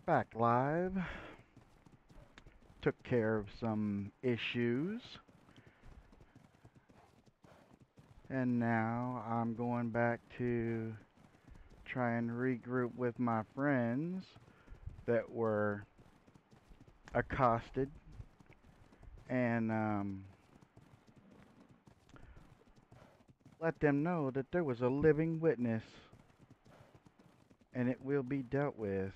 Back live. Took care of some issues. And now I'm going back to try and regroup with my friends that were accosted and let them know that there was a living witness and it will be dealt with.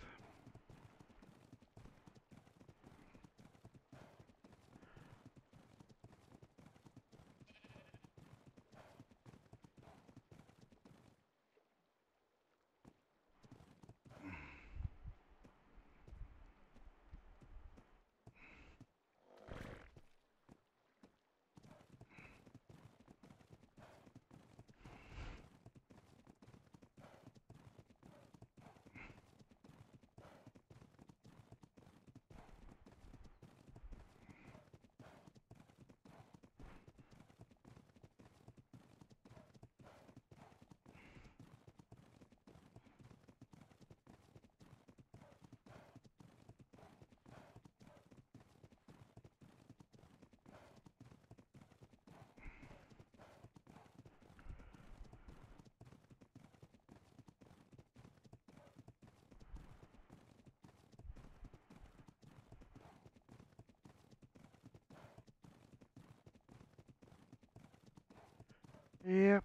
Yep.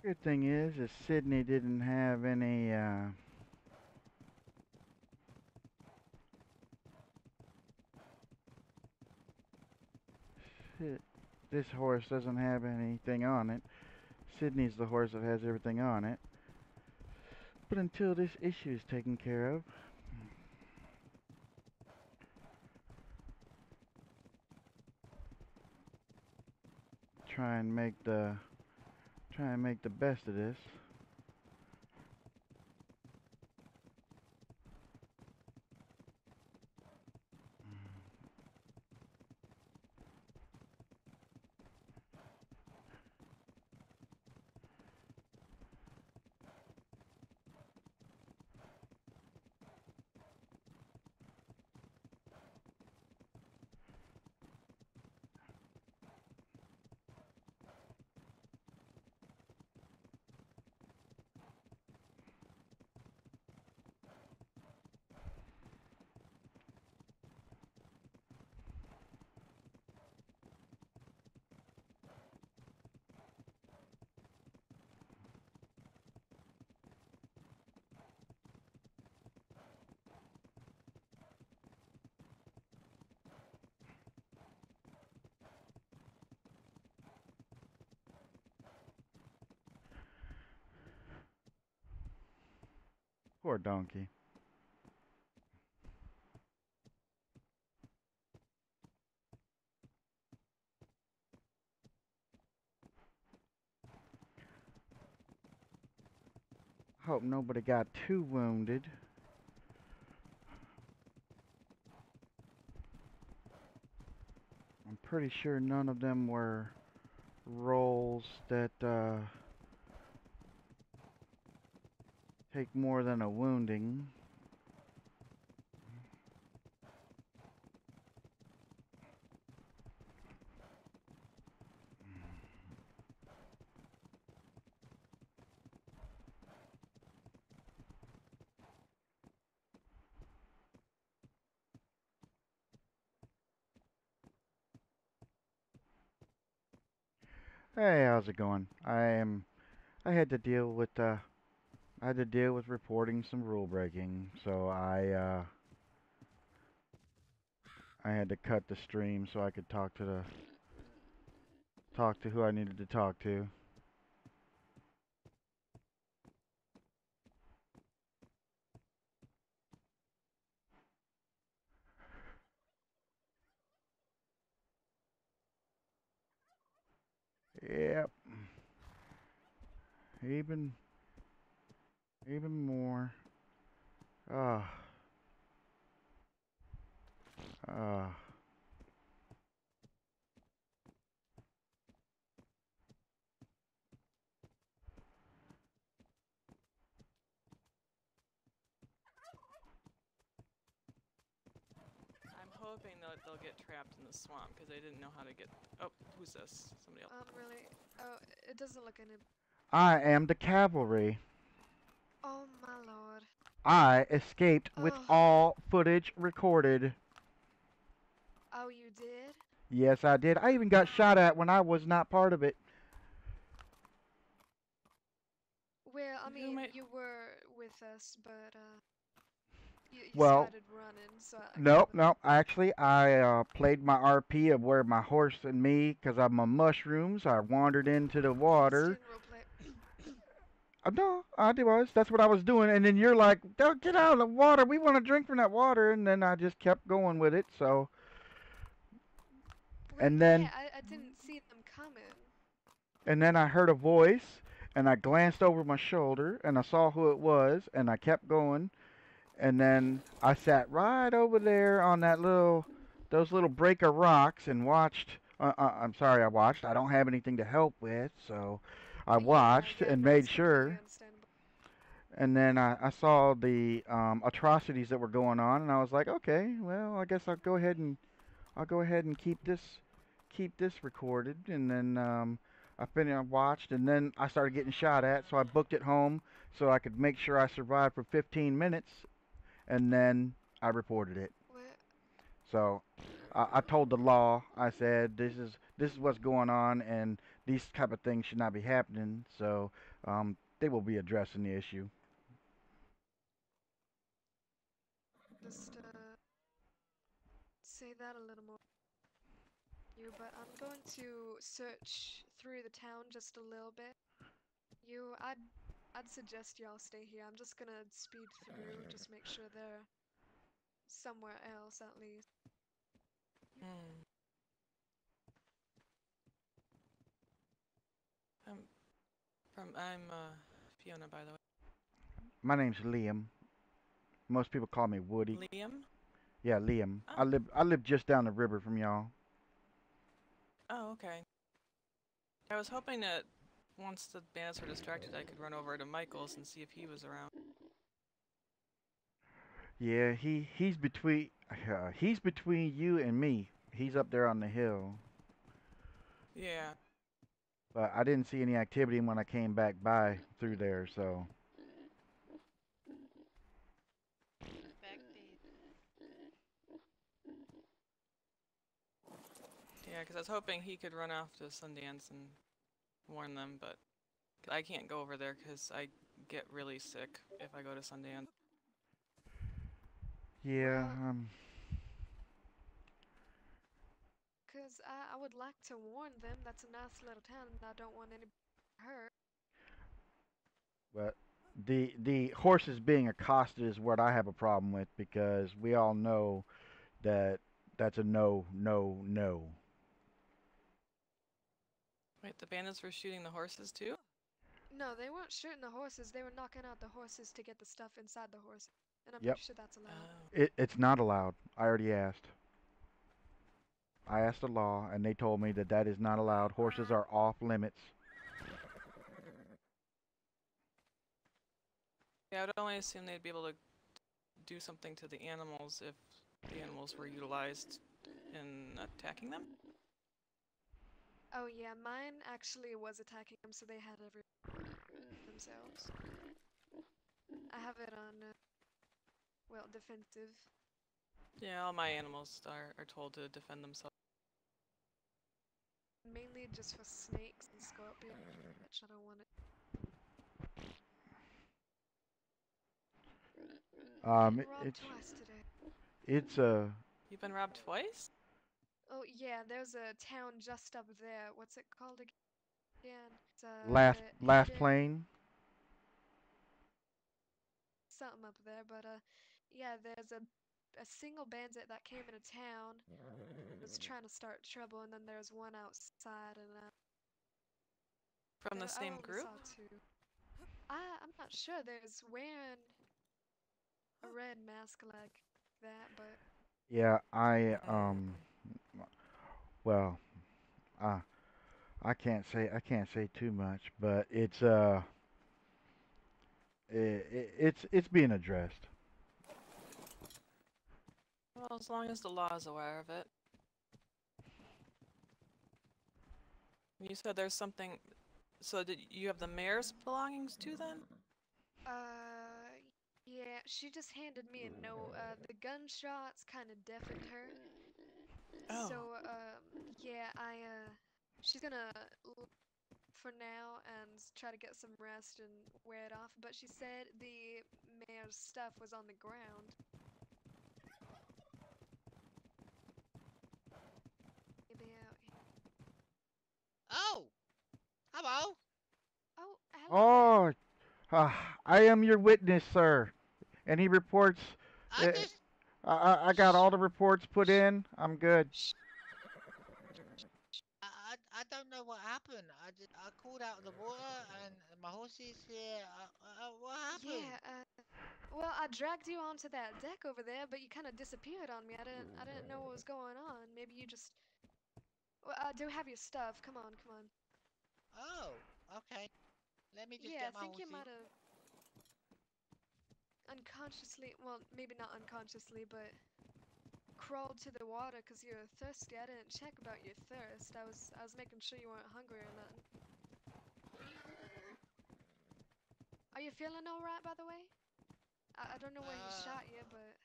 Good thing is Sydney didn't have any shit. This horse doesn't have anything on it. Sydney's the horse that has everything on it. But until this issue is taken care of, try and make the best of this. Poor donkey. Hope nobody got too wounded. I'm pretty sure none of them were rolls that take more than a wounding. Hey, how's it going? I had to deal with reporting some rule breaking, so I had to cut the stream so I could talk to who I needed to talk to. Yep. Even more. Ah. Ah. I'm hoping they'll get trapped in the swamp because they didn't know how to get. Oh, who's this? Somebody else. Really? Oh, it doesn't look any. I am the cavalry. Oh my lord. I escaped with Oh. all footage recorded. Oh, you did? Yes, I did. I even got shot at when I was not part of it. Well, I Who mean, might? you were with us, but you Well, started running, so I kind nope, of. nope. Actually, I played my RP of where my horse and me, because I'm a mushrooms. I wandered into the Yes, you water. didn't roleplay. No, I was. That's what I was doing. And then you're like, "Don't get out of the water. We want to drink from that water." And then I just kept going with it. So, Well, and yeah, then, I didn't see them coming. and then I heard a voice, and I glanced over my shoulder, and I saw who it was, and I kept going. And then I sat right over there on those little breaker rocks and watched. I'm sorry, I watched. I don't have anything to help with, so I Yeah, watched yeah, and no, made it's completely sure. understandable. And then I saw the atrocities that were going on, and I was like, okay, well, I guess I'll go ahead and keep this recorded. And then I finished, I watched, and then I started getting shot at, so I booked it home so I could make sure I survived for 15 minutes, and then I reported it. Well, So I told the law. I said this is what's going on, and these type of things should not be happening. So they will be addressing the issue. just say that a little more. You, but I'm going to search through the town just a little bit. I'd suggest y'all stay here. I'm just gonna speed through, just make sure they're somewhere else at least. Hmm. I'm I'm Fiona, by the My name's Liam. Most people call me Woody. way. Liam. Yeah, Liam. Oh. I live just down the river from y'all. Oh, okay. I was hoping that once the bandits were distracted, I could run over to Michael's and see if he was around. Yeah, he's between you and me. He's up there on the hill. Yeah. But I didn't see any activity when I came back by through there, so. Yeah, because I was hoping he could run off to Sundance and warn them, but I can't go over there because I get really sick if I go to Sundance. Yeah, Well, cause I would like to warn them. That's a nice little town, and I don't want anybody hurt. but the horses being accosted is what I have a problem with because we all know that that's a no, no, no. Wait, the bandits were shooting the horses too? No, they weren't shooting the horses. They were knocking out the horses to get the stuff inside the horse, and I'm Yep, pretty sure that's allowed. Oh. it's not allowed. I already asked. I asked the law, and they told me that that is not allowed. Horses are off limits. Yeah, I would only assume they'd be able to do something to the animals if the animals were utilized in attacking them. Oh yeah, mine actually was attacking them, so they had every themselves. I have it on, well, defensive. Yeah, all my animals are told to defend themselves. Mainly speed just for snakes and scorpions. Which I don't want it. Getting robbed It's twice today. it's You've been robbed twice? Oh yeah, there's a town just up there. What's it called again? It's last hidden plane. something up there, but yeah, there's a single bandit that came into town, was trying to start trouble, and then there's one outside, and From the I same only group? saw two. I'm not sure. There's wearing a red mask like that, but Yeah, well, uh I can't say too much, but it's being addressed. Well, as long as the law is aware of it. You said there's something. So did you have the mayor's belongings too then? uh, yeah, she just handed me a note. The gunshots kind of deafened her, Oh. so yeah, she's gonna for now and try to get some rest and wear it off. But she said the mayor's stuff was on the ground. Maybe out here. Oh, hello. Oh, hello there. Oh, I am your witness, sir. Any reports? I Uh, just I got sh all the reports put Sh in. I'm good. sh I don't know what happened. I called out of the water and my horse is here. What happened? Yeah, well, I dragged you onto that deck over there, but you kind of disappeared on me. I didn't know what was going on. Maybe you just. Well, I do have your stuff. Come on, come on. Oh, okay. Let me just Yeah, get I my think you horsey. might have unconsciously, well, maybe not unconsciously, but crawled to the water because you were thirsty. I didn't check about your thirst. I was making sure you weren't hungry or nothing. Are you feeling all right, by the way? I don't know where he Uh, shot you, but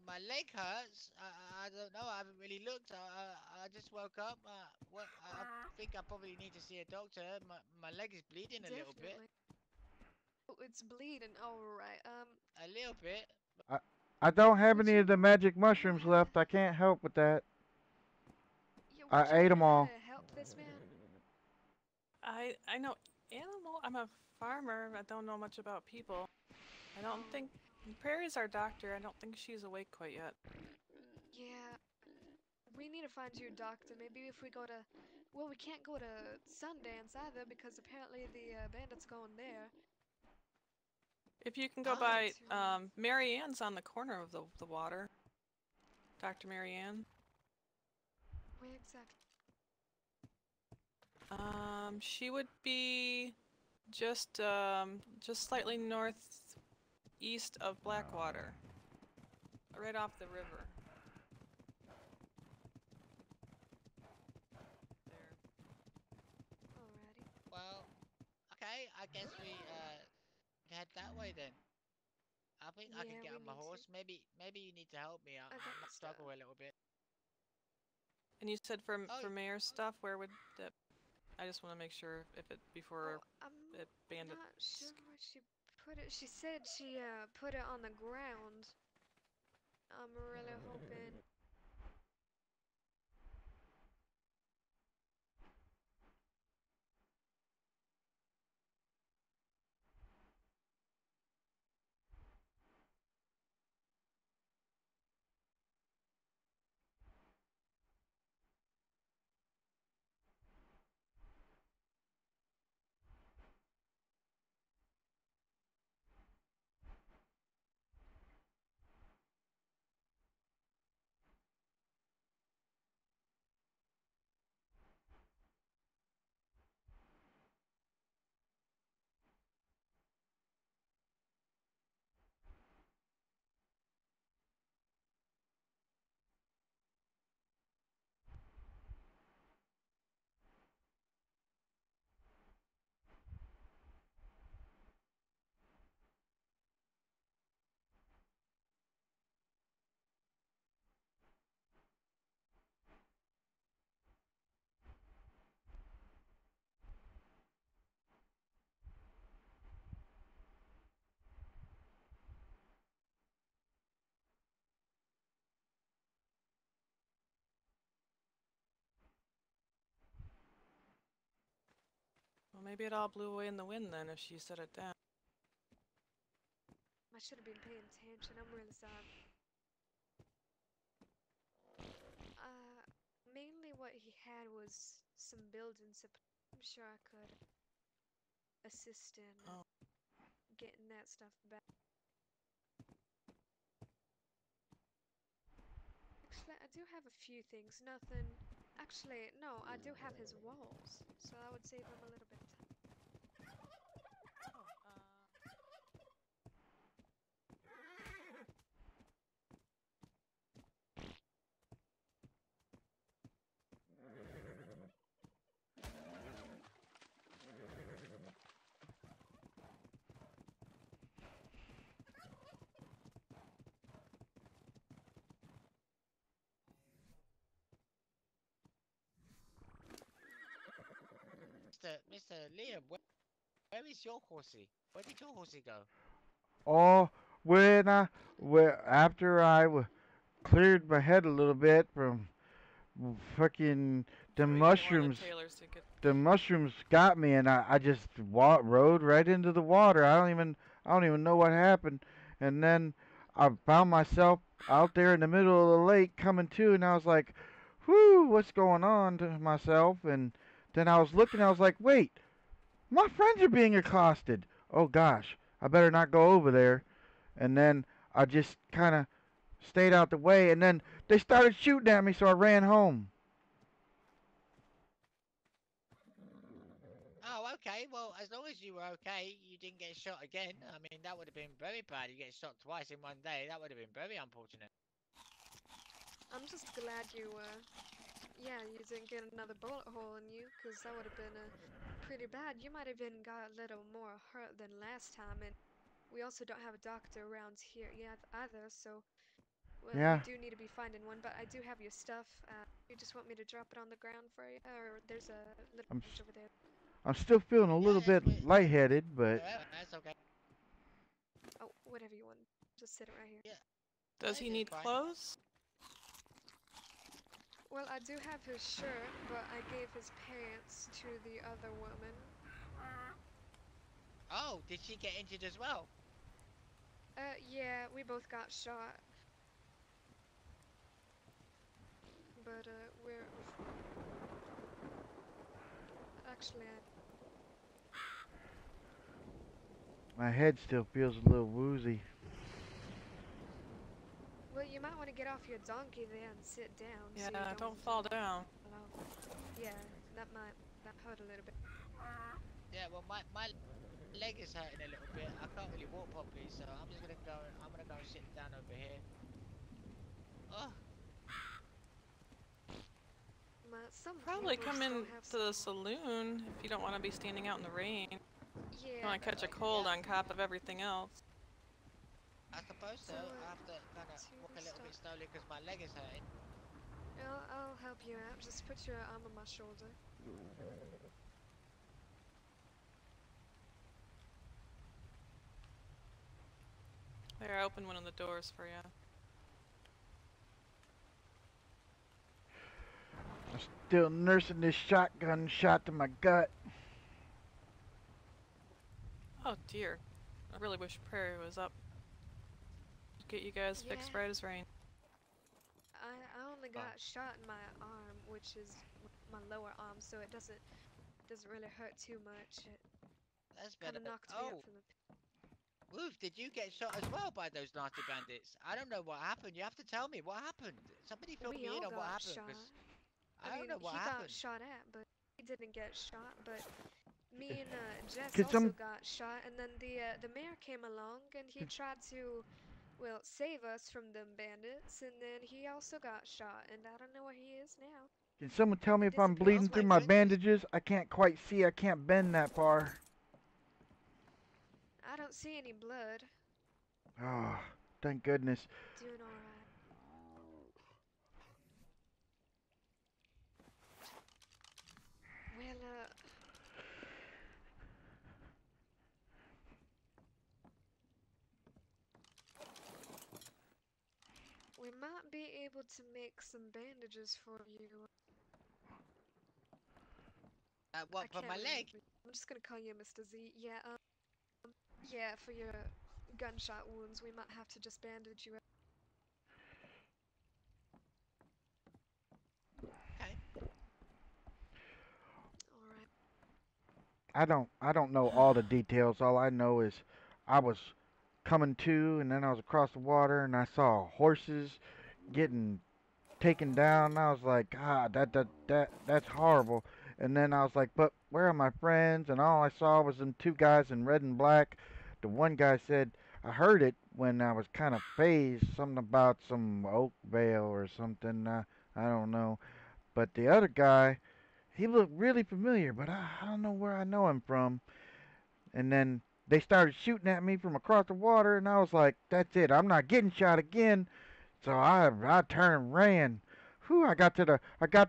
my leg hurts. I don't know. I haven't really looked. I just woke up. I think I probably need to see a doctor. My leg is bleeding a little bit. definitely. Oh, it's bleeding. All right. A little bit. I I don't have Would any you of the magic know mushrooms how to? left. I can't help with that. Yeah, would I you ate know them how all. to help this man? I know animal. I'm a farmer. I don't know much about people. I don't Oh, think Prairie's our doctor. I don't think she's awake quite yet. yeah. We need to find you a doctor. Maybe if we go to, well, we can't go to Sundance either because apparently the bandits going there. If you can go We'll Oh, get by, to Mary Ann's on the corner of the water. Dr. Mary Ann. where exactly? She would be just slightly northeast of Blackwater, right off the river. There. Alrighty. well, okay. I guess we head that way then. I think I can Yeah, get we on my need to. horse. Maybe you need to help me. I I got your might stuff. struggle a little bit. And you said Oh, for mayor's stuff, where would that? I just want to make sure if it Oh, before I'm it bandit. not sure where she put it. She said she put it on the ground. I'm really hoping. maybe it all blew away in the wind then if she set it down. I should have been paying attention. I'm really sorry. Mainly what he had was some building supplies. I'm sure I could assist in getting that stuff back. Actually, I do have a few things. Nothing. Actually, no, I do have his walls, so I would save him a little bit of time. Mr. Liam, where is your horsey? Where did your horsey go? Oh, after cleared my head a little bit from fucking the Sure, you didn't want mushrooms. the tailors to get... The mushrooms got me, and I just rode right into the water. I don't even know what happened. And then I found myself out there in the middle of the lake coming to, and I was like, "Whew, what's going on?" to myself. And then I was looking. I was like, "Wait, my friends are being accosted. Oh gosh, I better not go over there." And then I just kind of stayed out the way, and then they started shooting at me, so I ran home. Oh, okay. Well, as long as you were okay, you didn't get shot again. I mean, that would have been very bad. You get shot twice in one day. That would have been very unfortunate. I'm just glad you didn't get another bullet hole in you, because that would have been pretty bad. You might have even got a little more hurt than last time, and we also don't have a doctor around here yet either, so well, we Yeah, do need to be finding one, but I do have your stuff. You just want me to drop it on the ground for you, or there's a little I'm bench over there. I'm still feeling a Yeah, little that's bit lightheaded, but that's okay. Oh, whatever you want. Just sit it right here. Yeah, Does he it's need fine. clothes? Well, I do have his shirt, but I gave his pants to the other woman. Oh, did she get injured as well? Yeah, we both got shot. But, we're... Actually, my head still feels a little woozy. well, you might want to get off your donkey there and sit down. Yeah, so you don't fall down. Yeah, that hurt a little bit. Yeah, well, my leg is hurting a little bit. I can't really walk properly, so I'm just gonna go. I'm gonna go and sit down over here. Oh, Some Probably people come just in don't have to the saloon if you don't want to be standing out in the rain. Yeah. You want to catch a cold on top of everything else. I suppose so. So, I have to kind of walk a little bit slowly because my leg is hurting. I'll help you out. Just put your arm on my shoulder. There, I opened one of the doors for you. I'm still nursing this shotgun shot to my gut. Oh dear. I really wish Prairie was up. Get you guys fixed Yeah. right as rain. I only got shot in my arm, which is my lower arm, so it doesn't really hurt too much. It That's kind better. of knocked me up Oh, from the... Woof, did you get shot as well by those nasty bandits? I don't know what happened. You have to tell me what happened. Somebody fill We me in all on what got happened, shot. because I I don't mean, know what he got happened. shot at, but he didn't get shot. But me and Jess Could also some got shot, and then the mayor came along and he tried to, well, save us from them bandits, and then he also got shot, and I don't know where he is now. can someone tell me He if I'm disappeared bleeding Oh as my through well. my goodness. bandages? I can't quite see. I can't bend that far. I don't see any blood. Oh, thank goodness. Doing all right. Well, we might be able to make some bandages for you. I What, for can't my leg? remember. I'm just gonna call you Mr. Z. Yeah, yeah, for your gunshot wounds, we might have to just bandage you up. Okay. Alright. I don't know all the details. All I know is I was coming to, and then I was across the water, and I saw horses getting taken down. And I was like, God, that's horrible. And then I was like, but where are my friends? And all I saw was them two guys in red and black. The one guy said, I heard it when I was kind of phased, something about some oak vale or something. I don't know. But the other guy, he looked really familiar, but I don't know where I know him from. And then they started shooting at me from across the water, and I was like, that's it. I'm not getting shot again. So I turned and ran. Whew, I got to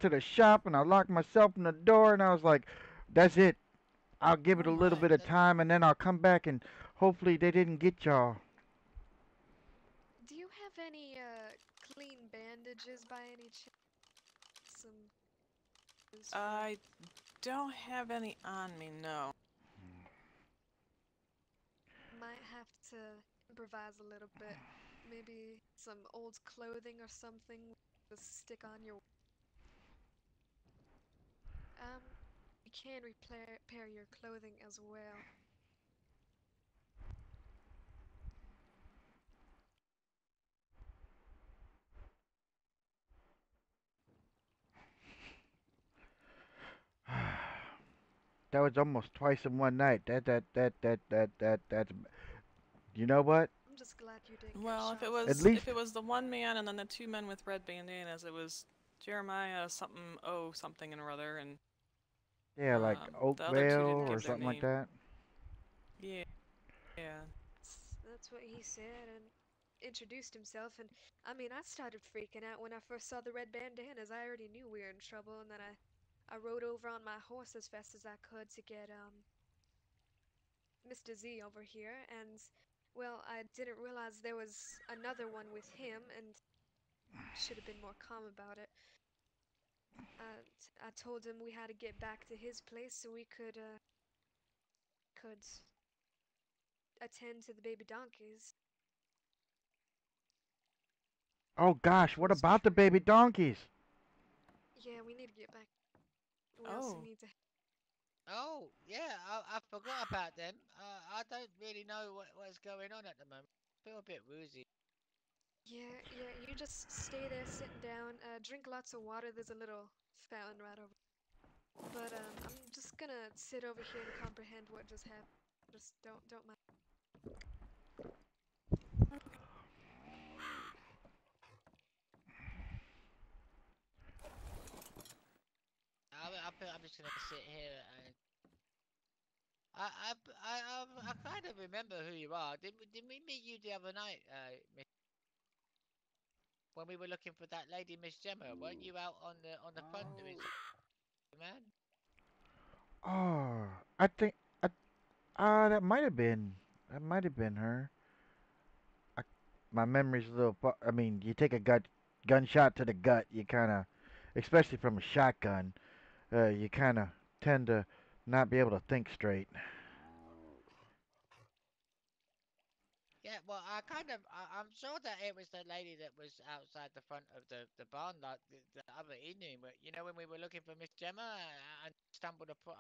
the shop and I locked myself in the door and I was like, that's it. I'll give it a little Alright, bit of time and then I'll come back and hopefully they didn't get y'all. Do you have any clean bandages by any chance? Some use for I don't have any on me, no. might have to improvise a little bit. Maybe some old clothing or something to stick on your um you can repair your clothing as well. That was almost twice in one night. That's you know what? I'm just glad you didn't get Well, shot. At if least it was the one man and then the two men with red bandanas, it was Jeremiah something something and or other, and yeah, like the other Oakvale two didn't or give their something like name. that. Yeah, yeah. That's what he said and introduced himself. And I mean, I started freaking out when I first saw the red bandanas. I already knew we were in trouble, and then I rode over on my horse as fast as I could to get Mr. Z over here. And well, I didn't realize there was another one with him, and should have been more calm about it. I told him we had to get back to his place so we could attend to the baby donkeys. Oh If gosh, it what was about the true. baby donkeys? Yeah, we need to get back. We also Oh, need to. Oh, yeah, I forgot about them. I don't really know what's going on at the moment. I feel a bit woozy. Yeah, yeah, you just stay there sitting down, drink lots of water. There's a little fountain right over. But I'm just gonna sit over here and comprehend what just happened. Just don't mind. I'm just gonna sit here and I kind of remember who you are. Didn't we meet you the other night, when we were looking for that lady, Miss Gemma? Weren't you out on the front doing something, man? Oh, I think I, that might have been her. I, my memory's a little. I mean, you take a gunshot to the gut, you kind of, especially from a shotgun, you kind of tend to not be able to think straight. Yeah, well, I'm sure that it was the lady that was outside the front of the barn like the other evening. You know, when we were looking for Miss Gemma and stumbled upon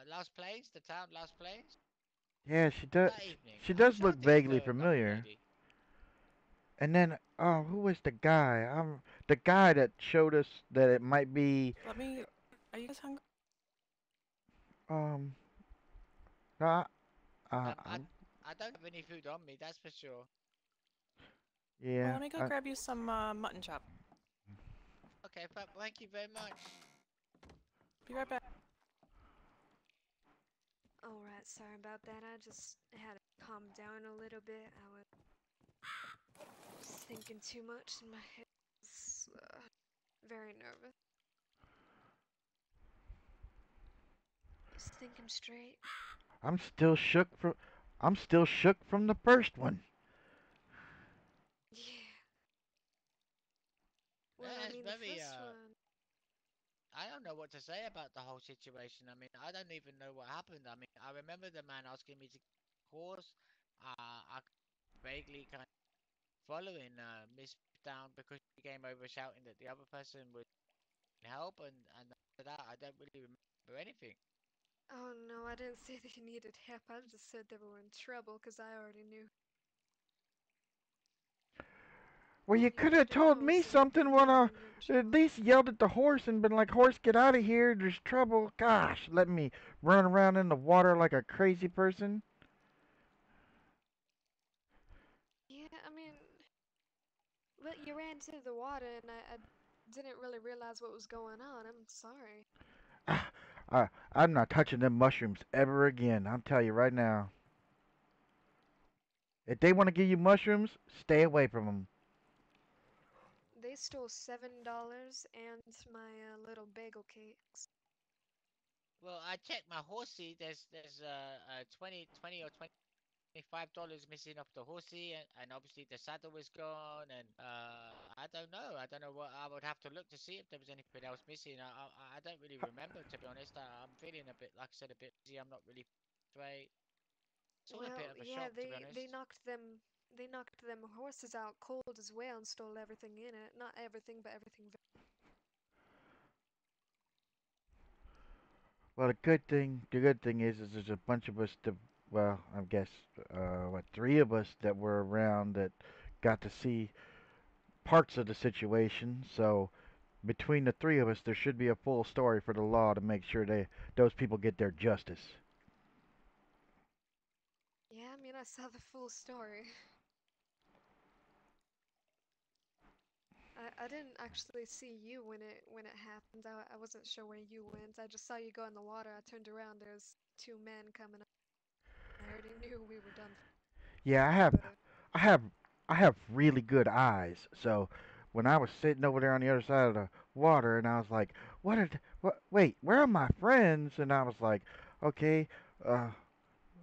Last Place, the town Last Place. Yeah, she does. That evening, She I'm does sure look this is vaguely the lovely familiar. lady. And then, oh, who was the guy? The guy that showed us that it might be. let me. Are you guys hungry? Um, no, Um, I I'm, I don't have any food on me, that's for sure. Well, yeah. let me go grab you some mutton chop. Okay, thank you very much. Be right back. Alright, sorry about that. I just had to calm down a little bit. I was thinking too much and my head was very nervous. Just thinking straight. I'm still shook from. I'm still shook from the first one. Yeah. Well, Yeah, I it's mean, the very first one. I don't know what to say about the whole situation. I mean, I don't even know what happened. I mean, I remember the man asking me to horse. I vaguely kind of following Miss down because she came over shouting that the other person would help, and after that, I don't really remember anything. Oh no, I didn't say they needed help. I just said they were in trouble because I already knew Well, you you could have needed told those me so you something can when get I when you're in at trouble. least yelled at the horse and been like, "Horse, get out of here! There's trouble!" Gosh, let me run around in the water like a crazy person. Yeah, I mean, well, you ran to the water and I didn't really realize what was going on. I'm sorry. Ah, I'm not touching them mushrooms ever again. I'll tell you right now. If they want to give you mushrooms, stay away from them. They stole $7 and my little bagel cakes. Well, I checked my horsey. There's 20 or $25 missing off the horsey, and obviously the saddle was gone. And I don't know. I don't know what I would have to look to see if there was anything else missing. I don't really remember, to be honest. I'm feeling a bit, like I said, a bit busy. I'm not really straight. It's all a bit Well, of a yeah, shock, to be they honest. knocked them horses out cold as well and stole everything in it. Not everything, but everything. Well, the good thing is there's a bunch of us that, well, I guess, what, three of us that were around that got to see parts of the situation. So between the three of us, there should be a full story for the law to make sure those people get their justice. Yeah, I mean, I saw the full story. I didn't actually see you when it happened. I wasn't sure where you went. I just saw you go in the water. I turned around. There's two men coming up. I already knew we were done Yeah, for, but I have, I have really good eyes. So when I was sitting over there on the other side of the water, and I was like, what? Wait, where are my friends? And I was like, okay, uh,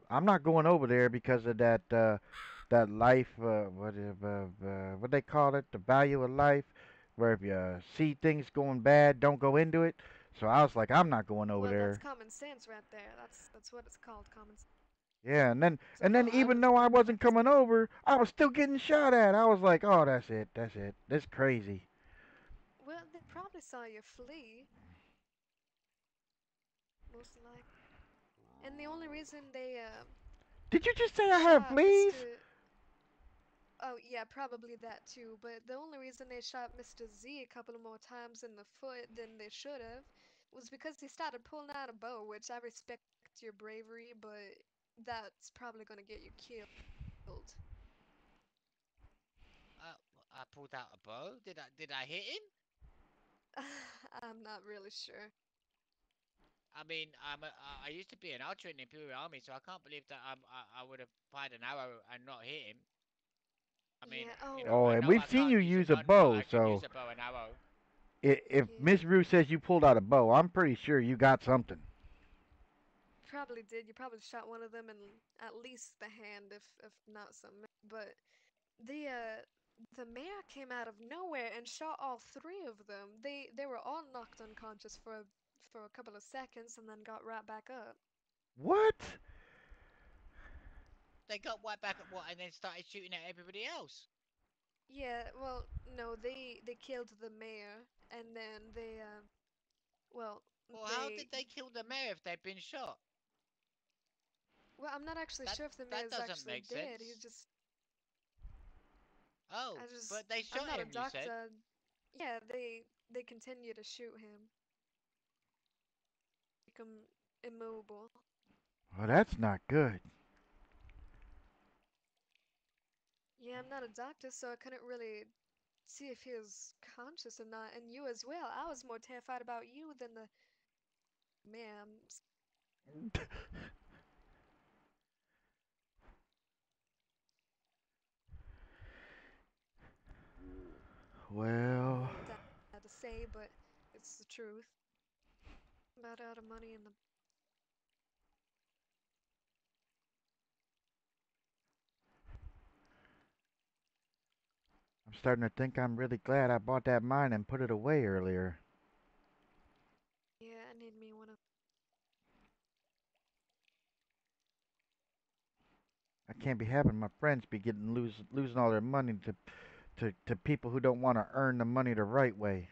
I'm not going over there because of that life, what they call it, the value of life, where if you see things going bad, don't go into it. So I was like, I'm not going over well, that's there. common sense right there. That's what it's called, common sense. Yeah, So and Well, then I even wouldn't though I wasn't practice. coming over, I was still getting shot at. I was like, oh, that's it. That's crazy. Well, they probably saw you flee, most likely. And the only reason they Did you just say I have shot fleas? Mr. Oh, yeah, probably that too. But the only reason they shot Mr. Z a couple of more times in the foot than they should have was because he started pulling out a bow, which I respect your bravery, but that's probably gonna get you killed. I pulled out a bow. Did I hit him? I'm not really sure. I mean, I used to be an archer in the Imperial Army, so I can't believe that I would have fired an arrow and not hit him. I mean, Yeah, oh, Oh, I and know we've I seen can't you use a use a gun, but bow, I can so use a bow and arrow. if Miss yeah. Rue says you pulled out a bow, I'm pretty sure you got something. Probably did. You probably shot one of them in at least the hand, if not something. But the mayor came out of nowhere and shot all three of them. They were all knocked unconscious for a couple of seconds and then got right back up. What? They got right back at what and then started shooting at everybody else. Yeah, well, no, they killed the mayor and then well, Well, how they did they kill the mayor if they'd been shot? well, I'm not actually That sure if the mayor that is doesn't actually make dead. He's sense. just Oh, I just but they I'm shot not a him, you said. doctor. Yeah, they continue to shoot him, make him immobile. Well, that's not good. Yeah, I'm not a doctor, so I couldn't really see if he was conscious or not. And you as well. I was more terrified about you than the ma'am. Well, Sad to say, but it's the truth. About out of money in the I'm starting to think I'm really glad I bought that mine and put it away earlier. can't be having my friends be losing all their money to people who don't want to earn the money the right way.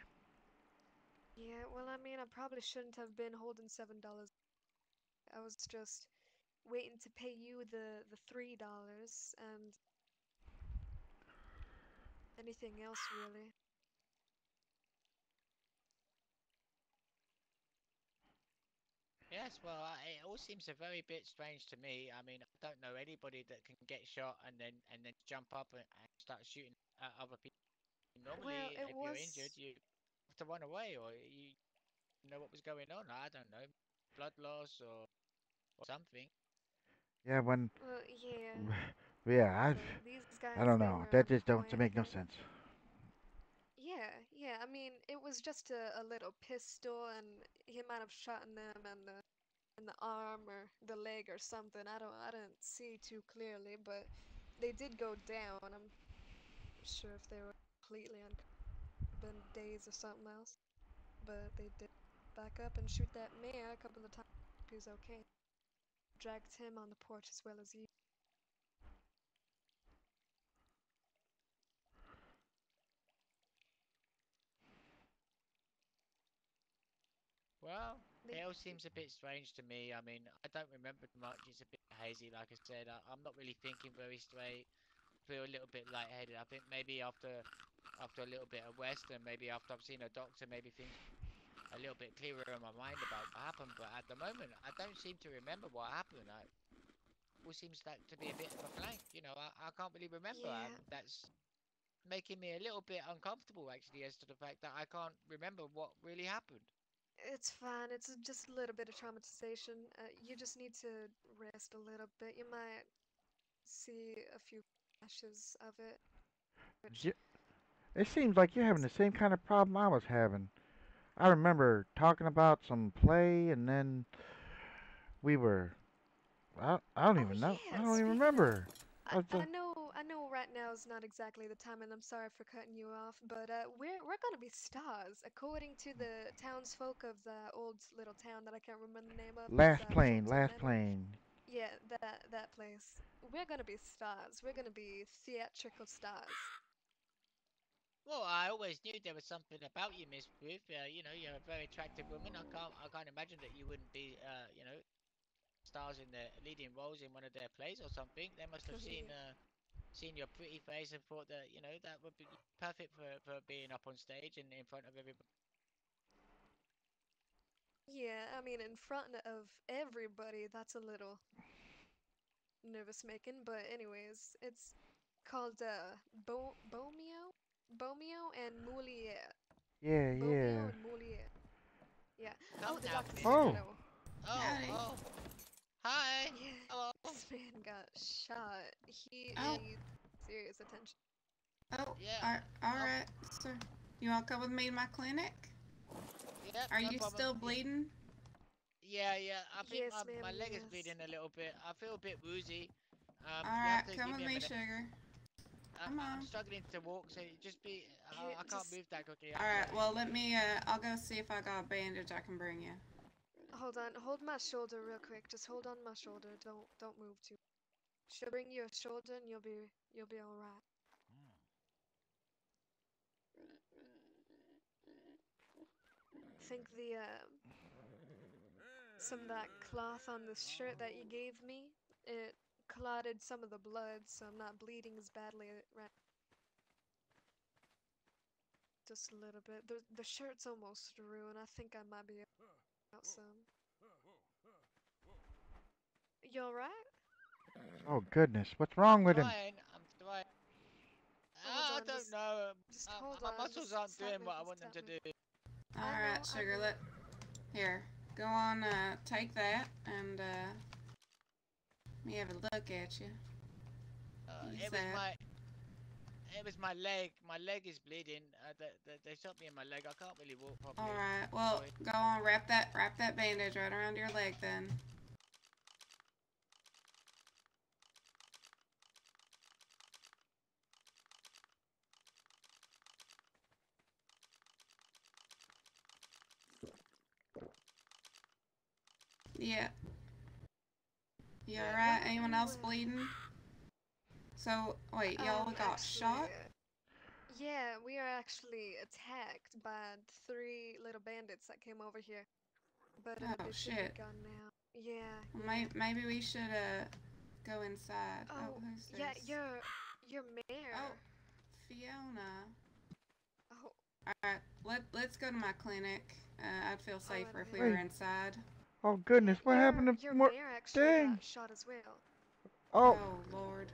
Yeah, well, I mean, I probably shouldn't have been holding $7. I was just waiting to pay you the $3 and anything else really. Yes, well, it all seems a very bit strange to me. I mean, I don't know anybody that can get shot and then jump up and start shooting at other people. Well, Normally, it if you're injured, was you have to run away, or you know what was going on. I don't know, blood loss or something. Yeah, when well, yeah, yeah, but these I guys don't they know. were That on just don't point. make no sense. Yeah, yeah. I mean, it was just a little pistol, and he might have shot them in the arm or the leg or something. I didn't see too clearly, but they did go down. I'm not sure if they were completely been dazed or something else, but they did back up and shoot that mayor a couple of times. He was okay. Dragged him on the porch as well as you. Well, They, it all seems a bit strange to me. I mean, I don't remember much. It's a bit hazy, like I said. I'm not really thinking very straight. Feel a little bit lightheaded. I think maybe after a little bit of rest and maybe after I've seen a doctor, maybe things a little bit clearer in my mind about what happened. But at the moment, I don't seem to remember what happened. All seems like to be a bit of a blank. I can't really remember. yeah, That's making me a little bit uncomfortable actually as to the fact that I can't remember what really happened. it's fine. It's just a little bit of traumatization. You just need to rest a little bit. You might see a few flashes of it, which J- It seems like you're having is. the same kind of problem I was having. I remember talking about some play, and then we were. I don't Oh even know. I yeah, don't even speaking of, remember. I was I know right now is not exactly the time, and I'm sorry for cutting you off, but we're gonna be stars, according to the townsfolk of the old little town that I can't remember the name of because I have short-term last memory. plane. Yeah, that place. We're gonna be stars. We're gonna be theatrical stars. Well, I always knew there was something about you, Miss Ruth. You're a very attractive woman. I can't imagine that you wouldn't be, stars in the leading roles in one of their plays or something. They must have Yeah. seen your pretty face and thought that, that would be perfect for being up on stage and in front of everybody. Yeah, I mean, in front of everybody, that's a little nervous making, but anyways, it's called Bomeo and Moulier. Yeah, Bomeo yeah. and Moulier. Yeah. Come Oh, the now, doctor said Oh, mister. hello. Oh, Howdy. oh, hi. Yeah, Hello. this man got shot. He Oh, needs serious attention. oh, Yeah. all Um. right, sir. You want to come with me to my clinic? Yeah. Are No you problem. still bleeding? Yeah. Yeah. I think Yes, my ma'am, leg is yes. bleeding a little bit. I feel a bit woozy. All You have right, to come give with me a me, minute. sugar. Come I'm on. struggling to walk, so just be. Here, I can't just move that quickly. All I'm right, sorry. well, let me, I'll go see if I got a bandage I can bring you. hold on. Hold my shoulder real quick. Just hold on my shoulder. Don't move too. She'll bring you a shoulder and you'll be all right. I think the some of that cloth on the shirt that you gave me, it clotted some of the blood, so I'm not bleeding as badly right. Just a little bit. The shirt's almost ruined. I think I might be out some. You alright? oh goodness. What's wrong with him? I'm trying. Hold I on, don't know. just hold My on. muscles Just aren't stop doing what I moving, want them stop to moving. do. All right, I sugar, know. here. Go on, take that, and, let me have a look at you. Use It was that. my leg. My leg is bleeding. They shot me in my leg. I can't really walk All properly. right, well, Sorry. go on, wrap that bandage right around your leg then. Yeah. You all Yeah. right? Why don't Anyone you else bleeding? So, wait, y'all got shot? Yeah, we are actually attacked by 3 little bandits that came over here. But Oh, they should shit. be gone now. Yeah, Well, yeah. maybe we should, go inside. Oh, who's yeah, this? your mayor. Oh, Fiona. Oh, Alright, let's go to my clinic. I'd feel safer if we okay. were Wait. inside. Oh goodness, what happened to Your more? mayor actually Dang. got shot as well. Oh, Oh, Lord.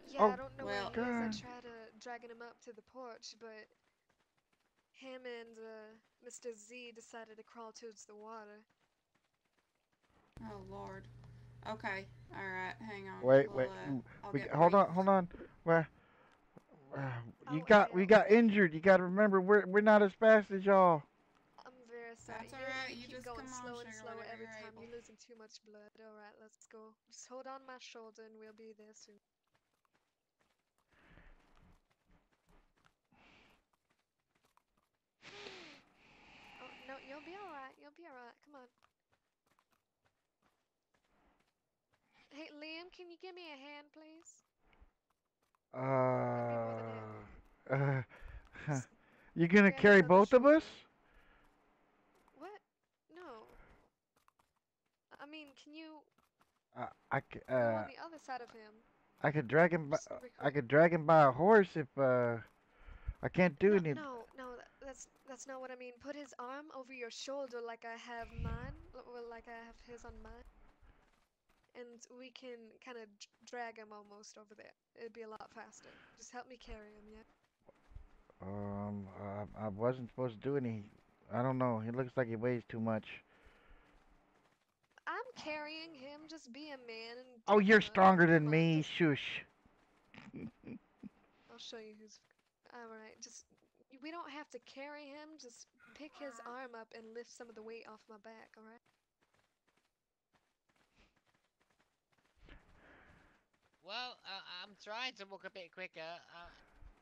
Yeah, I oh don't know where Well, he is. I God. tried dragging him up to the porch, but him and Mr. Z decided to crawl towards the water. oh, Lord. Okay, alright, hang on. Wait, We'll, I'll we get hold on, briefed. hold on. Well, Oh, we hell. got injured. You got to remember, we're not as fast as y'all. I'm very sorry. That's alright, You you keep just going come on, slow and sugar, slower whenever every you're time. able. You're losing too much blood. Alright, let's go. Just hold on my shoulder and we'll be there soon. Oh, no, you'll be alright. You'll be alright. Come on. Hey, Liam, can you give me a hand, please? I'd be more than happy. Just You gonna grab his carry other both of us? shoulder. What? No. I mean, can you go on the other side of him? I could drag him. Just I could drag him by a horse if I can't do No, any. no, that's not what I mean. Put his arm over your shoulder like I have mine, well, like I have his on mine, and we can kind of drag him almost over there. It'd be a lot faster. Just help me carry him, yeah? I wasn't supposed to do any. I don't know. He looks like he weighs too much. I'm carrying him. Just be a man and Oh, pick him you're up. stronger Come than on, me. just Shush. I'll show you who's. All right, just we don't have to carry him. Just pick his arm up and lift some of the weight off my back. All right? Well, I'm trying to walk a bit quicker.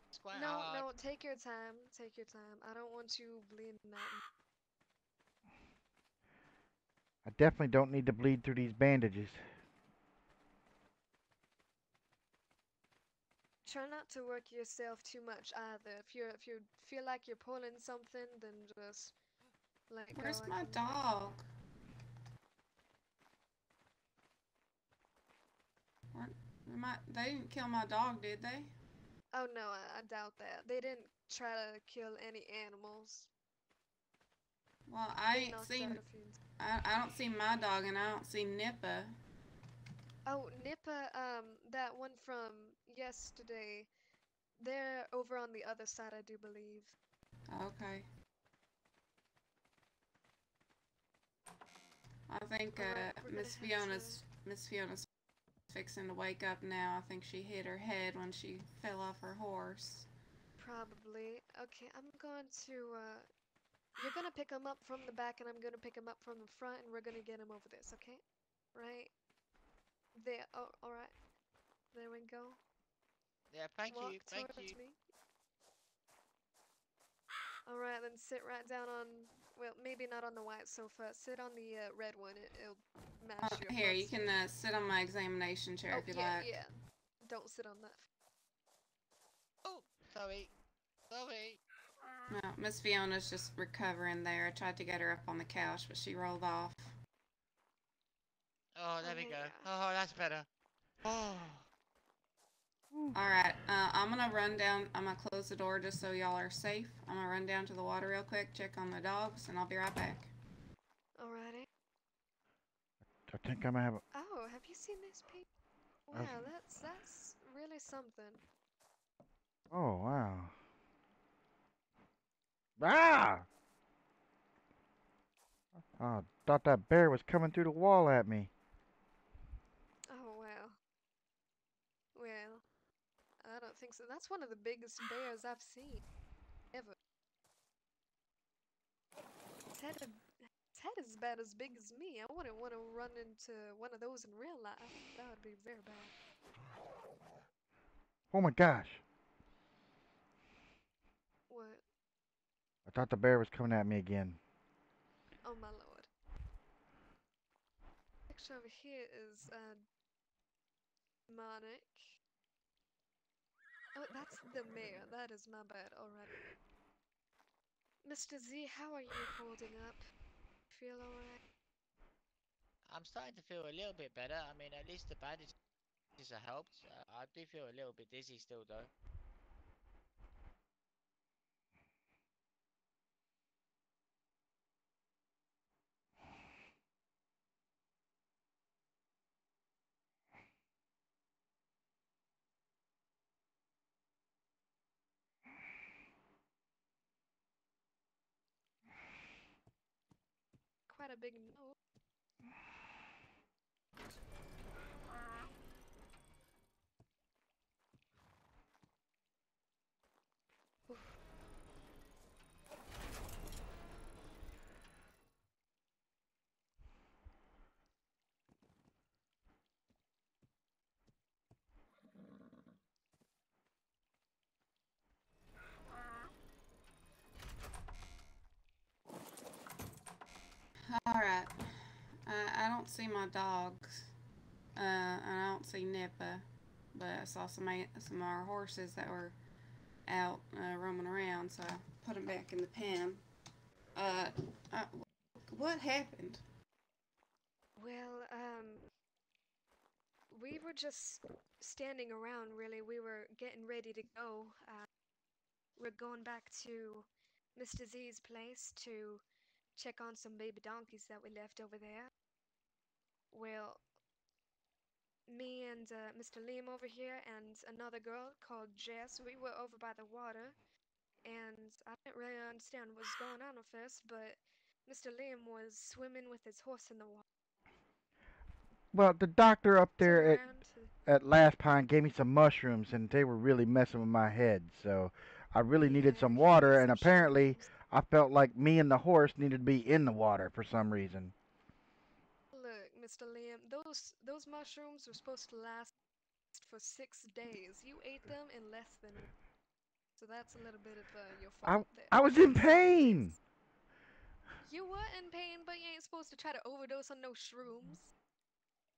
It's quite No, hard. no, take your time. Take your time. I don't want you bleeding out. I definitely don't need to bleed through these bandages. Try not to work yourself too much either. If you feel like you're pulling something, then just let go. Where's I my can. dog? Where, they didn't kill my dog, did they? Oh no, I doubt that. They didn't try to kill any animals. Well, I They ain't knocked seen. out a few. I don't see my dog, and I don't see Nippa. Oh, Nippa, that one from yesterday. They're over on the other side, I do believe. Okay. I think Alright, we're gonna Miss Fiona's fixing to wake up now. I think she hit her head when she fell off her horse. probably. Okay, I'm going to, you're gonna pick him up from the back and I'm gonna pick him up from the front and we're gonna get him over this, okay? Right there. Oh, alright. There we go. Yeah, thank Walk you, thank towards you. me. Alright, then sit right down on, well, maybe not on the white sofa. Sit on the red one. It'll match your Here, you upholstery. can sit on my examination chair Oh, if you yeah, like. yeah. Don't sit on that. Oh, sorry, sorry. No, Miss Fiona's just recovering there. I tried to get her up on the couch, but she rolled off. Oh, there we Okay, go. yeah. Oh, that's better. Oh. Alright, I'm gonna run down. I'm gonna close the door just so y'all are safe. I'm gonna run down to the water real quick, check on the dogs, and I'll be right back. Alrighty. I think I'm gonna have. Oh, have you seen this pig? Wow, that's really something. Oh wow. Ah! I thought that bear was coming through the wall at me. Oh, wow. Well, I don't think so. That's one of the biggest bears I've seen ever. Its head is about as big as me. I wouldn't want to run into one of those in real life. That would be very bad. Oh my gosh. What? I thought the bear was coming at me again. Oh my lord. Picture over here is demonic. that's the mayor. That is my bad. Alright. Mr. Z, how are you holding up? Feel alright? I'm starting to feel a little bit better. I mean, at least the bandages have helped. I do feel a little bit dizzy still, though. Quite a big no. Oof. Alright. I don't see my dogs. And I don't see Nippa. But I saw some of our horses that were out roaming around, so I put them back in the pen. Uh, what happened? Well, we were just standing around, really. We were getting ready to go. We're going back to Mr. Z's place to check on some baby donkeys that we left over there. Well, me and Mr. Liam over here and another girl called Jess, we were over by the water, and I didn't really understand what was going on at first, but Mr. Liam was swimming with his horse in the water. Well, the doctor up Turned there around to at Last Pine gave me some mushrooms, and they were really messing with my head. So I really needed yeah, some he water, needs and some apparently shrooms. I felt like me and the horse needed to be in the water for some reason. Look, Mr. Liam, those mushrooms were supposed to last for 6 days. You ate them in less than one, so that's a little bit of your I fault there. I was in pain. Anyways, you were in pain, but you ain't supposed to try to overdose on no shrooms.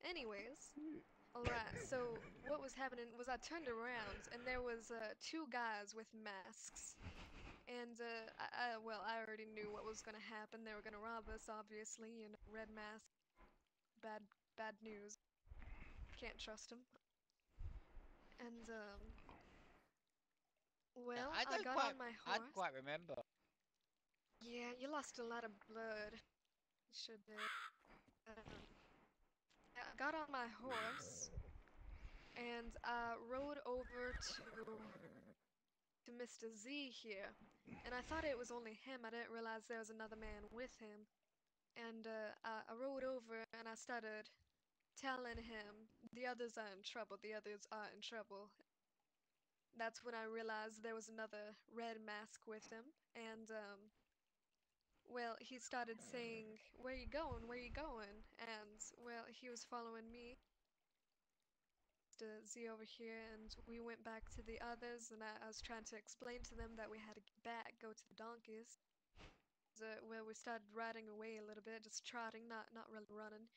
Anyways, alright, so what was happening was I turned around and there was two guys with masks. And well, I already knew what was gonna happen. They were gonna rob us, obviously. You know, red mask, bad, bad news. Can't trust them. And Yeah, well, I got on my I horse. quite remember. Yeah, you lost a lot of blood. You sure did. Um, yeah, I got on my horse and I rode over to Mr. Z here. And I thought it was only him. I didn't realize there was another man with him. And I rode over and I started telling him the others are in trouble. The others are in trouble. That's when I realized there was another red mask with him. And well, he started saying, "Where you going? Where you going?" And well, he was following me to Z over here, and we went back to the others, and I was trying to explain to them that we had to get back, go to the donkeys. Well, we started riding away a little bit, just trotting, not really running.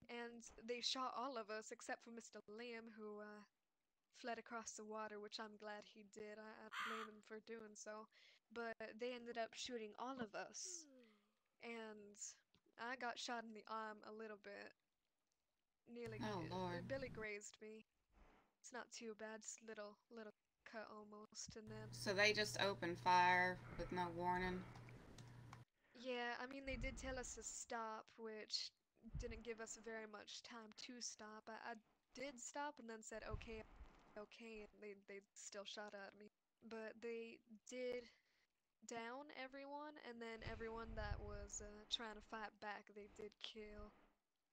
And they shot all of us except for Mr. Liam, who fled across the water, which I'm glad he did. I don't blame him for doing so. But they ended up shooting all of us, and I got shot in the arm a little bit. Nearly, Oh, Lord. it barely grazed me. It's not too bad, just little cut almost, and then So they just opened fire with no warning? yeah, I mean they did tell us to stop, which didn't give us very much time to stop. I did stop and then said okay, okay, and they still shot at me. But they did down everyone, and then everyone that was trying to fight back, they did kill.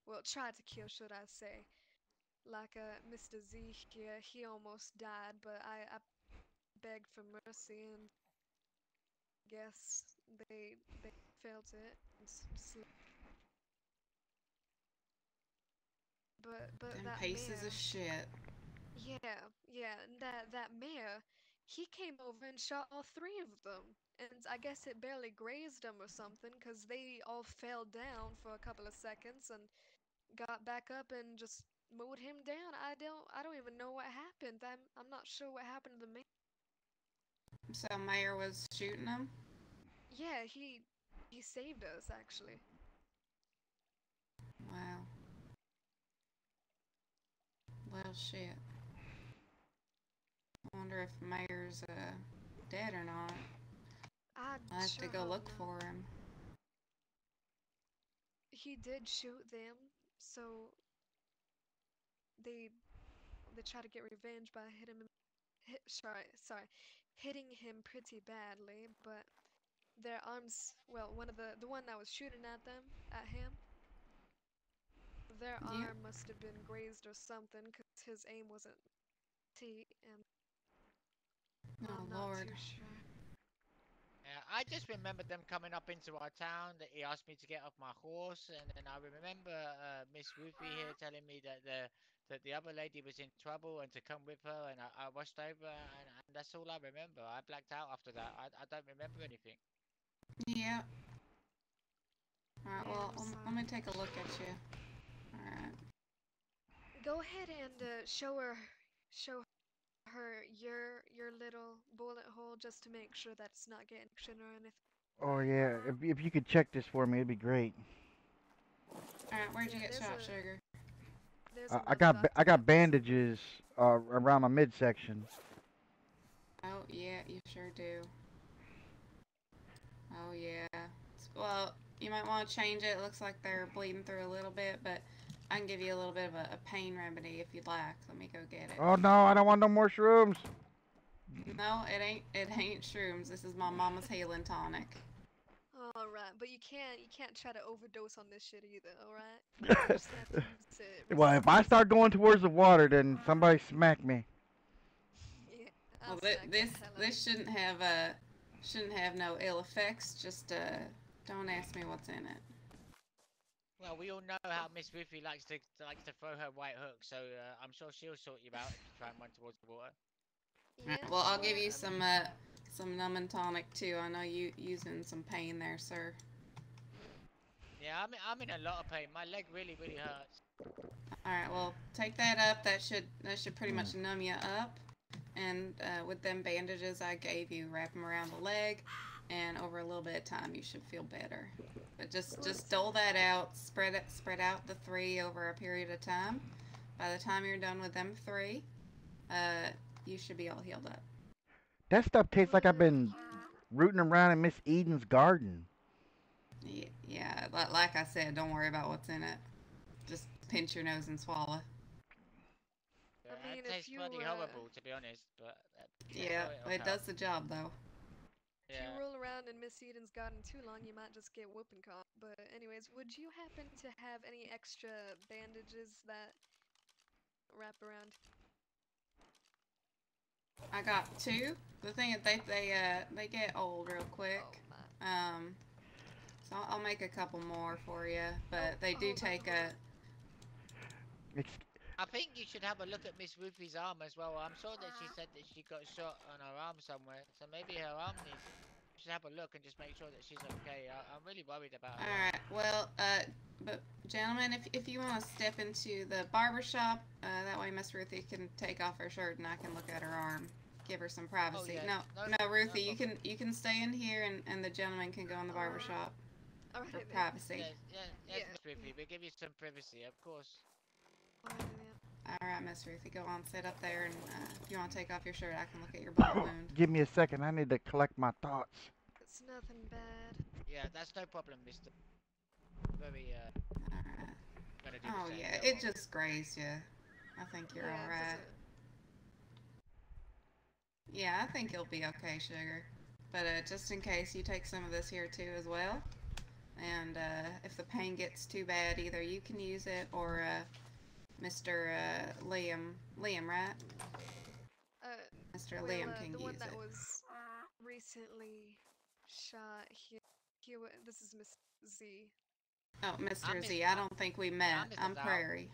Well, tried to kill, should I say. Like Mr. Z here, he almost died, but I begged for mercy, and guess they felt it. And but Them that pieces of mayor, shit. yeah, and that mayor, he came over and shot all three of them. And I guess it barely grazed them or something, 'cause they all fell down for a couple of seconds and got back up and just mowed him down. I don't even know what happened. I'm not sure what happened to the mayor. So Mayor was shooting him? Yeah, he saved us actually. Wow. Well, shit. I wonder if Mayor's dead or not. I I'll have sure to go hope look not. for him. He did shoot them, so they try to get revenge by hitting him pretty badly, but their arms, well, one of the one that was shooting at him, their Yeah. arm must have been grazed or something because his aim wasn't T, and Oh, I'm not Lord. too sure. Yeah, I just remember them coming up into our town. That he asked me to get off my horse, and then I remember Miss Ruthie here telling me that the other lady was in trouble and to come with her, and I rushed over, and that's all I remember. I blacked out after that. I don't remember anything. Yeah. Alright, Yeah, well, I'm let me sorry. take a look at you. Alright. Go ahead and show her your little bullet hole just to make sure that it's not getting action or anything. Oh yeah, if you could check this for me, it'd be great. Alright, where'd you Yeah, get shot, Sugar? there's I another I doctor got that's bandages around my midsection. Oh, yeah, you sure do. Oh, yeah. Well, you might want to change it. It looks like they're bleeding through a little bit, but I can give you a little bit of a pain remedy if you'd like. Let me go get it. Oh no, I don't want no more shrooms. No, it ain't shrooms. This is my mama's healing tonic. all right, but you can't try to overdose on this shit either. All right, you just have to use it Well, if I start responsibly. going towards the water, then somebody smack me. Yeah, Well, I'll smack the hell out of this shouldn't have no ill effects. Just don't ask me what's in it. Well, we all know how Miss Ruthie likes to throw her right hook, so I'm sure she'll sort you out if you try and run towards the water. you. Alright, Yeah, well, I'll give well, you I mean, some numbing tonic too. I know you using some pain there, sir. Yeah, I'm in a lot of pain. My leg really hurts. Alright, well, take that up. That should pretty much numb you up. And with them bandages I gave you, wrap them around the leg, and over a little bit of time you should feel better. But just dole that out, spread out the 3 over a period of time. By the time you're done with them 3, you should be all healed up. That stuff tastes like I've well, been rooting around in Miss Eden's garden. Yeah, like I said, don't worry about what's in it. Just pinch your nose and swallow. Yeah, I mean, it if tastes you bloody horrible, to be honest, but I'm Yeah, sure it'll it help. does the job though. if you Yeah. roll around in Miss Eden's garden too long, you might just get whooping cough. But anyways, would you happen to have any extra bandages that wrap around? I got 2. The thing is, they get old real quick. Oh my. So I'll make a couple more for you, but they do take a. I think you should have a look at Miss Ruthie's arm as well. I'm sure that she said that she got shot on her arm somewhere, so maybe her arm needs. You should have a look and just make sure that she's okay. I'm really worried about her. All right. Well, but gentlemen, if you want to step into the barber shop, that way Miss Ruthie can take off her shirt and I can look at her arm, give her some privacy. Oh, yeah. No, Ruthie, No you can stay in here and the gentleman can go in the barber shop Alright for then. privacy. Yes, Yeah. Miss Ruthie. We give you some privacy, of course. Alright then. All right, Miss Ruthie, go on, sit up there, and if you want to take off your shirt, I can look at your bullet wound. Give me a second. I need to collect my thoughts. It's nothing bad. Yeah, that's no problem, Mister. Very All right. gonna do Oh the same. yeah, Don't it worry. just grazed you. I think you're Yeah, all right. Yeah, I think you'll be okay, Sugar. But just in case, you take some of this here too as well. And if the pain gets too bad, either you can use it or Mr. Liam, right? Mr. Well, Liam can the one use that it. was recently shot. This is Miss Z. Oh, Mr. Miss- Z, I don't think we met. Mr. I'm Zhao. Prairie.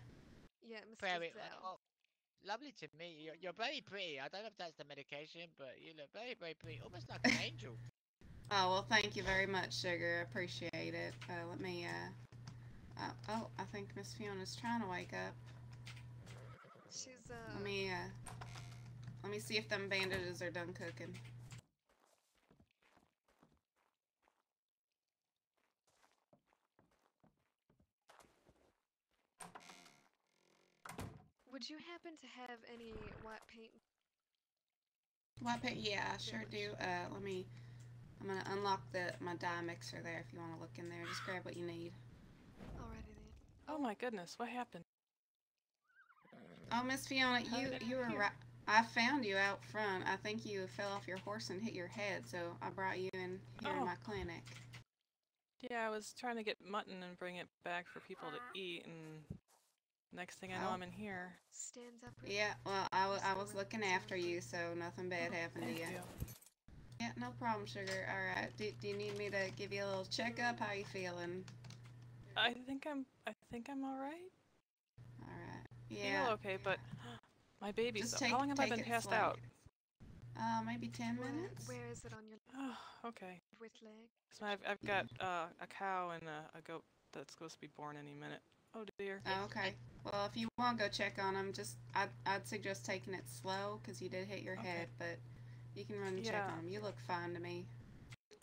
Yeah, Mr. Prairie. Zhao. Oh, lovely to meet you. You're very pretty. I don't know if that's the medication, but you look very pretty, almost like an angel. Oh, well, thank you very much, Sugar. I appreciate it. Let me, oh, I think Miss Fiona's trying to wake up. She's Let me see if them bandages are done cooking. Would you happen to have any white paint? White paint? Yeah, I sure Village? do. I'm gonna unlock my dye mixer there if you want to look in there. Just grab what you need. Alrighty then. Oh my goodness, what happened? Oh, Miss Fiona, How did I you get were here? right. I found you out front. I think you fell off your horse and hit your head, so I brought you in here in Oh. my clinic. Yeah, I was trying to get mutton and bring it back for people to eat, and next thing I know, Oh. I'm in here. Stands up. Really Yeah, well, I'm I still was really looking zero after you, three. so nothing bad happened to Thank you. you. Yeah, no problem, sugar. All right. Do you need me to give you a little checkup? How you feeling? I think I'm all right. All right. Feel Yeah. okay, but my baby's Just up. How long have I take been it passed slow. out? Maybe 10 minutes. Where is it on your Oh, okay. with leg? So I've got a cow and a goat that's supposed to be born any minute. Oh dear. Oh, okay. Well, if you want to go check on them, I'd suggest taking it slow because you did hit your Okay. head, but you can run and check Yeah. on them. You look fine to me.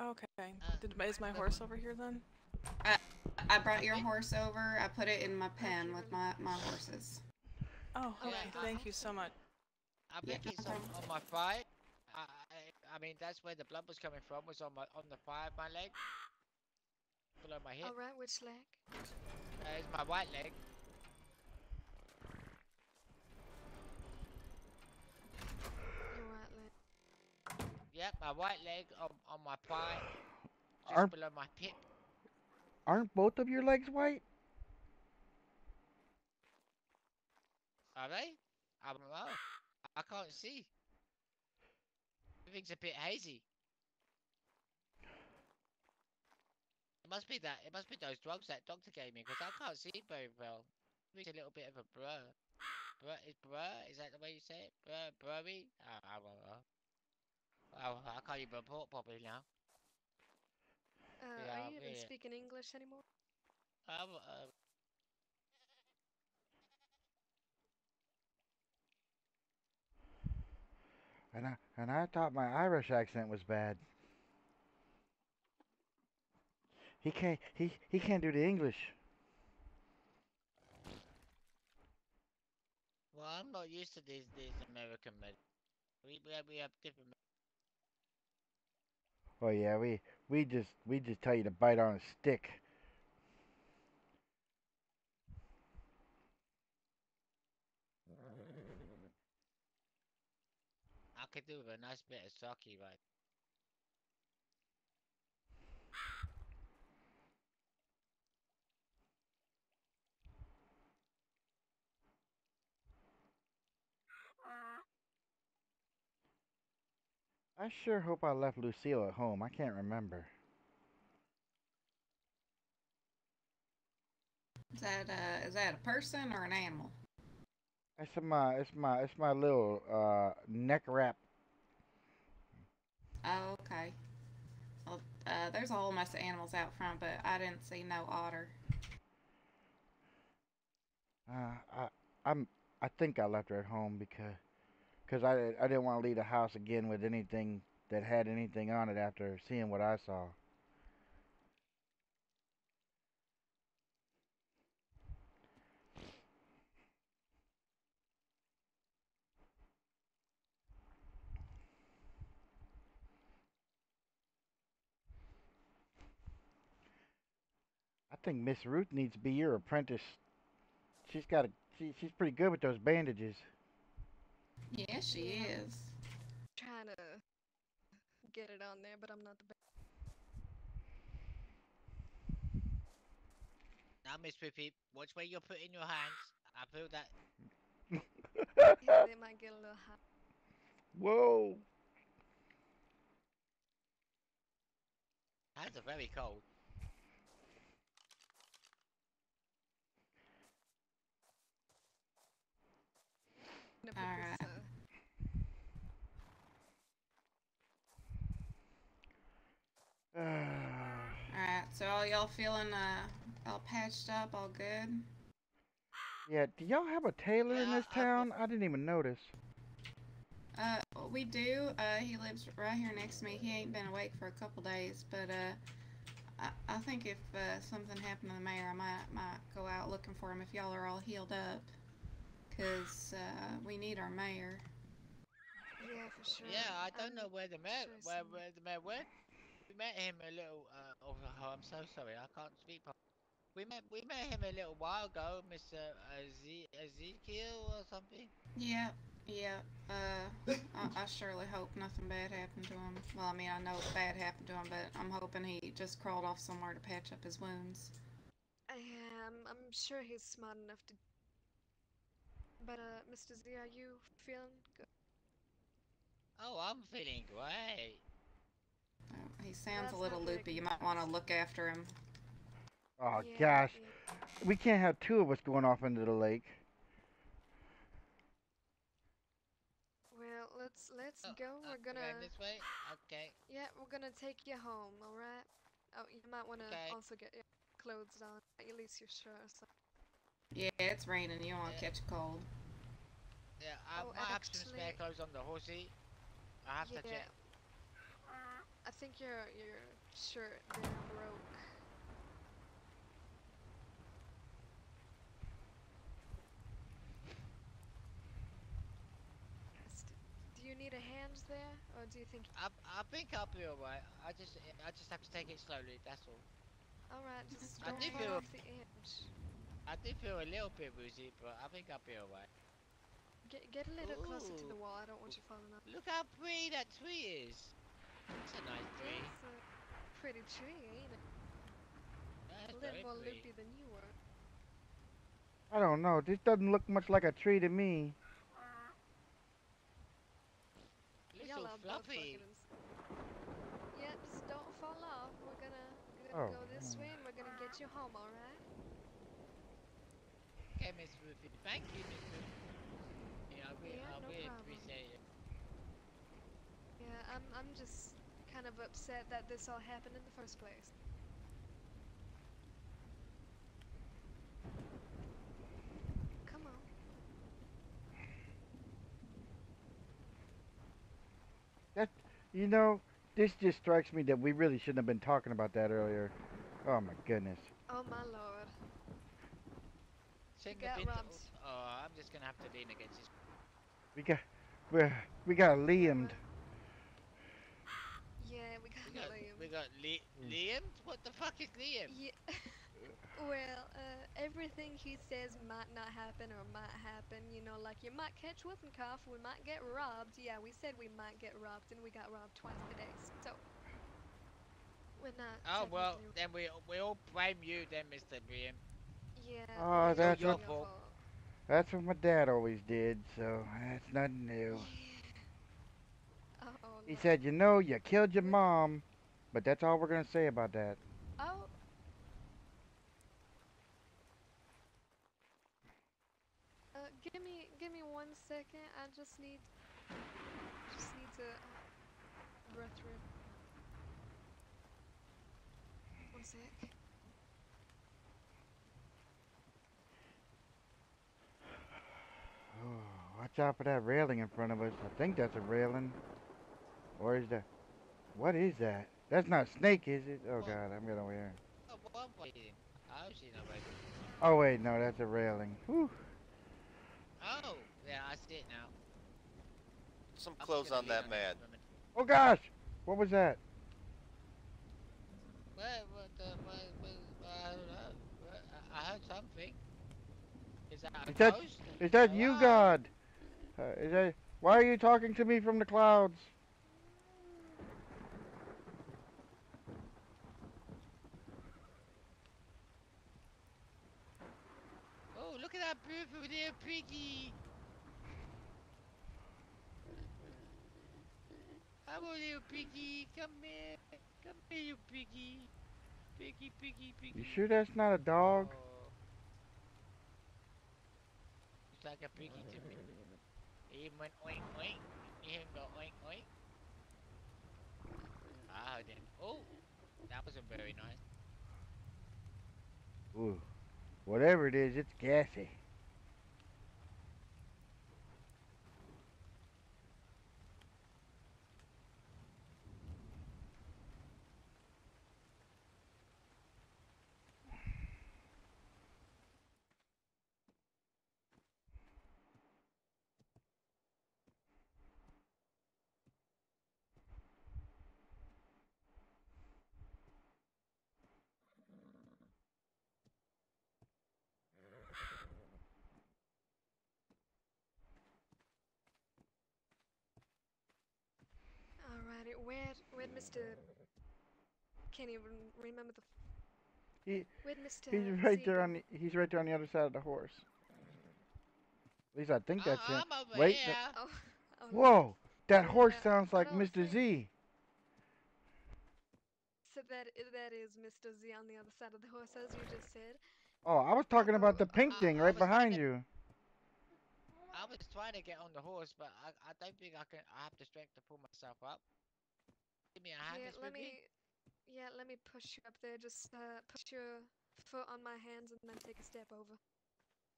Okay. Is my horse over here then? I brought your horse over. I put it in my pen with my horses. Oh, Yeah, okay. I- Thank you so much. I Yeah, think no it's problem. on my thigh. I mean, that's where the blood was coming from. Was on the thigh of my leg, below my hip. Alright, which leg? It's my right leg. Your right leg. Yep, my right leg on my thigh, just Aren't below my pip. aren't both of your legs white? Are they? I don't know. I can't see. Everything's a bit hazy. It must be that. It must be those drugs that doctor gave me because I can't see very well. It's a little bit of a blur. Blur? Is that the way you say it? Blurry? I don't know. I can't even report properly now. Are Yeah, you even yeah. speaking English anymore? Um, And I thought my Irish accent was bad. He can't do the English. well, I'm not used to these American med. We have different. Oh yeah, we just tell you to bite on a stick. I could do with a nice bit of sake, right? I sure hope I left Lucille at home. I can't remember. Is that a person or an animal? It's my little neck wrap. Oh, okay. Well, there's a whole mess of animals out front, but I didn't see no otter. I I'm I think I left her at home because I didn't want to leave the house again with anything that had anything on it after seeing what I saw. I think Miss Ruth needs to be your apprentice. She's got a she's pretty good with those bandages. Yeah, she Yeah, I'm is. trying to get it on there, but I'm not the best. Now, Miss Pippi, watch where you're putting your hands. I feel that Yeah, they might get a little hot. Whoa. hands are very cold. I'm gonna All put this, right. All right. So all y'all feeling all patched up, all good? Yeah, do y'all have a tailor in Yeah, this I feel. town? I didn't even notice. We do. He lives right here next to me. He ain't been awake for a couple days, but I think if something happened to the mayor, I might go out looking for him if y'all are all healed up. 'cause we need our mayor. Yeah, for sure. Yeah, I don't know where the mayor, sure where, some- where the mayor went. We met him a little. Oh, I'm so sorry. I can't speak. We met him a little while ago, Mr. Ezekiel or something. Yep, yep. I surely hope nothing bad happened to him. Well, I mean, I know bad happened to him, but I'm hoping he just crawled off somewhere to patch up his wounds. Yeah, I'm sure he's smart enough to. But Mr. Z, are you feeling good? Oh, I'm feeling great. He sounds a That's little not very loopy. You good might want to news. look after him. Oh Yeah, gosh, yeah. we can't have two of us going off into the lake. Well, let's Oh, go. We're we're going gonna this way. Okay, yeah, we're gonna take you home. All right. Oh, you might wanna okay. also get your clothes on, at least your shirt or something. Yeah, it's raining. You don't want Yeah, to catch a cold. yeah. I Oh, might have some spare actually, clothes on the horsey. I have to yeah. check. I think your shirt there broke. Do you need a hand there, or do you think? I think I'll be alright. I just have to take it slowly. That's all. All right, just I don't do fall feel off the edge. I do feel a little bit woozy, but I think I'll be alright. Get a little closer to Ooh, the wall. I don't want you falling off. look how pretty that tree is. It's a nice Yeah, tree. it's a pretty tree, ain't it? A That's little very more pretty. loopy than you were. I don't know. This doesn't look much like a tree to me. Y'all Little are both fucking fluffy. insane. Yeah, just don't fall off. We're gonna Oh. go this way and we're gonna get you home, all right? Okay, Miss Ruthie. Thank you, Miss Ruthie. Yeah, I no really problem. appreciate it. Yeah, I'm just kind of upset that this all happened in the first place. Come on. That, you know, this just strikes me that we really shouldn't have been talking about that earlier. Oh my goodness. Oh my lord. We Shouldn't have got been. robbed. Oh, I'm just gonna have to lean against this. We got, we got Yeah, Liamed. yeah, we We got got Liam. we got Liam. What the fuck is Liam? Yeah. Well, everything he says might not happen or might happen. You know, like you might catch whooping cough, we might get robbed. Yeah, we said we might get robbed, and we got robbed twice today. So we're not Oh well, technically. then we all blame you then, Mr. Liam. Yeah, Oh, well, It's all it's that's all your what your fault. fault. that's what my dad always did. So that's nothing new. Yeah. Oh He Lord. said, you know, you killed your Well, mom, but that's all we're gonna say about that. oh, give me 1 second. I just need to breath through. 1 sec. Oh, watch out for that railing in front of us. I think that's a railing. Or is that? What is that? That's not a snake, is it? Oh What? God, I'm getting over here. What waiting? I don't see no waiting. Oh wait, no, that's a railing. Whew. Oh, yeah, I see it now. Some I'm just clothes gonna on lean that on it man. for a minute. Oh gosh, what was that? What the, I don't know. I heard something. Is that a Is that ghost? is that you, Hello? God? Is that? Why are you talking to me from the clouds? Oh, look at that beautiful little piggy. Hello, little piggy. Come here. Come here, you piggy. Piggy, piggy, You piggy. sure that's not a dog? Oh, it's like a piggy to me. He even went oink oink. He even go oink oink. I heard him. Oh, that wasn't very nice. Ooh, whatever it is, it's gassy. Where'd Mr. Can't even remember the. He Where'd Mr. he's right Z there go? on he's right there on the other side of the horse. At least I think that's him. I'm over Wait, here. Oh, oh no. whoa! That horse Yeah, sounds I like don't Mr. think Z. so. That is Mr. Z on the other side of the horse, as you just said. Oh, I was talking about Oh, the pink thing I right was trying behind to you. get on the horse, but I don't think I can. I have the strength to pull myself up. Give me a hand, here, Miss Ruby. let me push you up there. Just put your foot on my hands and then take a step over.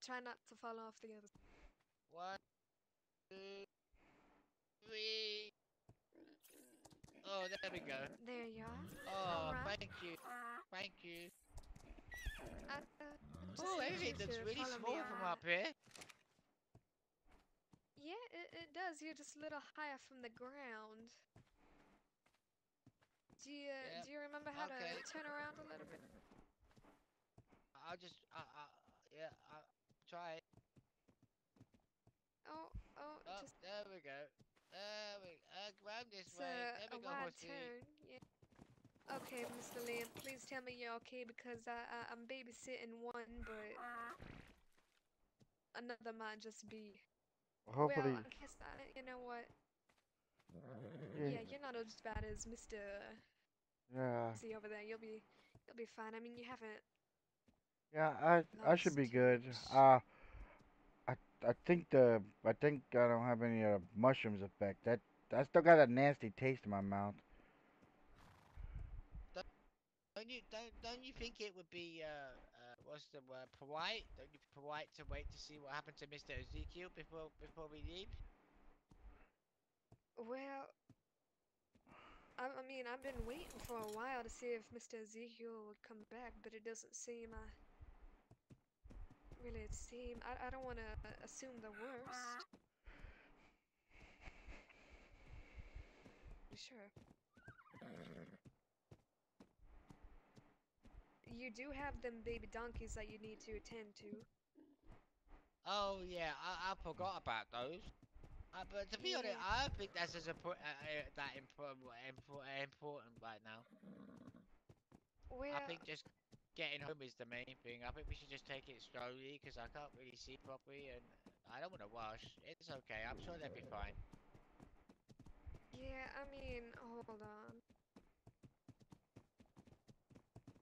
Try not to fall off the other. 1, 2, 3. Oh, there we go. There you are. Oh, All right. thank you. Thank you. Just Oh, need everything you looks to really follow me small from up here. Yeah, it does. You're just a little higher from the ground. Yep. Do you remember how Okay. to turn around a little bit? I'll just, yeah, I'll try it. Oh, Oh, just there we go. There we, round this it's way. There a we go, wide horsey. turn. Yeah. Okay, Mr. Liam, please tell me you're okay because I'm babysitting one, but another might just be. Well, Hopefully, I guess you know what? yeah, Yeah, you're not as bad as Mr. yeah, Z over there. You'll be fine. I mean, you haven't yeah. I should lost be too good. much. I think I don't have any mushrooms effect. That I still got a nasty taste in my mouth. Don't you think it would be, what's the word, polite? Don't you polite to wait to see what happened to Mr. Ezekiel before we leave? Well, I mean, I've been waiting for a while to see if Mr. Ezekiel would come back, but it doesn't seem. I don't want to assume the worst. Sure. You do have them baby donkeys that you need to attend to. Oh yeah, I forgot about those. But to be honest, Yeah. I don't think that's as that important right now. I Well, think just getting home is the main thing. I think we should just take it slowly because I can't really see properly and I don't want to wash. It's okay. I'm sure they'll be fine. yeah, I mean, hold on.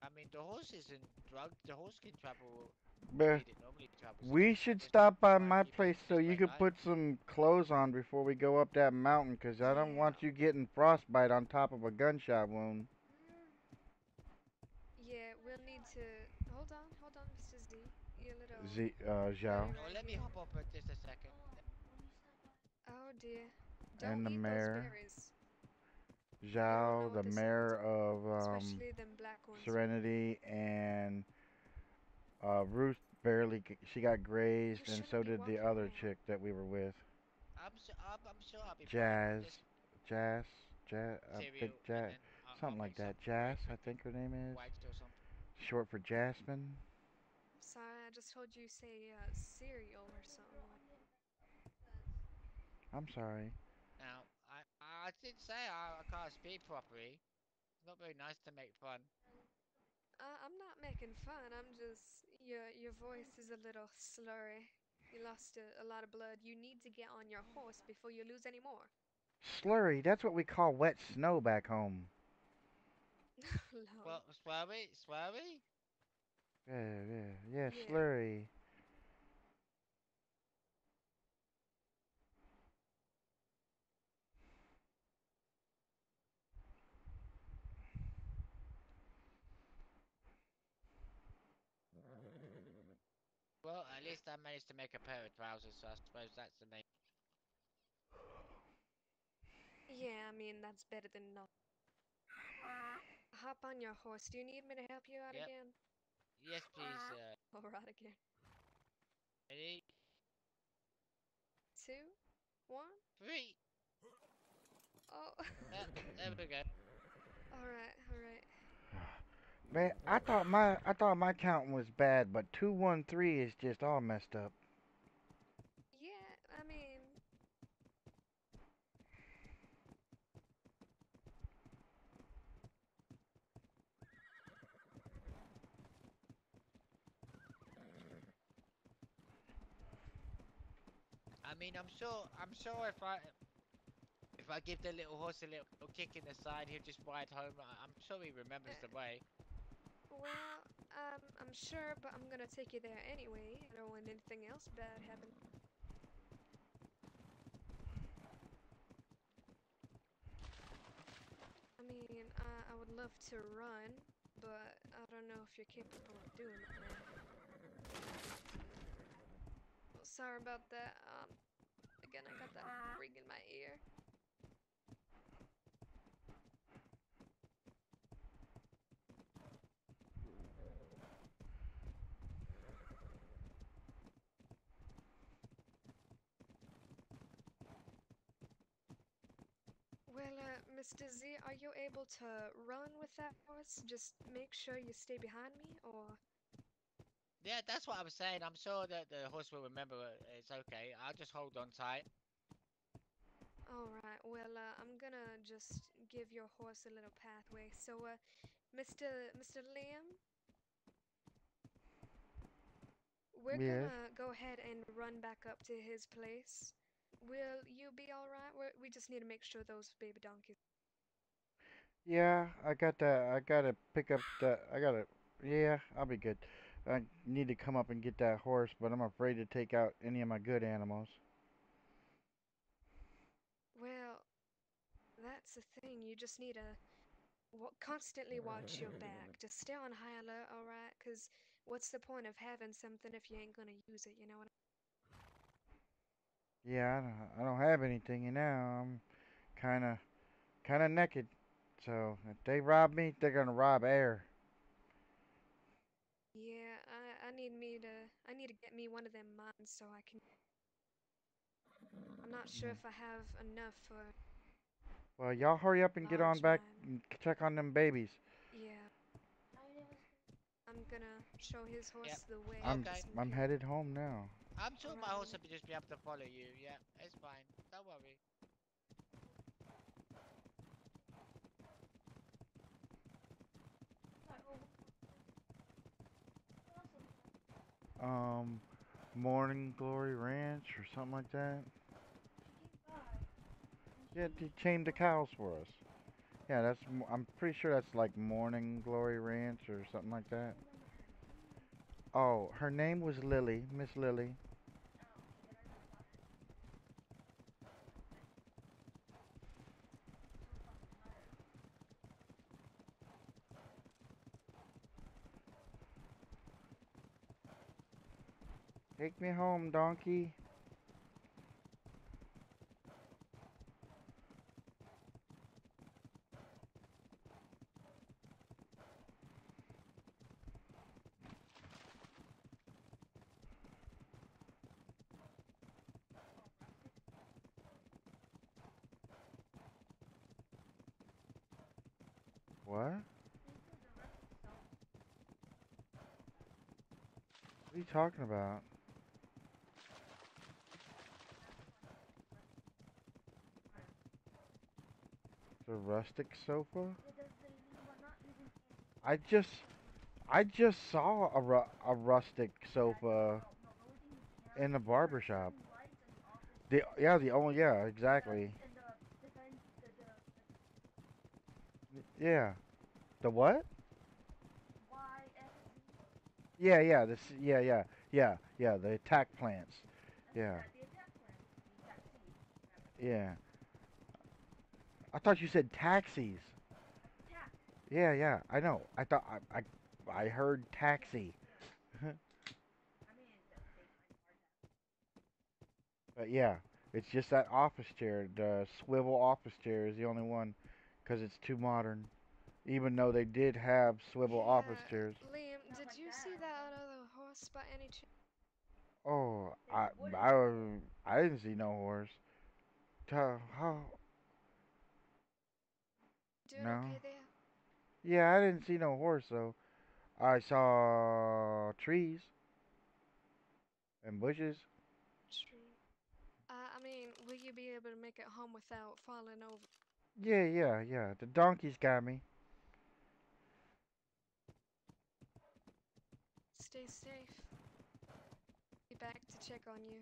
I mean, the horse isn't drugged. The horse can travel the But speed it normally travels at. we I should just stop by try and my keep it place in a so you straight could line. put some clothes on before we go up that mountain, 'cause I don't Yeah. want you getting frostbite on top of a gunshot wound. Yeah, we'll need to. Hold on, Mr. Z. Your little buddy Zhao, Oh, right let me here. hop up for just a second. Oh dear. Don't and the eat those mayor, berries. You don't know Zhao, what the this will mayor do. of Especially them black ones. Serenity, and Ruth she got You grazed, and shouldn't so be did the walking other around. chick that we were with, I'm sure I'll be fine. I'm Jazz, just Jazz, Jazz, I think cereal and Jazz, then I'll something like make some that. Jazz, I freaking think her name is, whites or something. short for Jasmine. Sorry, I just heard you say cereal or something like. I'm sorry. Now, I did say I can't speak properly. It's not very nice to make fun. I'm not making fun. I'm just your voice is a little slurry. You lost a lot of blood. You need to get on your horse before you lose any more. Slurry, that's what we call wet snow back home. No. Well, sweary? Yeah, Yeah. slurry. Well, at least I managed to make a pair of trousers, so I suppose that's the main. Yeah, I mean that's better than nothing. Hop on your horse. Do you need me to help you out Yep. again? Yes, please. Alright again. Ready? 2, 1. 3. Oh. There we go. Alright. Man, I thought my count was bad, but 213 is just all messed up. Yeah, I mean, I mean, I'm sure if I give the little horse a little kick in the side, he'll just ride home. I'm sure he remembers the way. Well, I'm sure, but I'm gonna take you there anyway. I don't want anything else bad happen. I mean, I would love to run, but I don't know if you're capable of doing that. Sorry about that. Again, I got that ring in my ear. Well, Mr. Z, are you able to run with that horse? Just make sure you stay behind me, or... Yeah, that's what I was saying. I'm sure that the horse will remember it's okay. I'll just hold on tight. Alright, well, I'm gonna just give your horse a little pathway. So, Mr. Liam, we're Yes. gonna go ahead and run back up to his place. Will you be alright? We just need to make sure those baby donkeys... Yeah, I got that. I gotta pick up the. I gotta. Yeah, I'll be good. I need to come up and get that horse, but I'm afraid to take out any of my good animals. Well, that's the thing. You just need to constantly watch your back. Just stay on high alert, alright? Because what's the point of having something if you ain't gonna use it, you know what Yeah, I don't have anything now. I'm kind of naked. So if they rob me, they're gonna rob air. Yeah, I need to get me one of them mines so I can... I'm not sure Mm. if I have enough for Well, y'all hurry up and get on large back mine. and check on them babies. Yeah, I'm gonna show his Yep. horse the way I'm Okay. just in I'm case. headed home now. I'm sure my Alright, horse will just be able to follow you. Yeah, it's fine. Don't worry. Um, Morning Glory Ranch or something like that. Yeah, they chained the cows for us. Yeah, I'm pretty sure that's like Morning Glory Ranch or something like that. Oh, her name was Lily, Miss Lily. Take me home, donkey. What? What are you talking about? The rustic sofa? I just I just saw a rustic sofa in the barber shop. The only yeah, exactly. Yeah. The what? Yeah, the attack plants. Yeah. Yeah. I thought you said taxis. Yeah, I know. I heard taxi. But yeah, it's just that office chair. The swivel office chair is the only one because it's too modern. Even though they did have swivel office yeah, chairs. Liam, did you see that other horse by any chance? Oh, I didn't see no horse. How? Doing No. okay there? Yeah, I didn't see no horse though. I saw trees and bushes. True. I mean, will you be able to make it home without falling over? Yeah. The donkeys got me. Stay safe. Be back to check on you.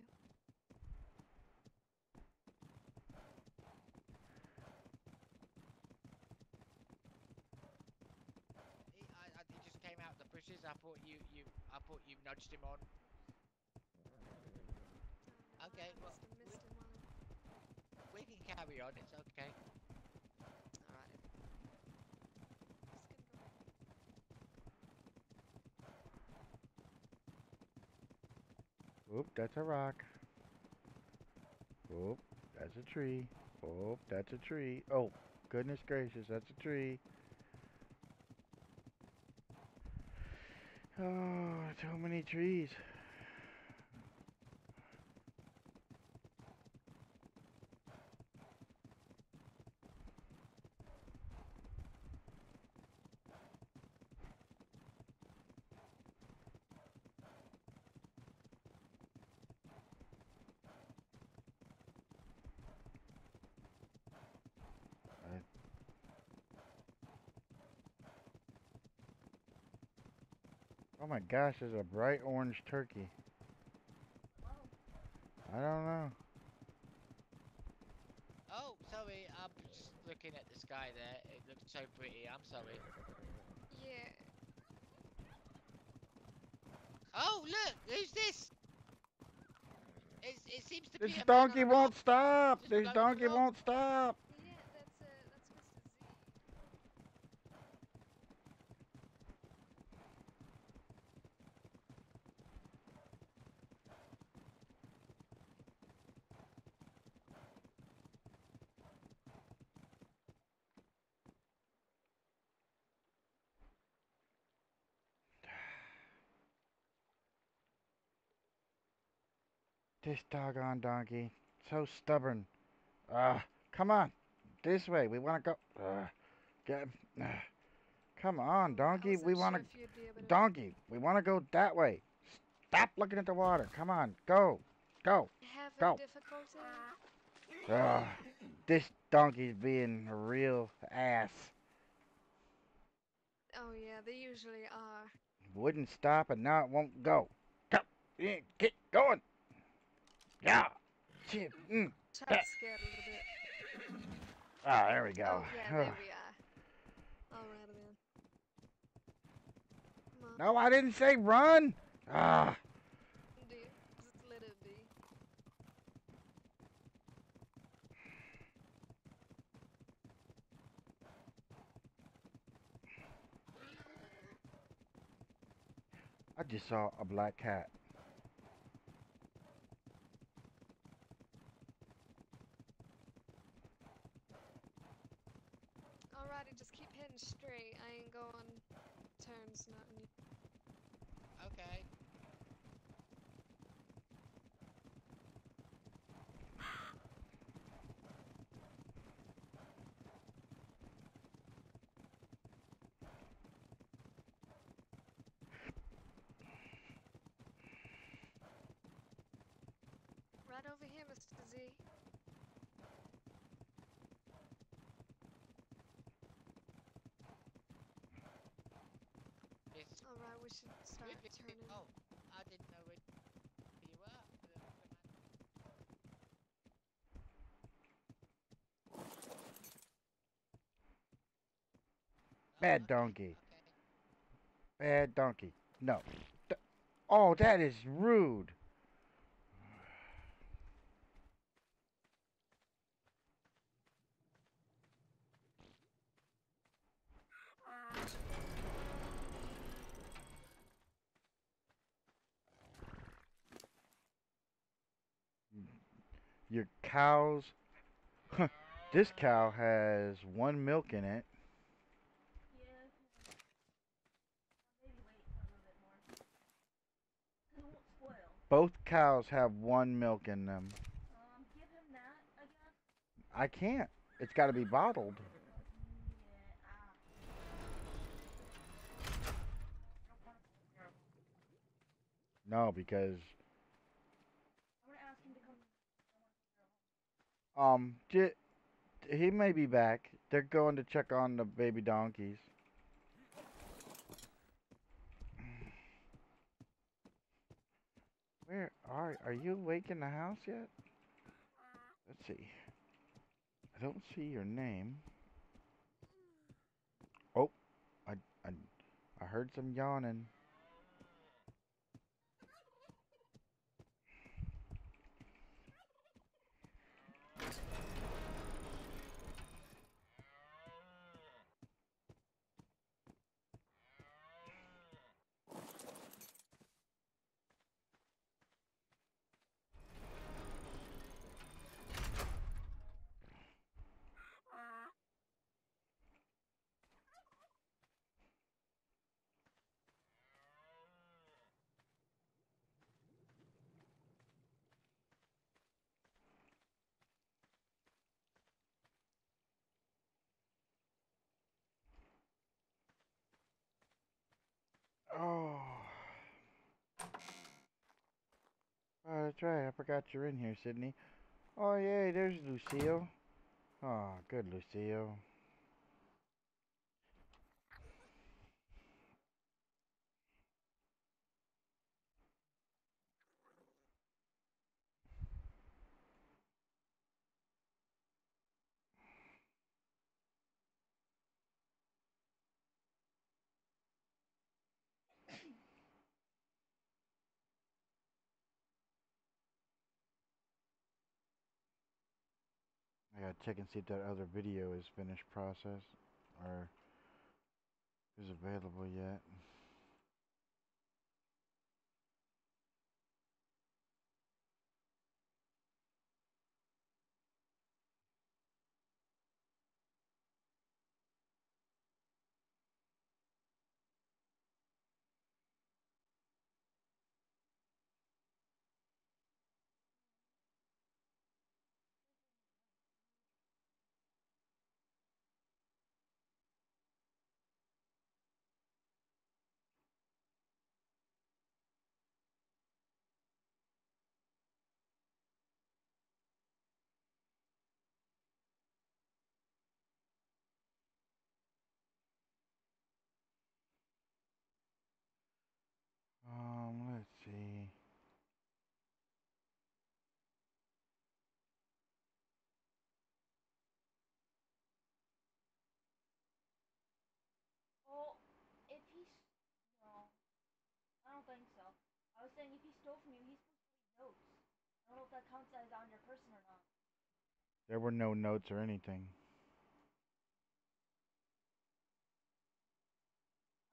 bushes. I thought you nudged him on. I don't know, Okay, I well, must have missed him while we can carry on. It's okay. Alright. Just gonna go back. Oop, that's a rock. Oop, that's a tree. Oop, that's a tree. Oh, goodness gracious, that's a tree. Oh, so many trees. Oh my gosh, there's a bright orange turkey. I don't know. Oh, sorry. I'm just looking at the sky there. It looks so pretty. I'm sorry. Yeah. Oh, look! Who's this? It seems to This be a man on donkey a won't rock. stop. Just This floating donkey along. won't stop. Yeah, that's Mr. Z. This doggone donkey. So stubborn. Come on. This way. We want to go. Get, come on, Alright, I donkey. We wasn't want sure to. if you'd be able to. Donkey. We want to go that way. Stop looking at the water. Come on. Go. Go. Having Go. difficulty? Ugh. This donkey's being a real ass. Oh yeah, they usually are. Wouldn't stop and now it won't go. Go. Yeah, get going. Yeah. Shit. Try to scare it a little bit. Ah, there we Oh go. yeah, there we are. Alright then. Come on. No, I didn't say run. Ah. Dear, just let it be. I just saw a black cat. Alrighty, just keep heading straight. I ain't going turns, nothing. Okay. Right over here, Mr. Z. It's Alright, we should start turning. Oh, I didn't know where you were. Oh, Bad okay. donkey. Okay. Bad donkey. No. Oh, that is rude. Your cows. This cow has one milk in it. Both cows have one milk in them. I can't. It's got to be bottled. No, because he may be back. They're going to check on the baby donkeys. Where are you awake in the house yet? Let's see. I don't see your name. Oh, I I heard some yawning. Oh. Oh, that's right. I forgot you're in here, Sydney. Oh, yay, there's Lucille. Oh, good, Lucille. I gotta check and see if that other video is finished process or is available yet. Let's see. Well, if he's... No, I don't think so. I was saying if he stole from you, he's supposed to leave notes. I don't know if that counts as on your person or not. There were no notes or anything.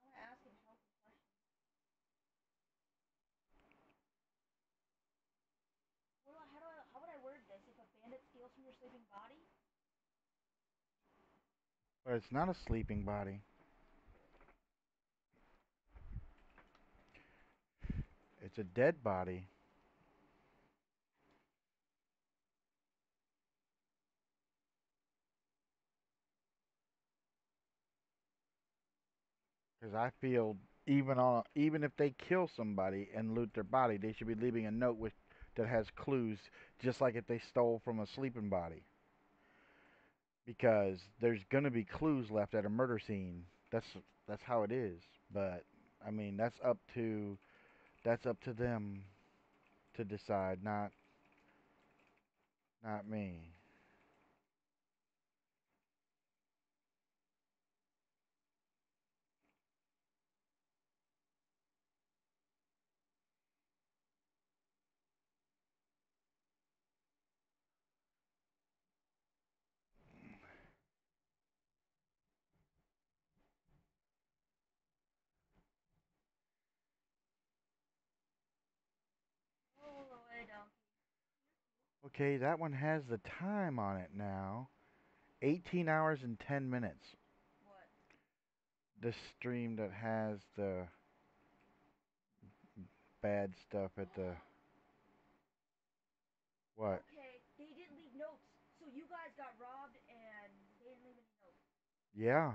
I'm gonna ask him healthy questions. How would I word this? If a bandit steals from your sleeping body? But it's not a sleeping body. It's a dead body. Because I feel even if they kill somebody and loot their body, they should be leaving a note that has clues, just like if they stole from a sleeping body. Because there's gonna be clues left at a murder scene. That's how it is. But I mean, that's up to them to decide, not me. Whoa, wait, Okay, that one has the time on it now. 18 hours and 10 minutes. What? This stream that has the bad stuff at the what? Okay, they didn't leave notes. So you guys got robbed and they didn't leave any notes. Yeah.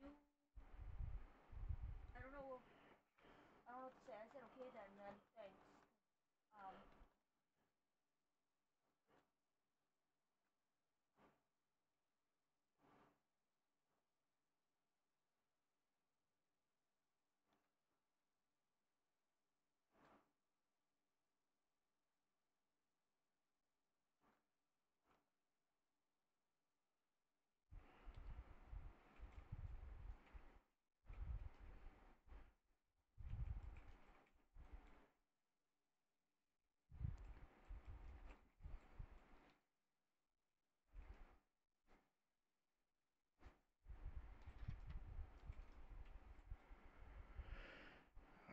You... I don't know. I don't know what to say. I said okay then thanks. Um,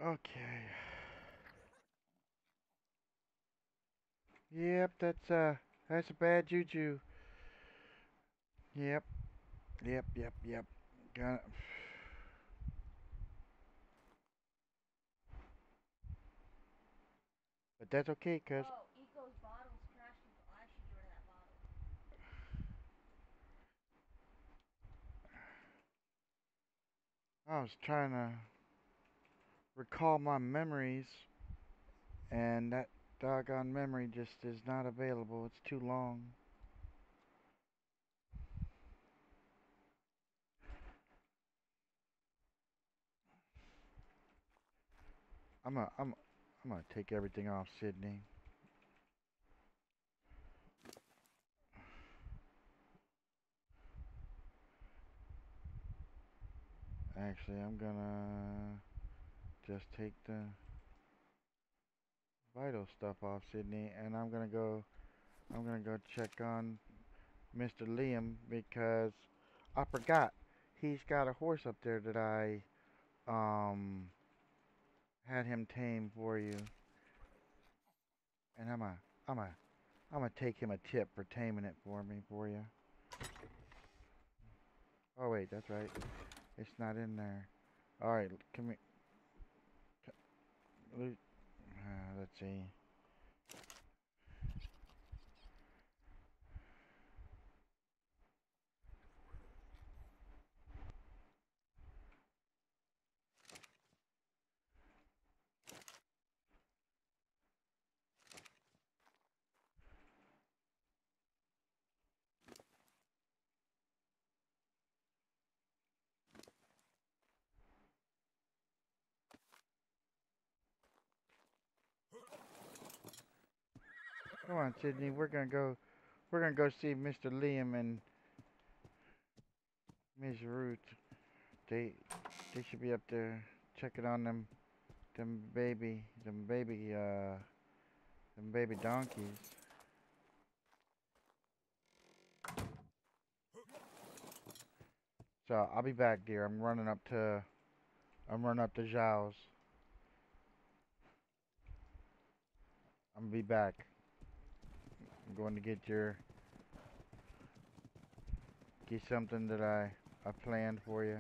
Okay. Yep, that's a bad juju. Yep, yep. Gonna, but that's okay, cause Oh, Eco's bottles crash people. I should get rid of that bottle. I was trying to recall my memories, and that doggone memory just is not available. It's too long. I'm gonna, I'm, I'm gonna take everything off, Sydney. Actually, I'm gonna just take the vital stuff off, Sydney, and I'm gonna go check on Mr. Liam because I forgot he's got a horse up there that I um had him tame for you, and I'm a I'm gonna take him a tip for taming it for me for you. Oh wait, that's right. It's not in there. All right, come here. Let's see. Come on, Sydney. We're gonna go see Mr. Liam and Miss Ruth. They they should be up there checking on them baby them baby donkeys. So I'll be back, dear. I'm running up to Zhao's. I'm gonna be back. I'm going to get something that I planned for you.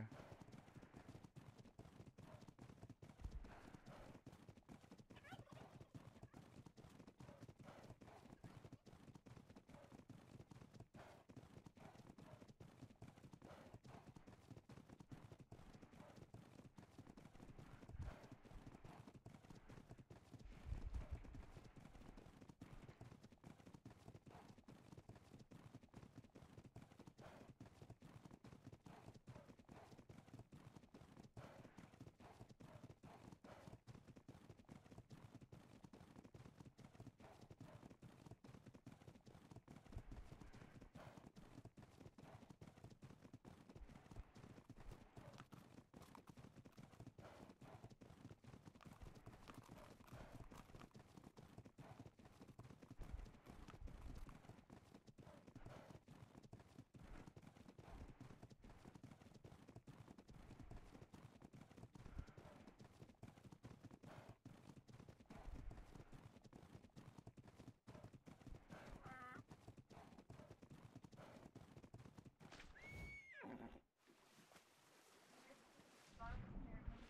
Bottle apparently.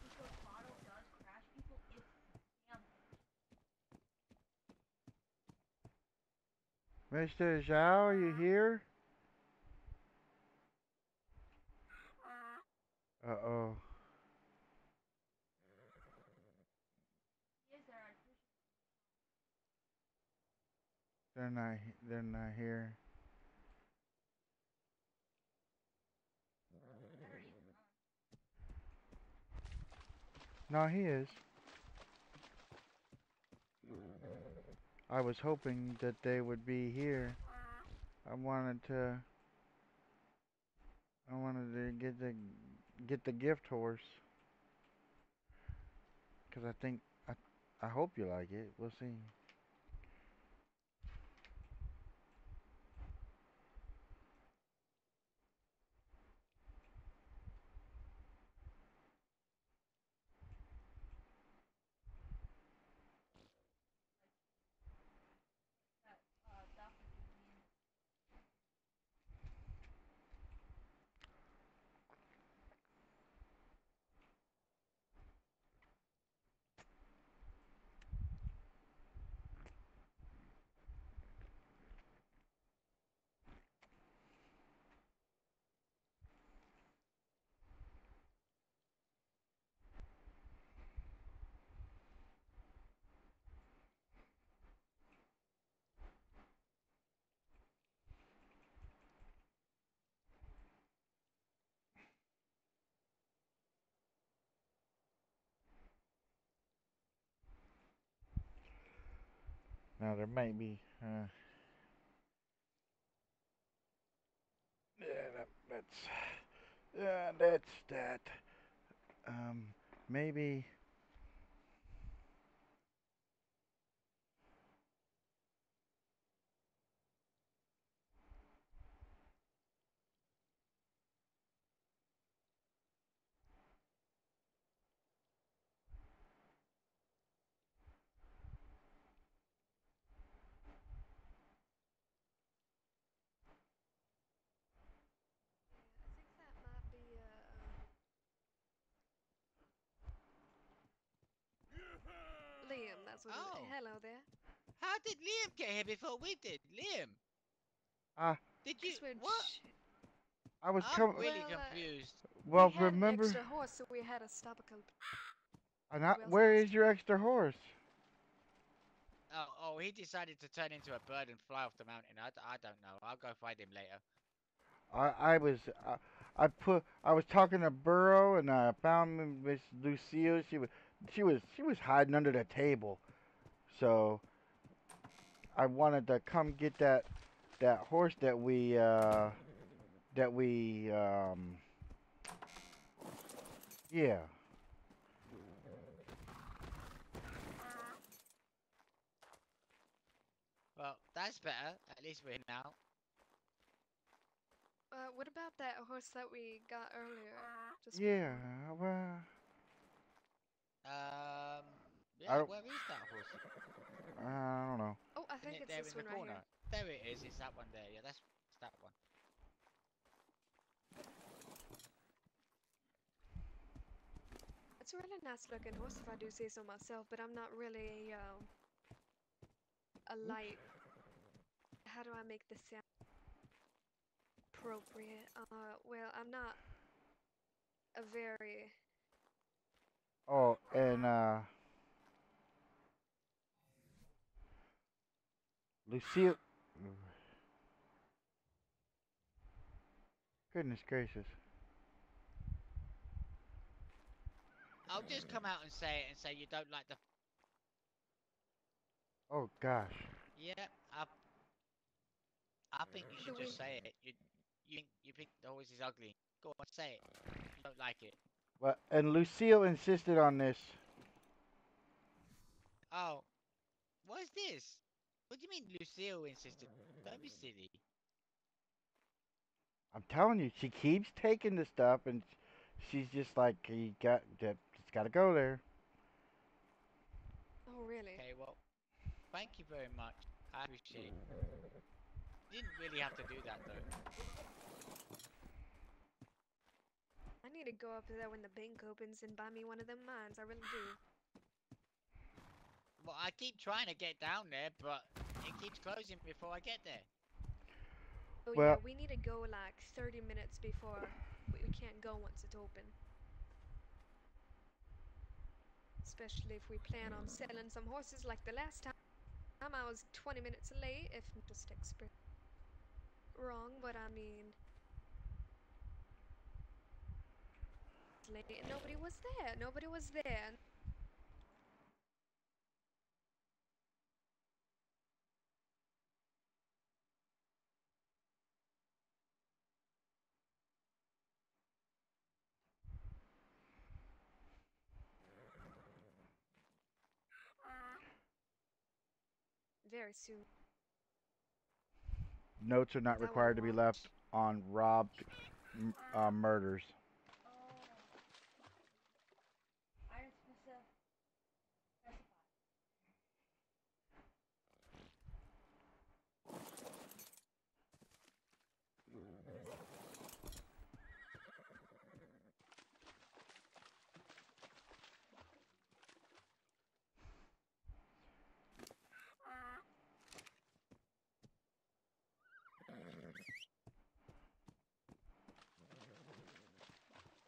Eco's bottle does crash people if damaged. Mr. Zhao, are you here? Uh-oh. He is there. I appreciate They're not here. it. There he is. No, he is. I was hoping that they would be here. I wanted to I wanted to get the gift horse cuz I hope you like it. We'll see. Now there might be. That's that. Um, maybe. Yeah, I think that might be Liam. That's what his name. Oh, Hello there. how did Liam get here before we did? Liam, Uh, did you Cause we're what? I was I'm coming. really well, confused. Well, we had an remember. extra horse, so we had to stop a couple. We also Where lost. is your extra horse? Oh, he decided to turn into a bird and fly off the mountain. I don't know. I'll go find him later. I was I was talking to Burrow and I found Miss Lucille. She was hiding under the table. So I wanted to come get that horse that we yeah. Well, that's better. At least we're here now. What about that horse that we got earlier, just Yeah, before? well, I Yeah. don't Where is that horse? I don't know. Oh, I Isn't think it it's there this in the one right corner? here. There it is. It's that one there. Yeah, that's that one. It's a really nice looking horse, if I do say so myself. But I'm not really a Oops. light. How do I make this sound appropriate? Well, I'm not a very. Oh, and Lucille. Goodness gracious. I'll just come out and say it and say you don't like the. Oh gosh. Yeah. I think you Do should we? just say it. You think the horse is ugly. Go on, say it. You don't like it. Well, and Lucille insisted on this. Oh, what is this? What do you mean Lucille insisted? Don't be silly. I'm telling you, she keeps taking the stuff, and she's just like, you got that. It's got to go there. Oh, really? Okay, well, thank you very much. I appreciate it. You didn't really have to do that though. I need to go up there when the bank opens and buy me one of them mines. I really do. Well, I keep trying to get down there, but it keeps closing before I get there. Oh yeah, Well, we need to go like 30 minutes before we can't go once it's open. Especially if we plan on selling some horses like the last time. I was 20 minutes late, if not just wrong, but I mean, late and nobody was there. Nobody was there. Very soon. notes are not Is that what we required to be want? left on robbed murders. Oh. Iron specific.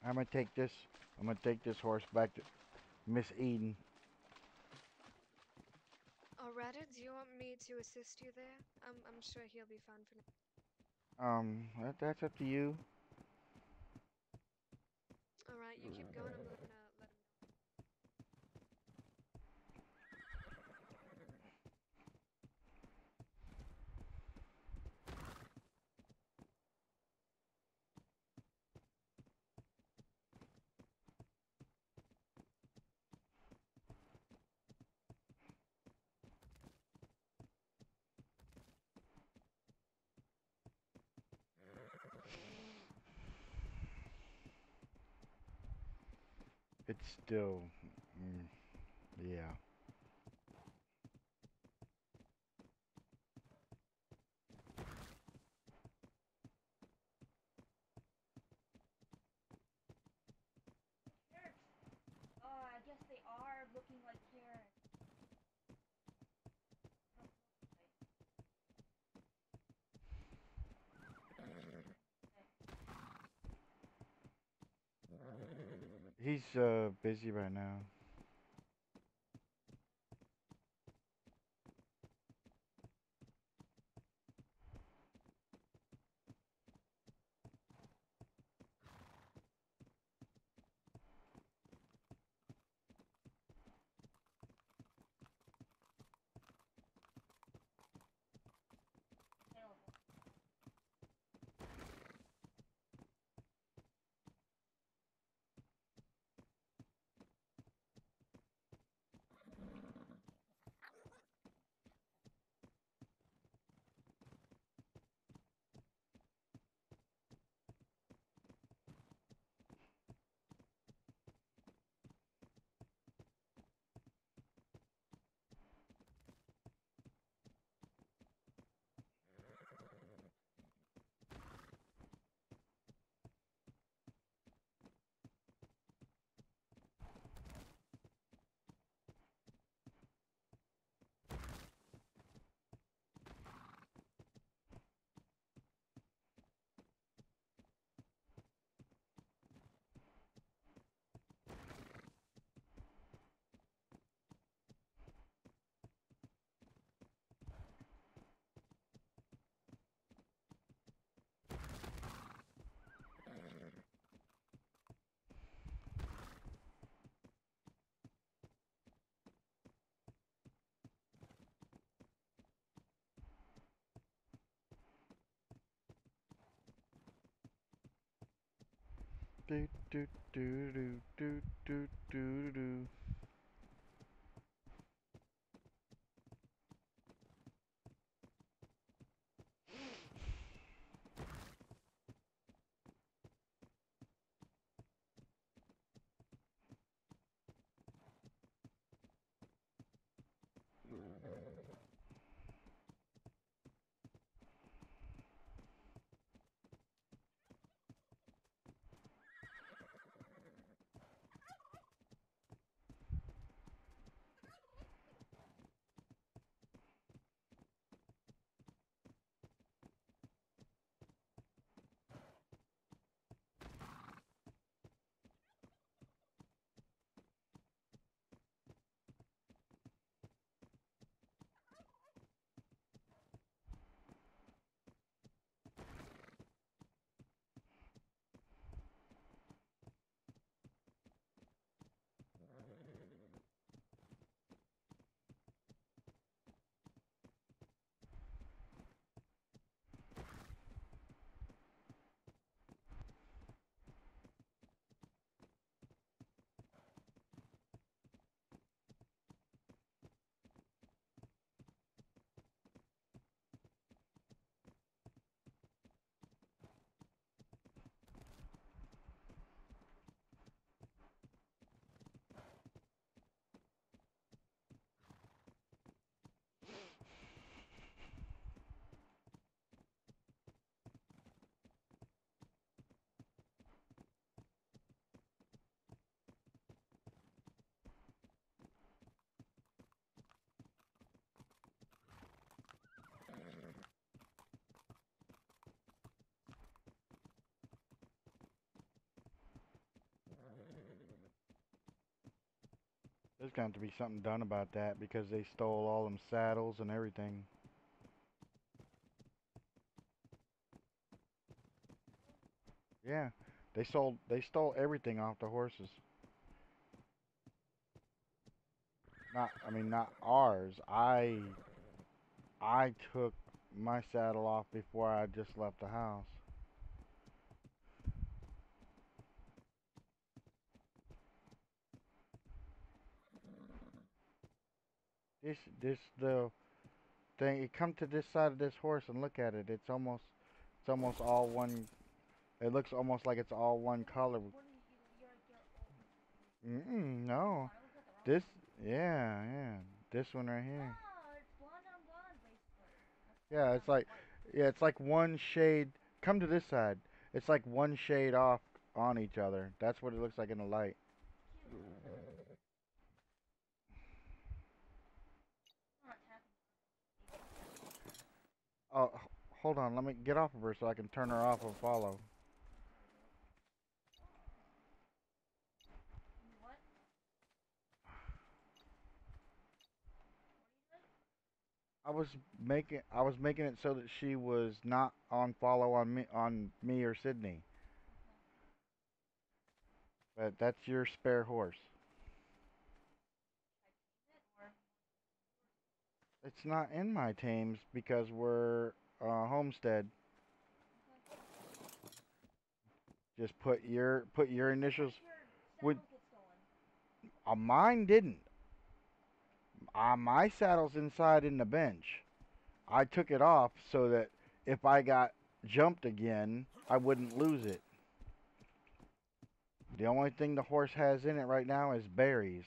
I'm gonna take this. I'm gonna take this horse back to Miss Eden. Alrighty, do you want me to assist you there? I'm sure he'll be fine for now. That's up to you. Alright, you keep going. I'm gonna let him know. it's still, mm, yeah. Carrots. I guess they are looking like carrots. He's busy right now. Do do do do do do do do. There's going to be something done about that because they stole all them saddles and everything. Yeah, they stole everything off the horses. Not ours. I took my saddle off before I just left the house. This the thing. You come to this side of this horse and look at it. It's almost all one. It looks almost like it's all one color. One of your No. I looked at the wrong This, one. yeah. This one right here. Oh, it's blonde on blonde, basically. That's Yeah, blonde it's on like, white. yeah, it's like one shade. Come to this side. It's like one shade off on each other. That's what it looks like in the light. Cute. I'm not tapping. Oh, hold on. Let me get off of her so I can turn her off of follow. You what? I was making it so that she was not on follow on me or Sydney. But that's your spare horse. It's not in my tames because we're homestead. Just put your initials. Your Would saddles get stolen. mine didn't. My saddle's inside in the bench. I took it off so that if I got jumped again, I wouldn't lose it. The only thing the horse has in it right now is berries.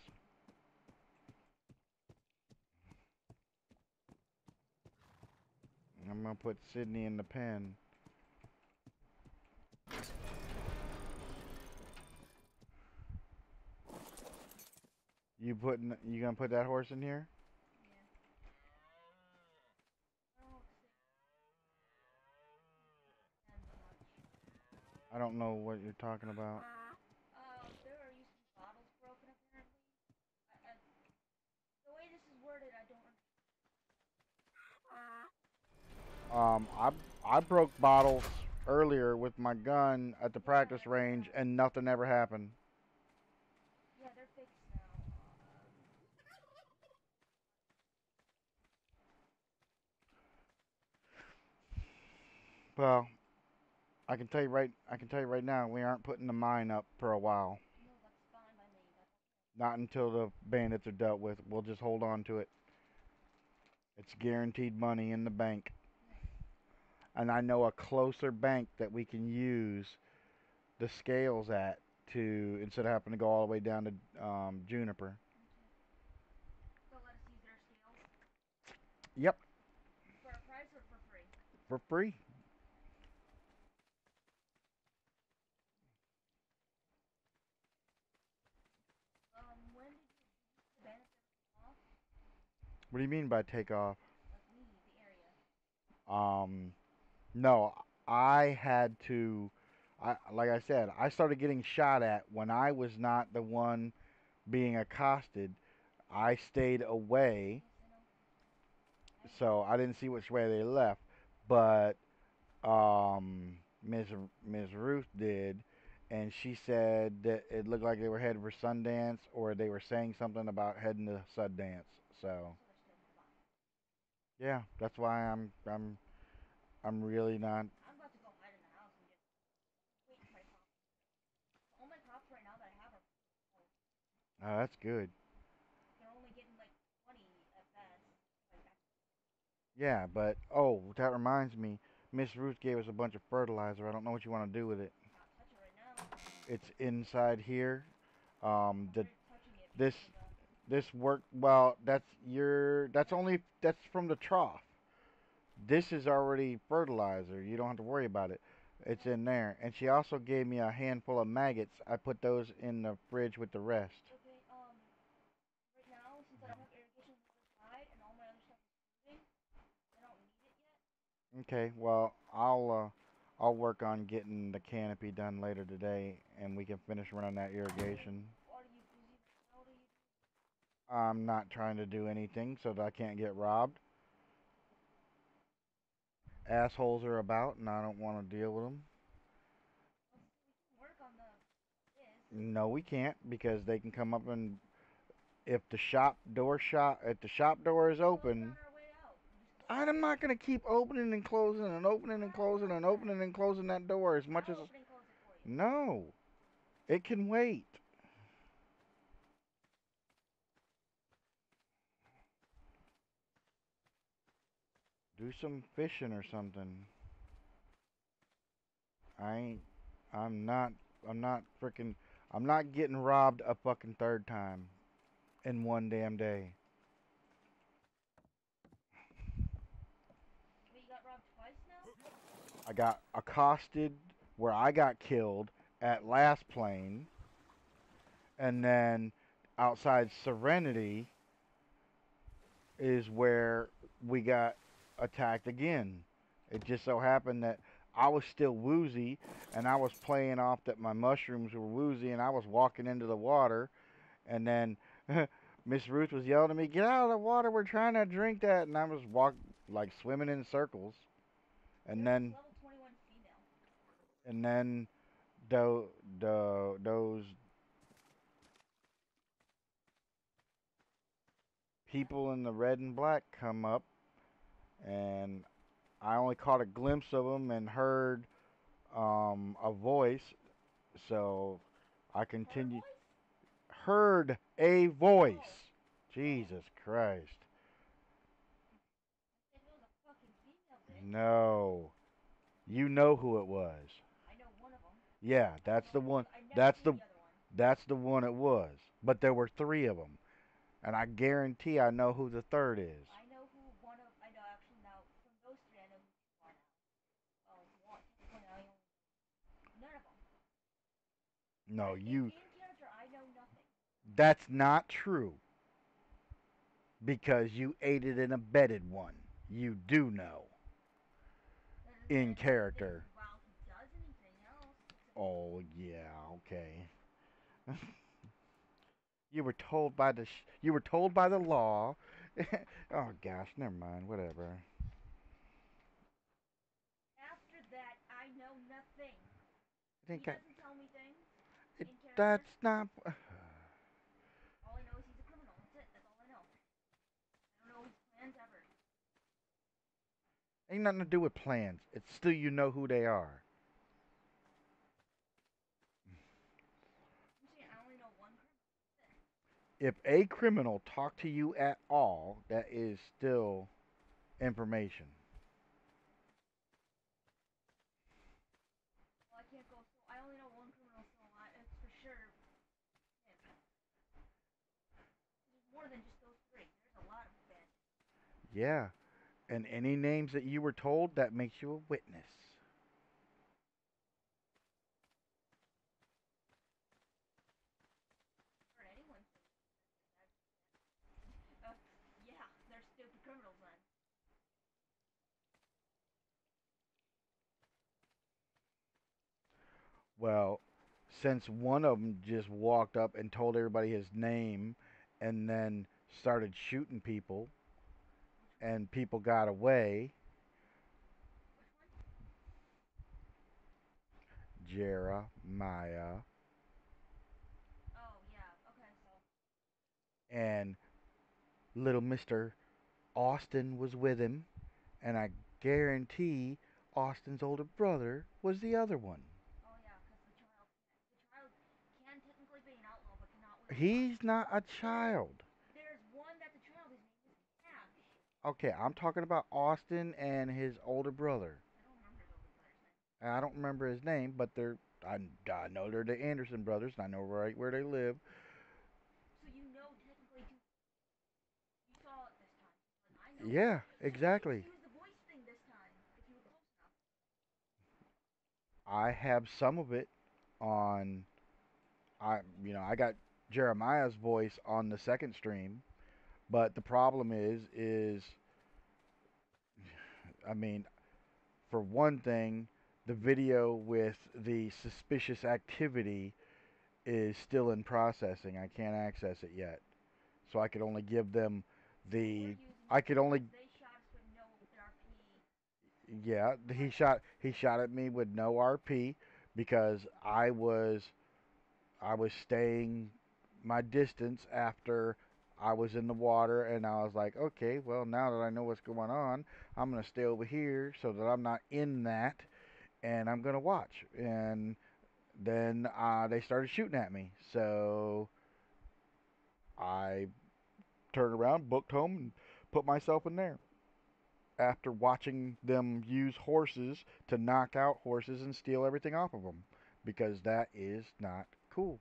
I'm gonna put Sydney in the pen. You gonna put that horse in here? Yeah. I don't think much. I don't know what you're talking about. There used to be bottles broken apparently. The way this is worded, I don't understand. Um, I I broke bottles earlier with my gun at the practice range, and nothing ever happened. Yeah, they're fixed now. Well, I can tell you right now, we aren't putting the mine up for a while. No, that's fine by me. That's Not until the bandits are dealt with. We'll just hold on to it. It's guaranteed money in the bank. And I know a closer bank that we can use the scales at to instead of having to go all the way down to Juniper. they'll let us use their scales Yep, for a price or for free. for free. When did the bandits ever come off? What do you mean by take off? Like we, the area. No, I had to. Like I said, I started getting shot at when I was not the one being accosted. I stayed away, Yes, I know. so I didn't see which way they left. But um, Ms. Ms. Ruth did, and she said that it looked like they were headed for Sundance, or they were saying something about heading to Sundance. So So they're still nearby. yeah, that's why I'm really not. I'm about to go hide in the house and just wait for my props. All my props right now that I have are low. Oh, that's good. They're only getting like 20 at best. Like that's Yeah, but oh, that reminds me. Miss Ruth gave us a bunch of fertilizer. I don't know what you want to do with it. not touch it right now. It's inside here. I'm The scared touching it this because this work. Well, that's from the trough. This is already fertilizer. You don't have to worry about it. It's in there. And she also gave me a handful of maggots. I put those in the fridge with the rest. okay, right now since I don't have irrigation on the other side and all my other stuff is moving, I don't need it yet. Okay, well, I'll work on getting the canopy done later today, and we can finish running that irrigation. Are you busy right now? What are you doing? I'm not trying to do anything so that I can't get robbed. Assholes are about, and I don't want to deal with them. We can work on the this. No, we can't because they can come up and if the shop door is Close open, down our way out. I'm not gonna keep opening and closing and opening and closing and opening and closing that door as much as. I'll open and close it for you. No, it can wait. Do some fishing or something. I ain't. I'm not. I'm not freaking. I'm not getting robbed a fucking third time in one damn day. Wait, you got robbed twice now? I got accosted where I got killed at Last Plane, and then outside Serenity is where we got attacked again. It just so happened that I was still woozy, and I was playing off that my mushrooms were woozy, and I was walking into the water, and then Miss Ruth was yelling at me, "Get out of the water! We're trying to drink that!" And I was like swimming in circles, and There was then level 21 female. and then those people in the red and black come up, and I only caught a glimpse of them and heard a voice, so I Her continued. voice? Heard a voice. Jesus Christ. If it was a fucking female bitch. No. You know who it was. I know one of them. Yeah, that's the one. I never That's seen the the other one. that's the one it was. But there were three of them, and I guarantee I know who the third is. I know who one of. I know actually now from those three. I know who two are now. Oh, one. Technically, I only none of them. No, In character, I know nothing. that's not true because you aided and abetted one. You do know in character. While he does anything else. Oh yeah, okay. You were told by the law. Oh gosh, never mind. Whatever. After that, I know nothing. I He think doesn't tell me things in character. that's not. All I know is he's a criminal. That's it. That's all I know. I don't know his plans ever. Ain't nothing to do with plans. It's still you know who they are. I'm saying I only know one criminal. That's it. If a criminal talked to you at all, that is still information. Well, I can't go. So I only know one criminal, so it's for sure him. There's more than just those three. There's a lot of bandits. Yeah, and any names that you were told, that makes you a witness. Heard anyone say that. Yeah, they're stupid criminals then. Well, since one of them just walked up and told everybody his name and then started shooting people and people got away, Which one? Jeremiah, Oh yeah. Okay, so and little Mr. Austin was with him, and I guarantee Austin's older brother was the other one. oh yeah, because the child can technically be an outlaw, but cannot wield a He's weapon. not a child. There's one that's a child. His name is Cash. Okay, I'm talking about Austin and his older brother. I don't remember his older brother's name. And I don't remember his name, but I know they're the Anderson brothers, and I know right where they live. So you know technically too. You saw it this time. Like I know. Yeah, So exactly. use the voice thing this time if you were close enough. I have some of it on I got Jeremiah's voice on the second stream, but the problem is I mean, for one thing, the video with the suspicious activity is still in processing. I can't access it yet. So I could only give them the I could only They shot us with no RP. yeah, he shot at me with no RP because I was staying my distance after I was in the water, and I was like, okay, well, now that I know what's going on, I'm going to stay over here so that I'm not in that, and I'm going to watch. And then they started shooting at me, so I turned around, booked home, and put myself in there. After watching them use horses to knock out horses and steal everything off of them, because that is not cool.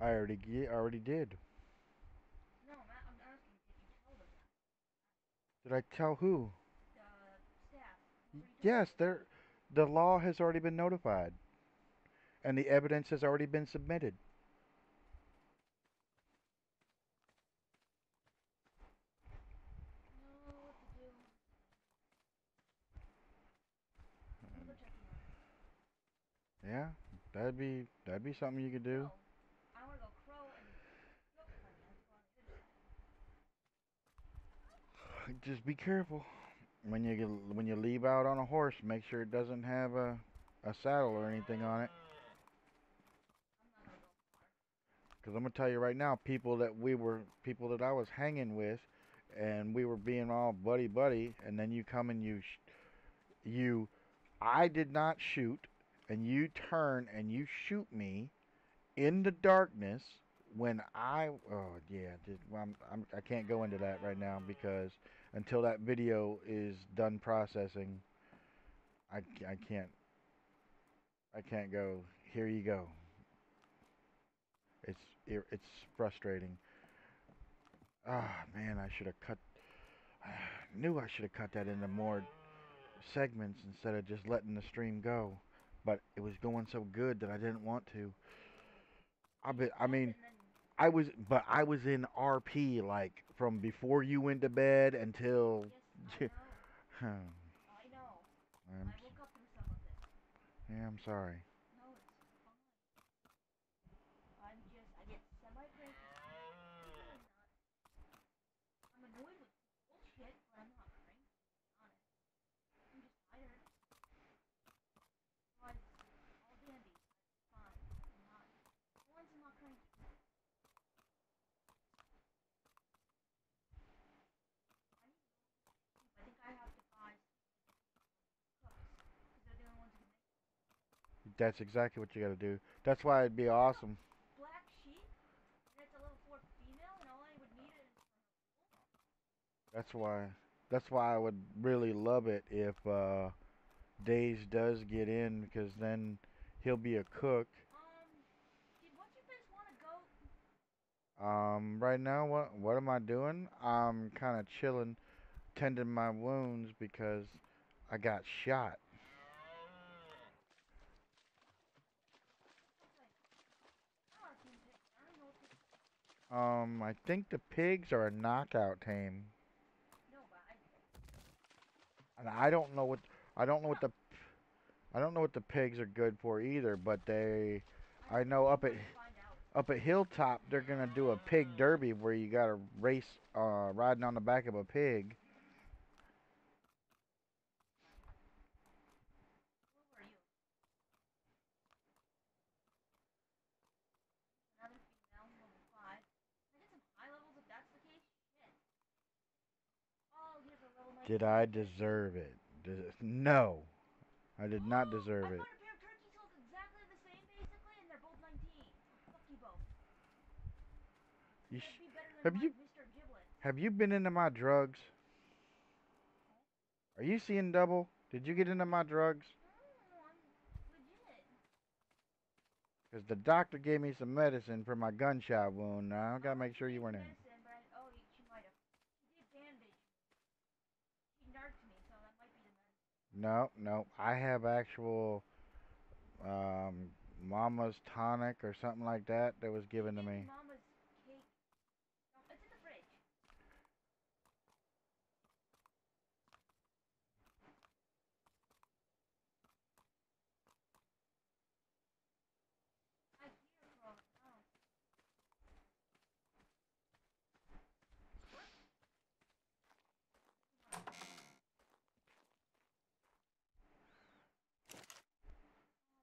already did. No, I'm asking, did you tell them that? Did I tell who? The staff. Who were you Yes, talking to? the law has already been notified, and the evidence has already been submitted. No, what to do? I'm gonna go check in on it. Yeah, that'd be something you could do. No, I wanna go crow and goat hunting. I have to go on the other side. Just be careful when you leave out on a horse. Make sure it doesn't have a saddle or anything on it. I'm not gonna go far. Because I'm gonna tell you right now, people that I was hanging with, and we were being all buddy buddy, and then you come and you, I did not shoot, and you turn and you shoot me in the darkness when oh yeah, well, I can't go into that right now because until that video is done processing, I, I can't I can't go. Here you go. It's frustrating. Ah man, I should have cut. I knew I should have cut that into more segments instead of just letting the stream go. But it was going so good that I didn't want to. I Pause mean, it and then. I was in RP like from before you went to bed until. Yes, I know. I know. I'm, I woke up through some of this. yeah, I'm sorry. No, it's fine. I get semi-cranky. Really not. I'm annoyed with bullshit, but I'm not cranky, to be honest. I'm just tired. Why all dandy. Fine. I'm not. For once, I'm not cranky. I think I have to buy cooks, because they're the only ones who can make That's exactly what you got to do. That's why it'd be no, awesome. black sheep, and it's a level 4 female, and all I would need is That's why. That's why I would really love it if Days does get in because then he'll be a cook. did what's your face want to go? Right now, what am I doing? I'm kind of chilling, tending my wounds because I got shot. I think the pigs are a knockout tame, No, but and I don't know what the I don't know what the pigs are good for either. But I know find out. up at Hilltop they're gonna do a pig derby where you gotta race riding on the back of a pig. Where were you? Another female, level 5. I get some high levels if that's the case. Shit. Oh, here's a level 19. Did I deserve it? No, I did not deserve I it. found a pair of turkeys who look exactly the same, basically, and they're both 19. So fuck you both. You That'd be better than have my you Mr. Giblets. have you been into my drugs? Are you seeing double? Did you get into my drugs? No, I'm legit. Because the doctor gave me some medicine for my gunshot wound. Now I gotta make She sure you gave me weren't in. medicine, but she might have. She did bandage me. She narked me, so that might be the medicine. No, no. I have actual um, Mama's tonic or something like that was She given to gave me me. Mama's cake. No, it's in the fridge. I hear from now.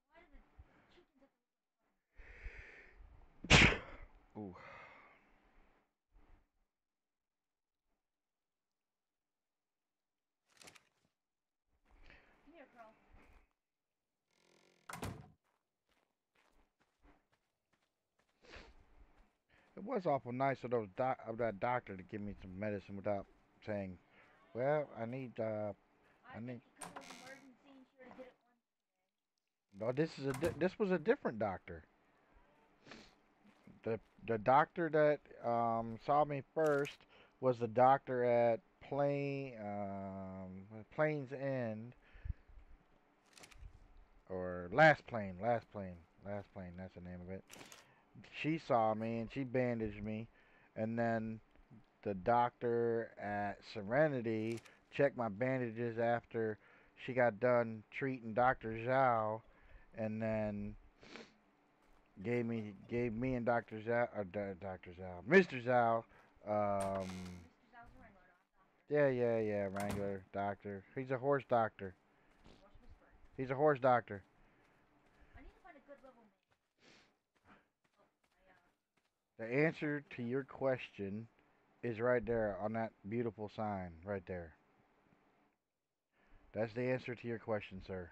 Why do the chickens have to Ooh. Come here, Crow. It was awful nice of of that doctor to give me some medicine without saying, "Well, I need I I need." think because it was emergency and she already did it once. No, this was a different doctor. The doctor that saw me first was the doctor at Plains End or Last Plane. That's the name of it. She saw me and she bandaged me, and then the doctor at Serenity checked my bandages after she got done treating Dr. Zhao, and then gave me and Dr. Zhao, Dr. Zhao, Mr. Zhao, um, Mr. Zhao's a Wrangler, not a doctor. yeah, Wrangler doctor. He's a horse doctor. Horse whisperer. He's a horse doctor. I need to find a good level man. Oh, The answer to your question is right there on that beautiful sign right there. That's the answer to your question, sir.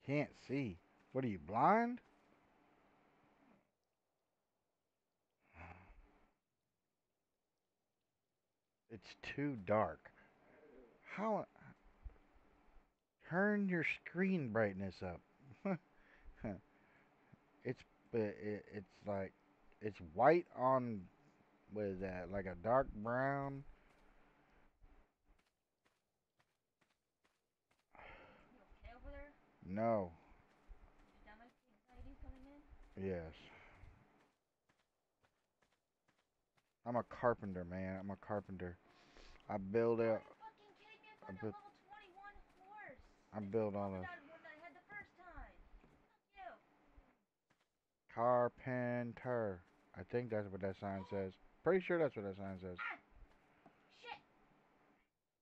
Can't see. What are you, blind? It's too dark. How? Turn your screen brightness up. it's it's like it's white on what is that? Like a dark brown. you okay over there? No. Is your anxieties coming in? Yes. I'm a carpenter, man. I'm a carpenter. I build Are a. you fucking kidding me? I I found a build. level 21 horse. I It's build all double the that one that I had the first time. Fuck you. carpenter. I think that's what that sign says. Pretty sure that's what that sign says. Ah! Shit!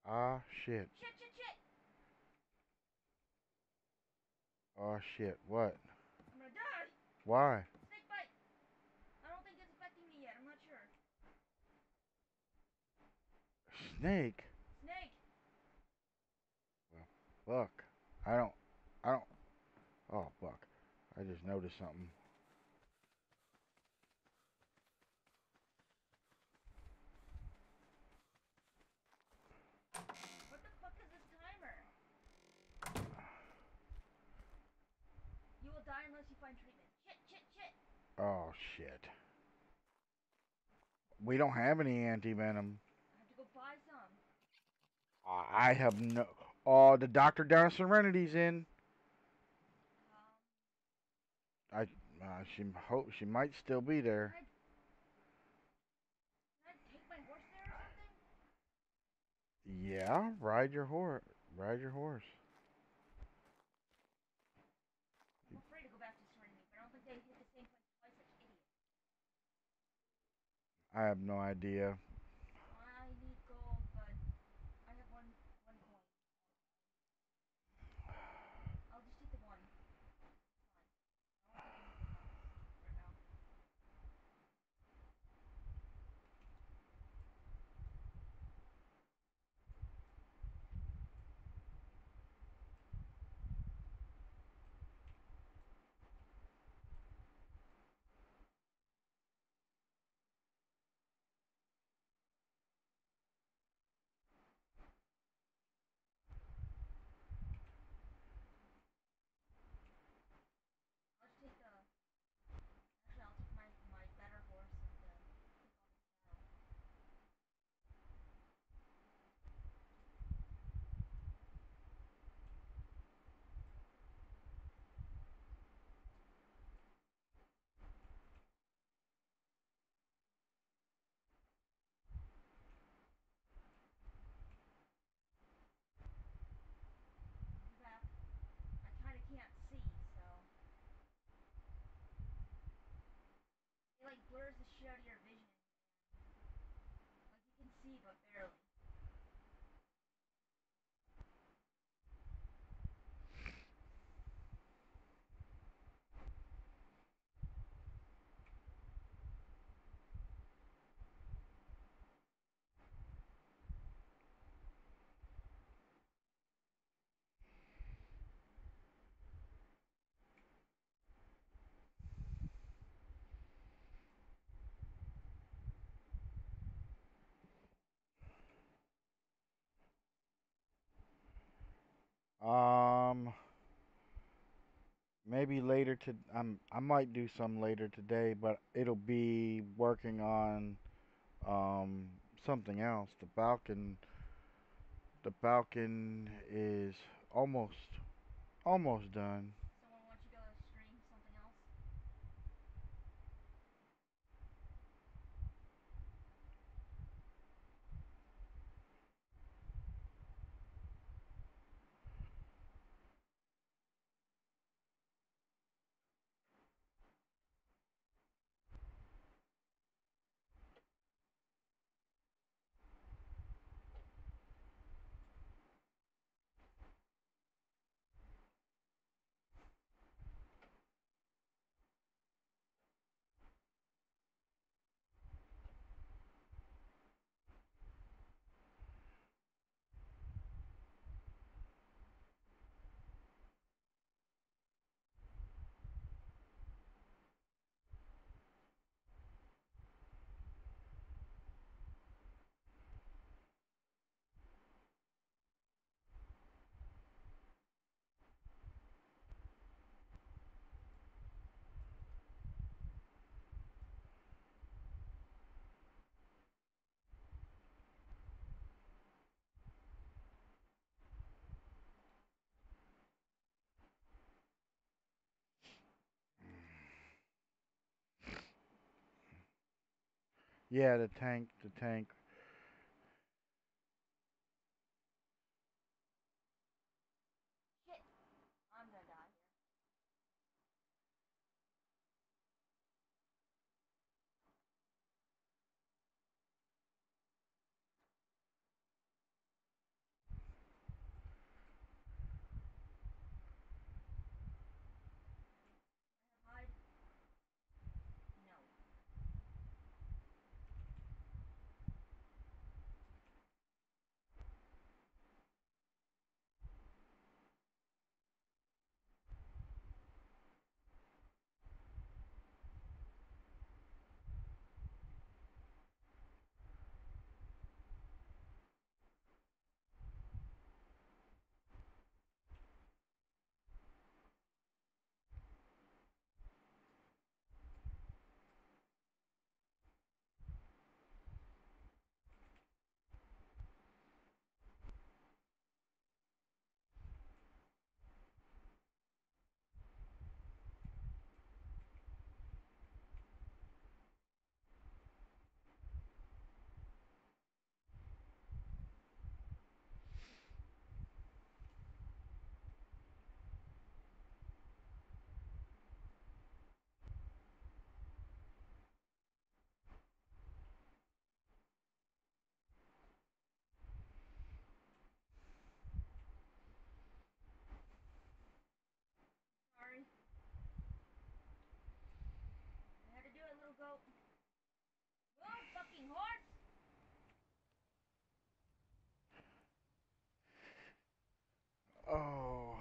Ah shit. Shit! Oh shit. What? I'm gonna die! Why? Snake bite! I don't think it's affecting me yet. I'm not sure. Snake. Snake! Well, fuck. I don't. I don't. Oh fuck. I just noticed something. What the fuck is this timer? You will die unless you find treatment. Shit! Oh shit. We don't have any anti venom. I have to go buy some. I have no. Oh, the doctor down at Serenity's in. Um, I. She hope she might still be there. can I take my horse there or something? Yeah, ride your horse. Ride your horse. I'm afraid to go back to Serenity, but I don't think they hit the same place twice, such idiots. I have no idea. I need gold, but I have one coin. I'll just take the one. Fine. I don't think I need enough right now. I'll just take the. Actually, I'll take my better horse and take off the saddle. I'm back. I kind of can't see, so it like blurs the shit out of your vision. Like you can see, but barely. maybe later to I might do some later today, but it'll be working on um something else. The Balkan is almost done. Someone wants you to stream something else? Yeah, the tank. Shit! I'm gonna die here. Hide? No. Sorry. I had to do it, little goat. Go on, fucking horse! Oh.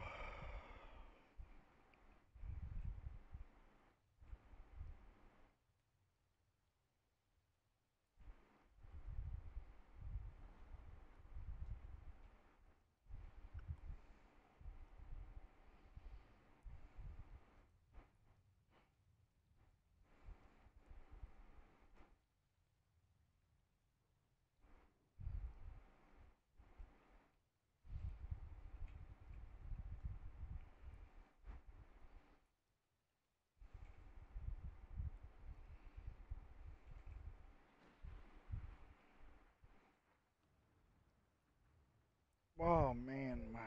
Oh man, my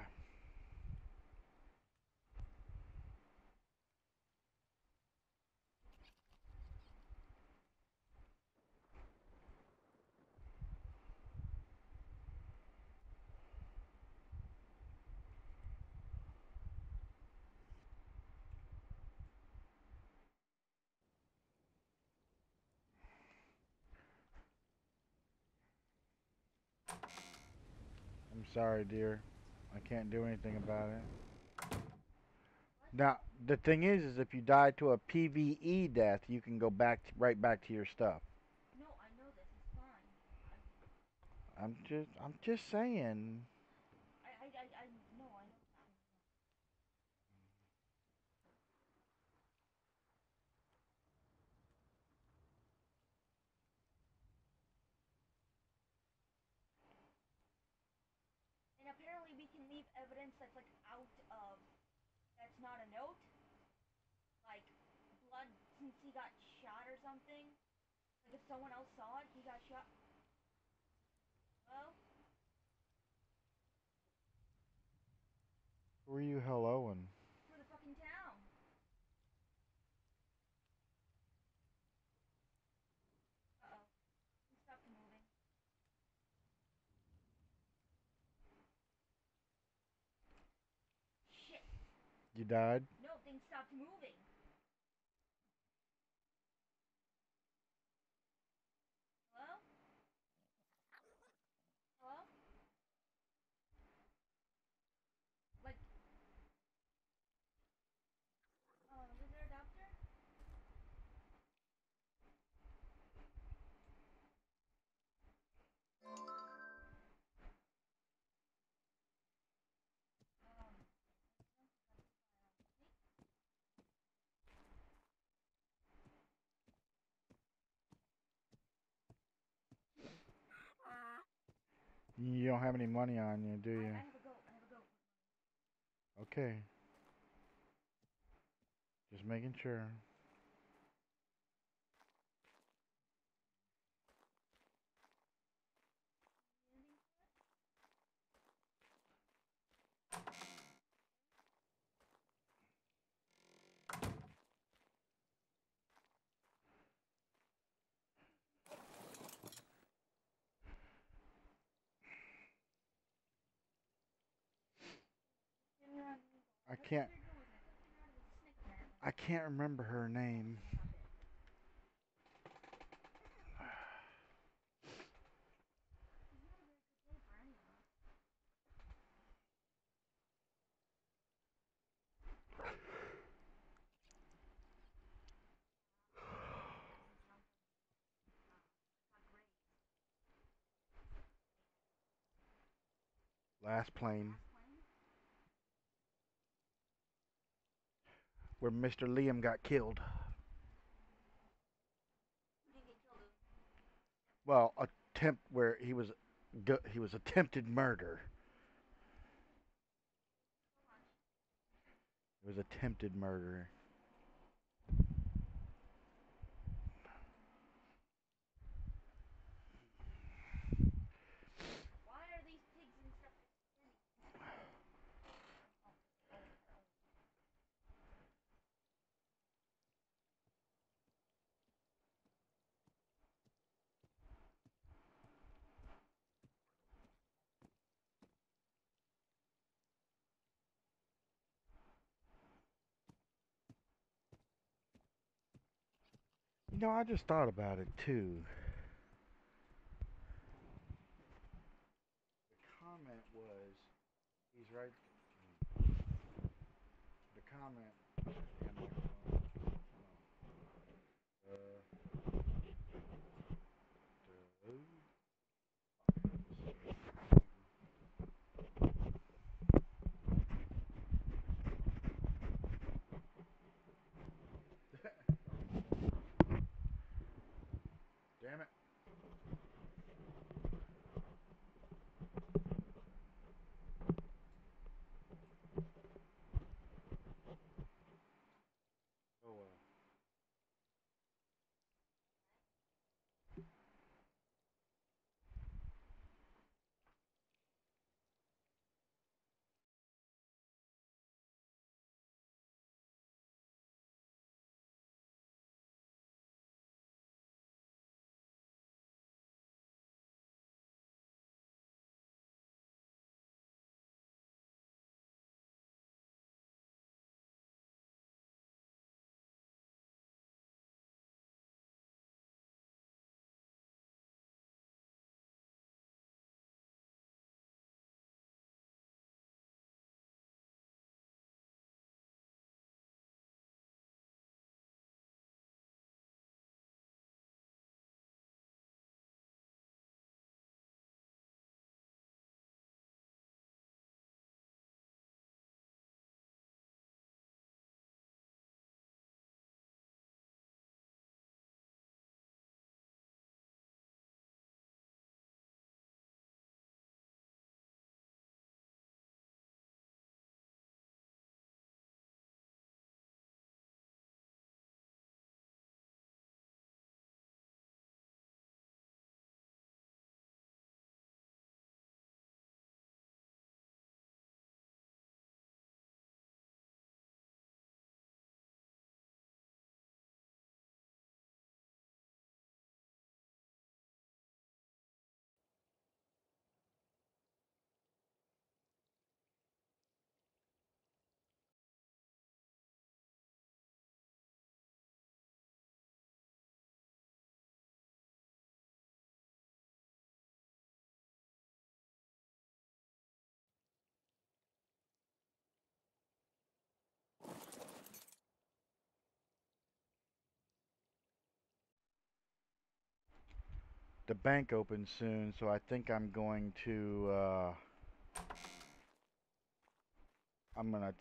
I'm sorry, dear. I can't do anything about it. Now, the thing is if you die to a PVE death, you can go right back to your stuff. No, I know this. It's fine. I'm just saying. I know. evidence that's like out of that's not a note, like blood since he got shot or something. Like if someone else saw it, he got shot. Well, Who are you helloing? for the fucking town. Uh-oh. He stopped moving. Shit. You died? No, things stopped moving. Hello? Hello? Like, is there a doctor? You don't have any money on you, do you? I have a goat. I have a goat. Okay. Just making sure. I can't. I can't remember her name. Last plane. Where Mr. Liam got killed. Well, attempt where he was attempted murder. It was attempted murder. Why are these pigs and stuff standing? You know, I just thought about it too. The comment was, he's right. The comment. Damn microphone. Damn it. the bank opens soon, so I think I'm going to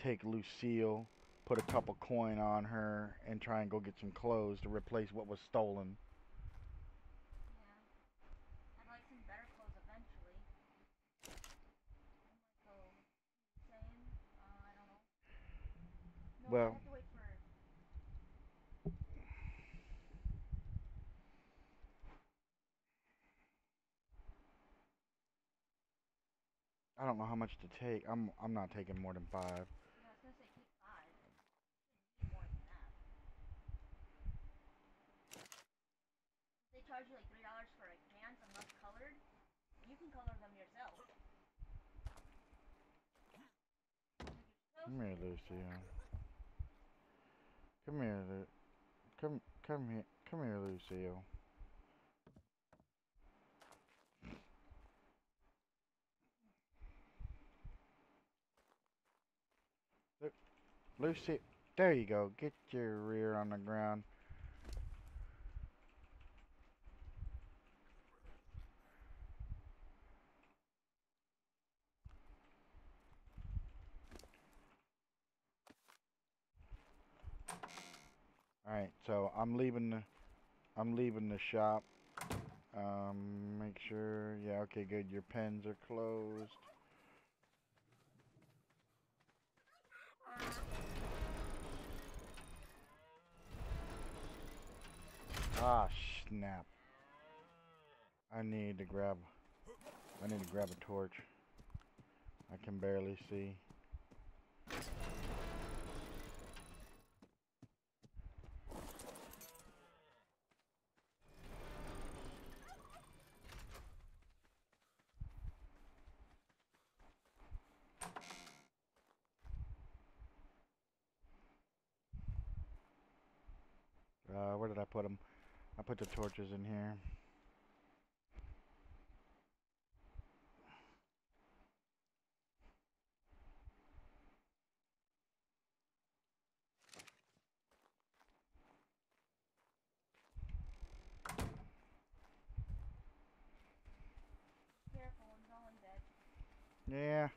take Lucille, put a couple coin on her, and try and go get some clothes to replace what was stolen. Yeah. I'd like some better clothes eventually. I'm like, oh, saying? I don't know. No, I Well, have to wait for. I don't know how much to take. I'm not taking more than 5. Yeah, I was gonna say take 5. Shouldn't need more than that. They charge you like $3 for like pants unless colored. You can color them yourself. Like Come here, Lucille. Come here, come here, Lucille. Lucy, there you go. Get your rear on the ground. All right, so I'm leaving the shop. Make sure. Yeah, okay, good. Your pens are closed. Ah, snap. I need to grab. I need to grab a torch. I can barely see. Where did I put them? I put the torches in here. careful, I'm going dead. Yeah.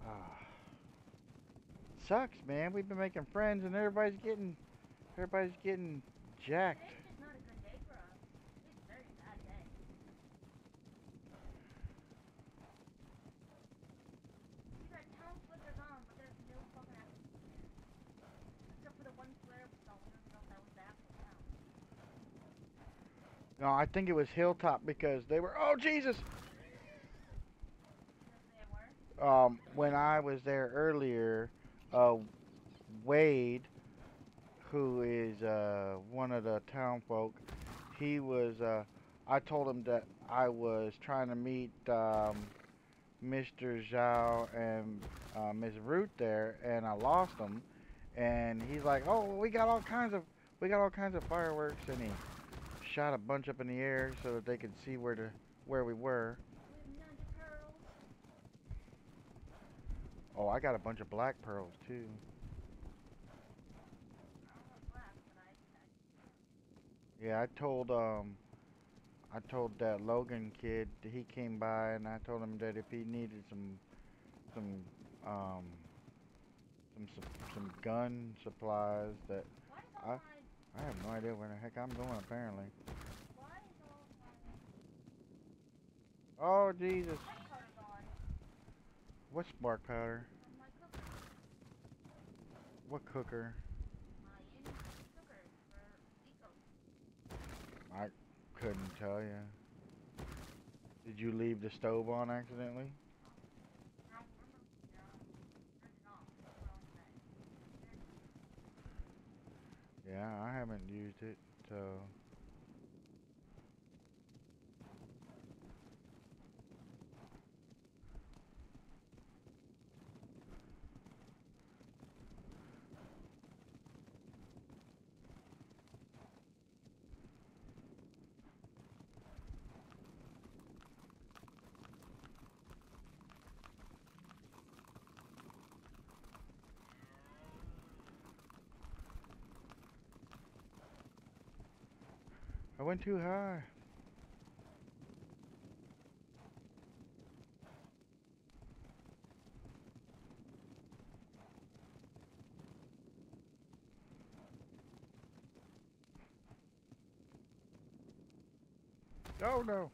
Ah. Sucks, man. We've been making friends and everybody's getting jacked. Today's just not a good day for us. It's a very bad day. We got town flickers on, but there's no fucking activity here. Except for the one flare we saw. We don't even know if that was the actual town. No, I think it was Hilltop because they were. Oh Jesus! Because they were. When I was there earlier, Wade, who is one of the town folk, he was. I told him that I was trying to meet Mr. Zhao and Miss Root there, and I lost them. And he's like, "Oh, we got all kinds of fireworks," and he shot a bunch up in the air so that they could see where we were. We have 90 pearls. Oh, I got a bunch of black pearls too. I don't have black, but I Yeah, I told that Logan kid that he came by, and I told him that if he needed some um some gun supplies that Why is I all my I have no idea where the heck I'm going apparently. why is all my Oh Jesus! spark powder gone What spark powder? from my cooker? What cooker? My in-house cooker for Zico. I couldn't tell you. Did you leave the stove on accidentally? I don't remember. Turned it off. That's what I'll say. Yeah, I haven't used it, so. went too high. Oh no.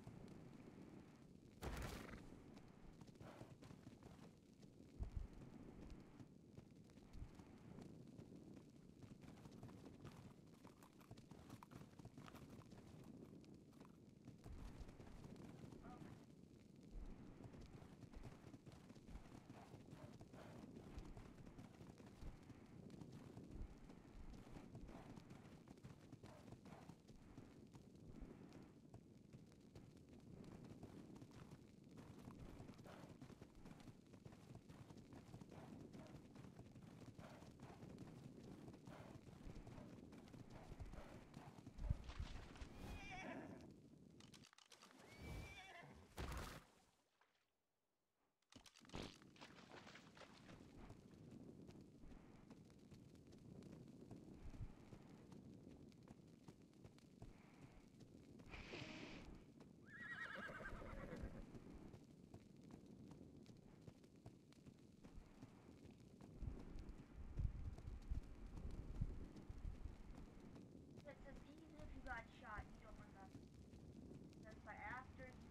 It says even if you got shot, you don't remember. It says, but after you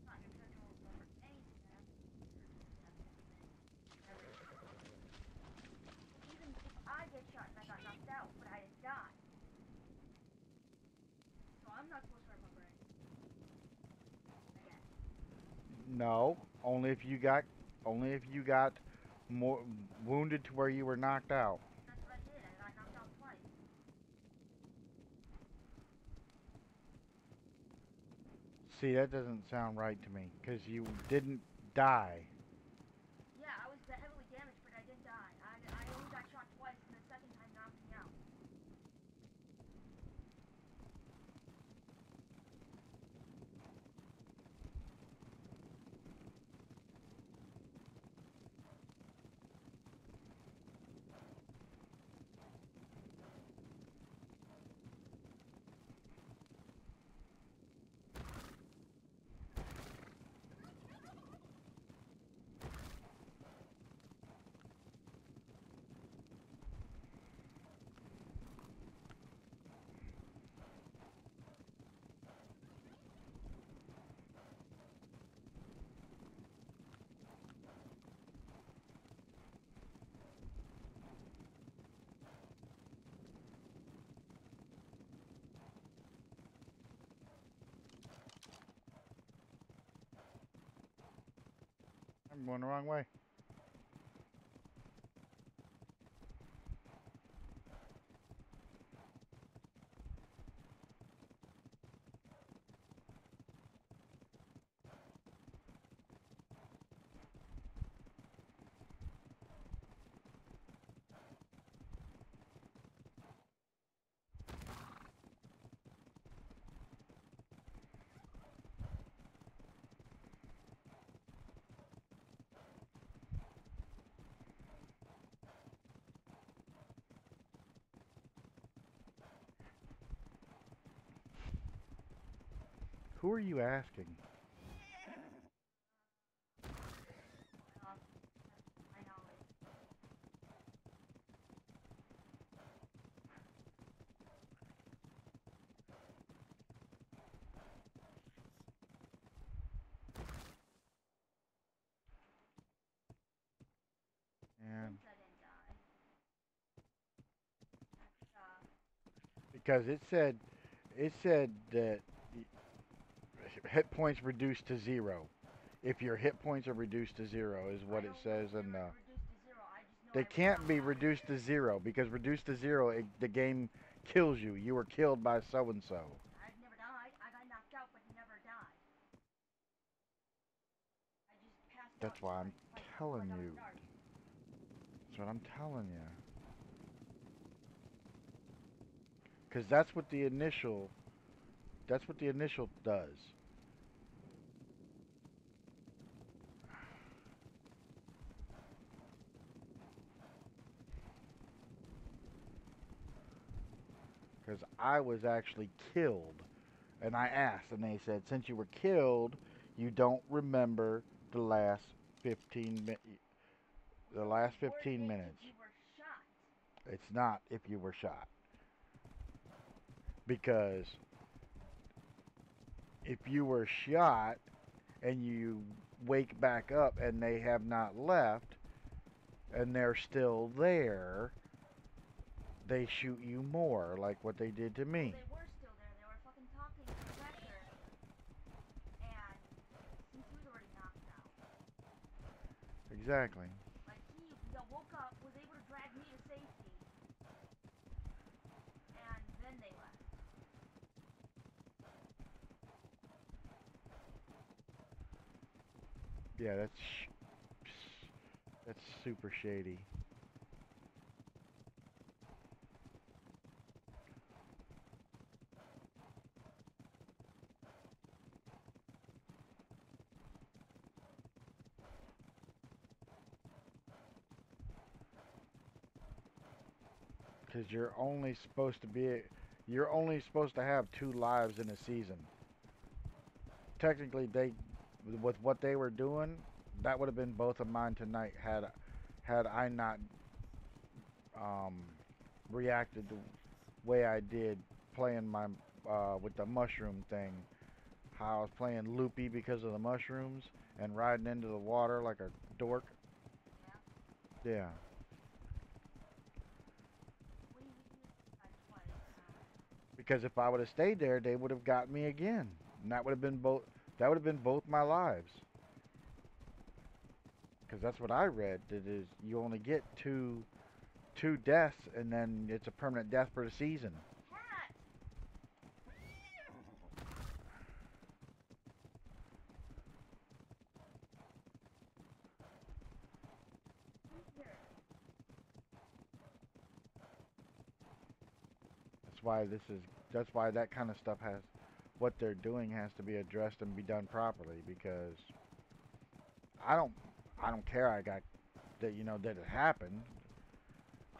shot, your character won't remember anything that happened to your character. Even if I get shot and I got knocked out, but I didn't die. So I'm not supposed to remember anything. Again. No, only if you got more wounded to where you were knocked out. That's what I did. I got knocked out twice. See, that doesn't sound right to me, because you didn't die. Yeah, I was heavily damaged, but I didn't die. I only got shot twice, and the second time knocked me out. I'm going the wrong way. Who are you asking? I know it. And Since I didn't die. because it said that hit points reduced to 0. If your hit points are reduced to 0 is what it says, and Reduced to 0. I just know they can't be reduced to 0, because reduced to 0, the game kills you. You were killed by so and so. I've never died. I got knocked out, but never died. I just passed out. That's why I'm telling you. Start. That's what I'm telling you. Because that's what the initial does. Because I was actually killed And I asked, and they said, since you were killed, you don't remember the last 15 minutes. The last 15 minutes. You were shot. It's not if you were shot. Because if you were shot and you wake back up and they have not left and they're still there, they shoot you more, like what they did to me. They were still there. They were fucking talking to the pressure. And since he was already knocked out. Exactly. Like he woke up, was able to drag me to safety. And then they left. Yeah, that's super shady. Because you're only supposed to have 2 lives in a season. Technically, with what they were doing, that would have been both of mine tonight had I not um, reacted the way I did playing my with the mushroom thing. How I was playing loopy because of the mushrooms and riding into the water like a dork. Yeah. Yeah. What do you mean by twice? Because if I would have stayed there, they would have got me again, and that would have been both. That would have been both my lives. Because that's what I read. That is, you only get two deaths, and then it's a permanent death for the season. Cat! Who's here? That's why that kind of stuff what they're doing has to be addressed and be done properly. Because I don't, I don't care. I got that that it happened.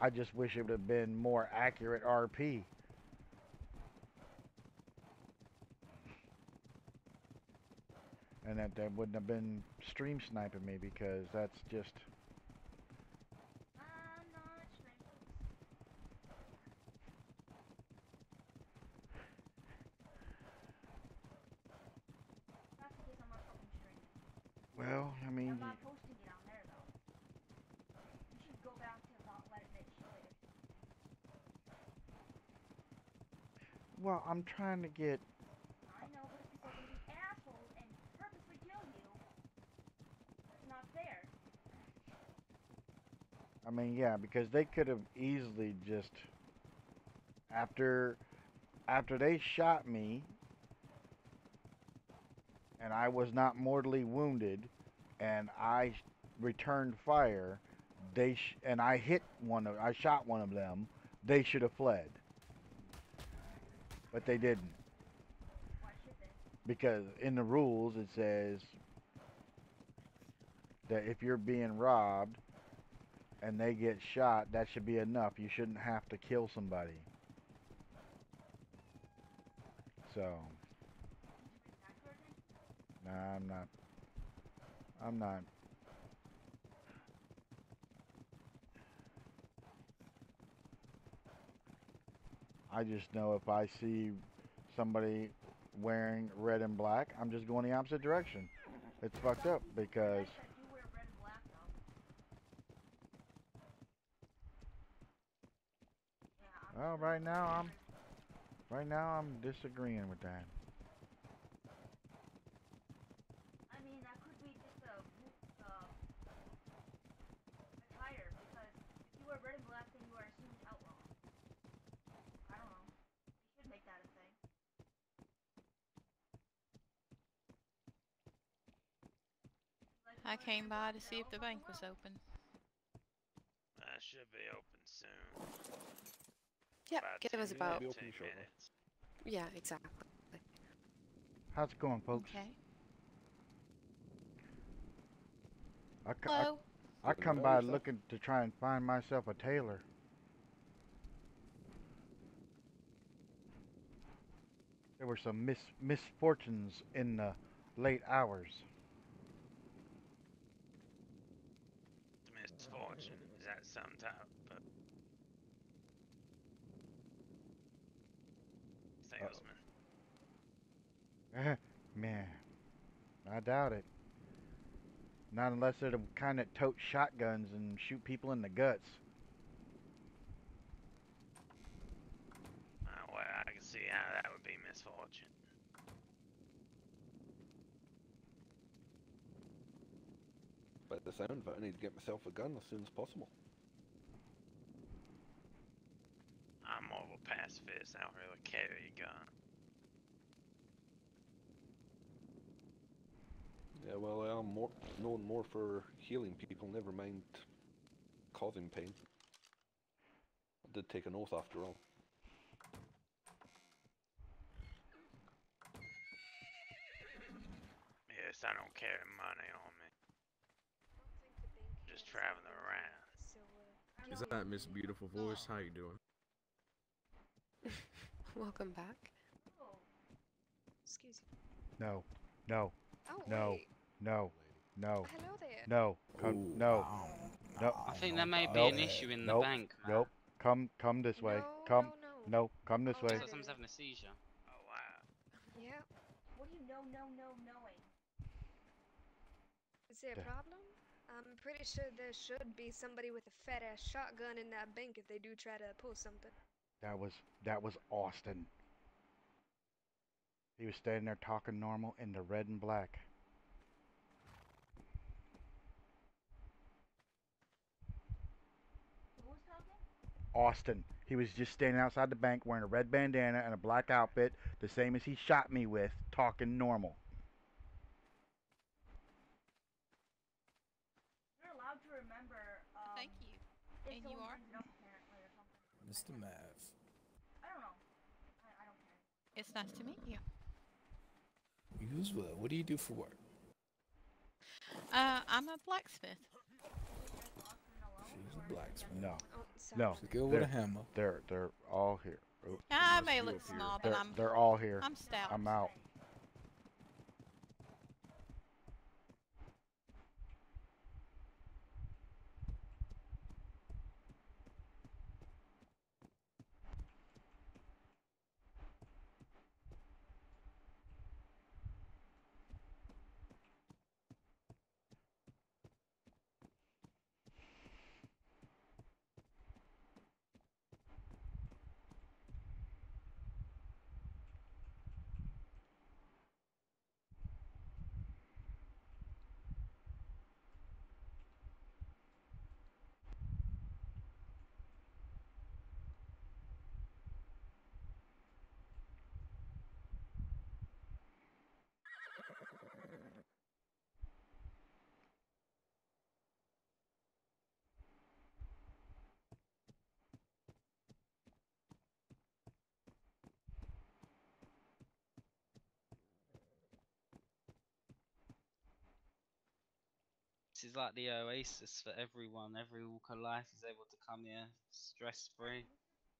I just wish it would have been more accurate RP. And that they wouldn't have been stream sniping me because that's just I'm not sure. That's because I'm not fucking streaming. well, I mean, I'm not posting it on there though. You should go back to not letting it show it. well, I'm trying to get. I know, but if people are gonna be assholes and purposely kill you, that's not fair. I mean, yeah, because they could have easily just after they shot me and I was not mortally wounded and I returned fire, and I shot one of them, they should have fled. But they didn't. Why should they? Because in the rules it says that if you're being robbed and they get shot, that should be enough. You shouldn't have to kill somebody. So, nah, I'm not. I'm not. I just know if I see somebody wearing red and black, I'm just going the opposite direction. It's fucked up because I do wear red and black though. Yeah, well, right now I'm disagreeing with that. I mean, that could be just a attire because if you wear red and black, then you are assumed outlaw. I don't know. They should make that a thing. Like, I you wear came red and by black, to they're see if all the fucking bank was well. open. I should be open soon. Yep, About give us 10, about. Be open 15 shortly. minutes. Yeah, exactly. How's it going, folks? Okay. I Hello. come About by yourself. looking to try and find myself a tailor. There were some misfortunes in the late hours. Misfortune. Is that some type of salesman? Man, I doubt it. Not unless they're the kind that tote shotguns and shoot people in the guts. Well, I can see how that would be misfortune. By the sound of it, I need to get myself a gun as soon as possible. I'm more of a pacifist. I don't really carry a gun. Yeah, well, I'm known more for healing people, never mind causing pain. I did take an oath after all. Yes, I don't carry money on me. I don't think the bank Just has traveling anything, around. So, Is that Miss Beautiful Voice? How you doing? Welcome back. excuse you. No, no, Oh, no, wait. no, no, Hello there. no, no, no. I think there may be Nope. an issue in the Nope. bank, man. Nope. Come this way. No, Come. no, no. No, come this way. Looks like someone's having a seizure. Oh wow. Yeah. What do you know, knowing? Is there a Duh. problem? I'm pretty sure there should be somebody with a fat ass shotgun in that bank if they do try to pull something. That was Austin. He was standing there talking normal in the red and black. Who was talking? Austin. He was just standing outside the bank wearing a red bandana and a black outfit, the same as he shot me with, talking normal. You're allowed to remember, Thank you. if And you someone are? brings it up apparently or something. Mr. Mav. I don't know. I don't care. It's nice to meet you. You as well. What do you do for work? I'm a blacksmith. She's a blacksmith. No. Oh, sorry. No. She's good with a hammer. They're all here. Oops. I may look small, but They're all here. I'm stout. I'm out. This is like the oasis for everyone. Every walk of life is able to come here stress-free.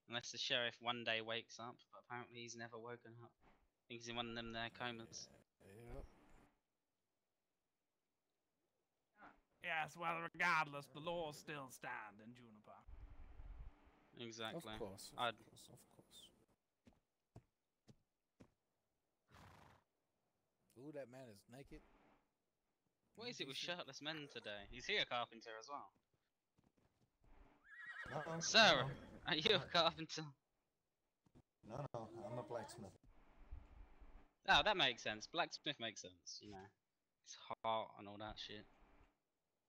Unless the sheriff one day wakes up, but apparently he's never woken up. I think he's in one of them there comas. Yep. Yes, well, regardless, the laws still stand in Juniper. Exactly. Of course. I'd... Of course. Ooh, that man is naked. What is it with shirtless men today? He's here, carpenter, as well. No, Sir, no, are you a carpenter? no, I'm a blacksmith. Oh, that makes sense. Blacksmith makes sense, you know. It's hot and all that shit.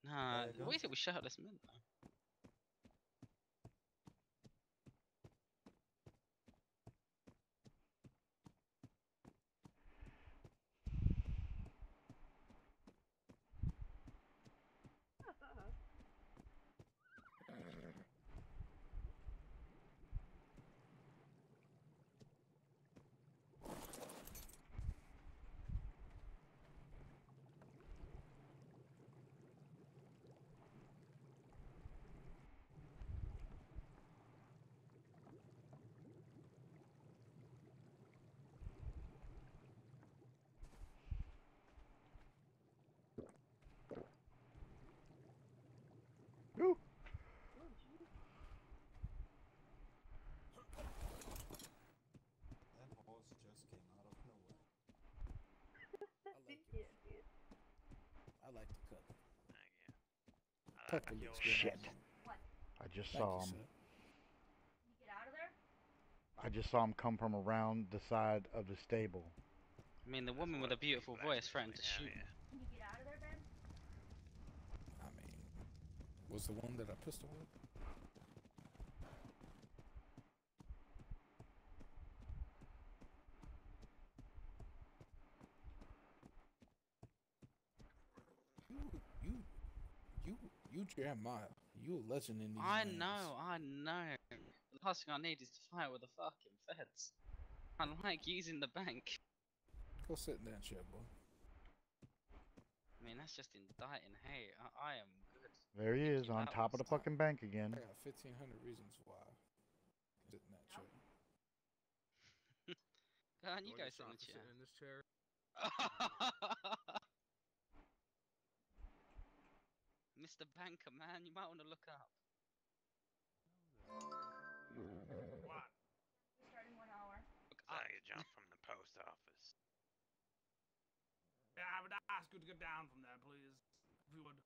Nah, There you go. what is it with shirtless men, though? like the color. Thank you. I like Pepper your looks good Shit. on you. What? I just Thank saw you, him. sir. Can you get out of there? I just saw him come from around the side of the stable. I mean, the That's woman with what a beautiful we voice threatened to blackmail shoot you. me. Can you get out of there, Ben? I mean, was the one that I pistol with? You Jeremiah. You a legend in these I lanes. know, I know. The last thing I need is to fight with the fucking feds. I like using the bank. Go sit in that chair, boy. I mean, that's just indicting hate. I am good. There he Thank is you, on that top of the was... fucking bank I again. got 1,500 reasons why. Sit in that chair. Go on, you You go want sit in shot the for chair. sitting in this chair? Mr. Banker, man, you might want to look up. What? We start in 1 hour. Look So up. you jump from the post office. Yeah, I would ask you to get down from there, please. If you would.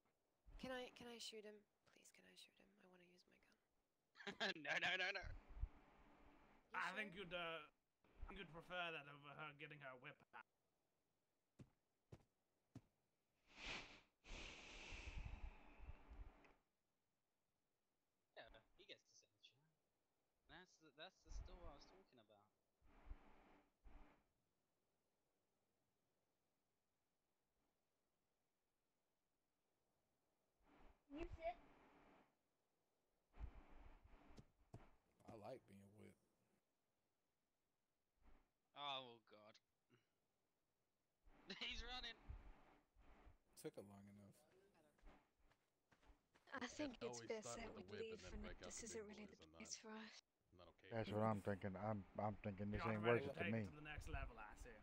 Can I shoot him? Please, can I shoot him? I want to use my gun. No. I think you'd prefer that over her getting her whip out. Yeah, he gets to sit in the chair. That's the store I was talking about. Can you sit? I like being whipped. Oh god. He's running. Took it long enough. I think it's always best start that with we the whip leave and then for now. break out This the isn't big really boys. the I'm place for us. not okay That's with what that. I'm thinking. I'm thinking this You're ain't ready worth to it to take me. it to the next level, I see.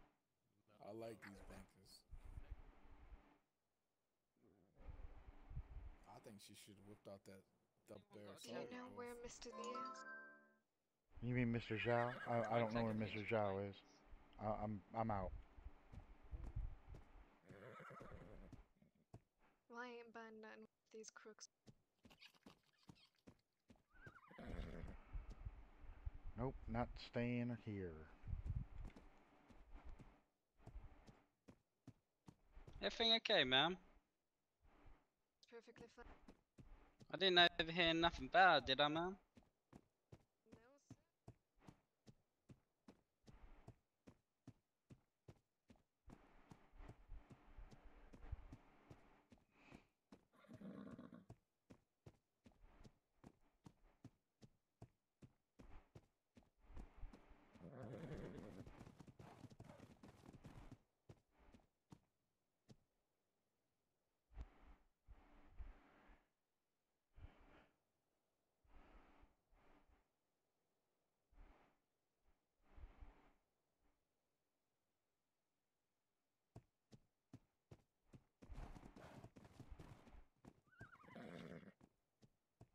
I like these bankers. I think she should have whipped out that bare Do you assault know where Mr. Z is? You mean Mr. Zhao? I don't know where Take a Mr. picture Zhao of is. I'm out. Well, I ain't buying nothing with these crooks. Nope, not staying here. Everything okay, ma'am? It's perfectly fine. I didn't overhear nothing bad, did I, ma'am? No, sir.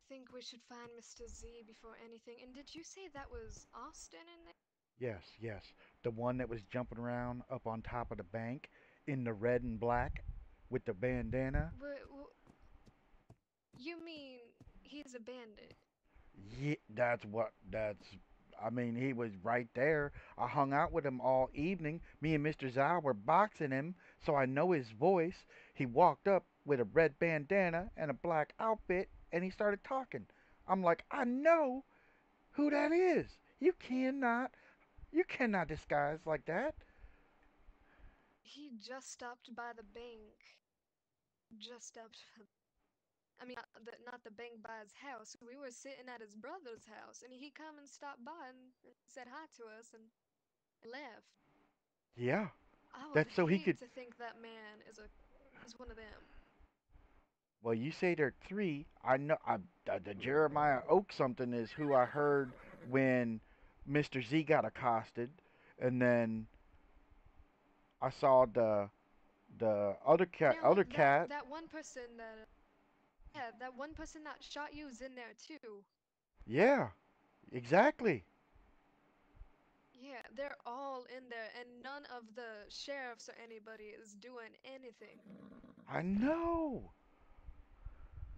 Think we should find Mr. Z before anything. And did you say that was Austin in there? Yes. The one that was jumping around up on top of the bank in the red and black with the bandana. You mean he's a bandit? Yeah, I mean, he was right there. I hung out with him all evening. Me and Mr. Zhao were boxing him, so I know his voice. He walked up with a red bandana and a black outfit, and he started talking. I'm like, I know who that is. You cannot disguise like that. He just stopped by the bank. Just stopped. I mean, not the bank by his house. We were sitting at his brother's house, and he come and stopped by and said hi to us and left. Yeah, I would that's so he hate could. to think that man is one of them. Well, you say there are three. I know. The Jeremiah Oak something is who I heard when Mr. Z got accosted, and then I saw the Now other cat. that one person that yeah, that one person that shot you is in there too. Yeah, exactly. Yeah, they're all in there, and none of the sheriffs or anybody is doing anything. I know.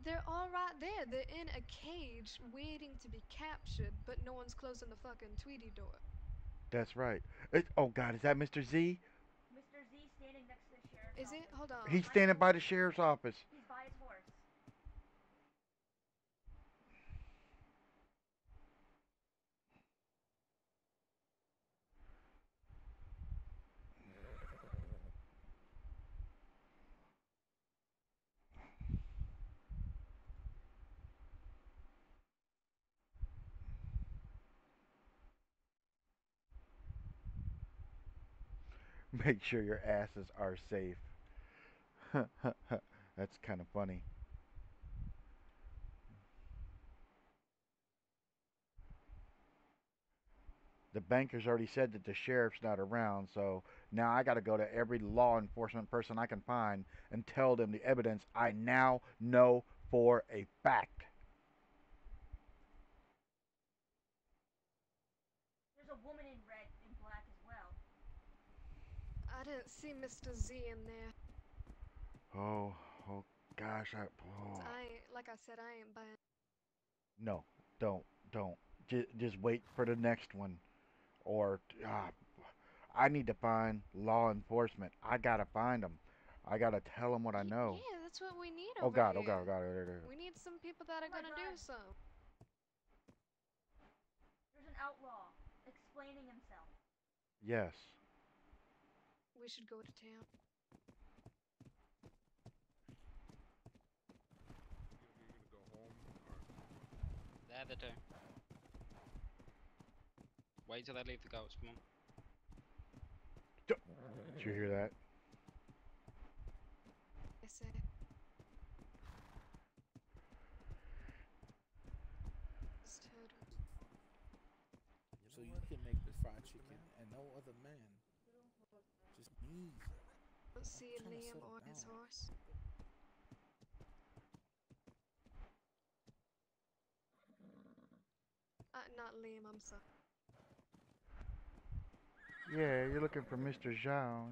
They're all right there. They're in a cage waiting to be captured, but no one's closing the fucking Tweety door. That's right. Oh God, is that Mr. Z? Mr. Z standing next to the sheriff's Is it? office. Hold on. He's standing by the sheriff's office. He's by his horse. Make sure your asses are safe. That's kind of funny. The banker's already said that the sheriff's not around, so now I got to go to every law enforcement person I can find and tell them the evidence I now know for a fact. There's a woman in red and black as well. I didn't see Mr. Z in there. Oh, oh gosh, oh. Like I said, I ain't buying. No, don't. Just wait for the next one. Or, I need to find law enforcement. I gotta find them. I gotta tell them what I know. Yeah, that's what we need Oh over God, here. oh God, oh God. We need some people that are gonna do some. There's an outlaw explaining himself. Yes. We should go to town. There they do. Wait till they leave the goats, come on. Did you hear that? I said. So you can make the fried chicken and no other man. Just me. Don't see Liam or his horse. Not Liam, I'm sorry. Yeah, you're looking for Mr. Zhao.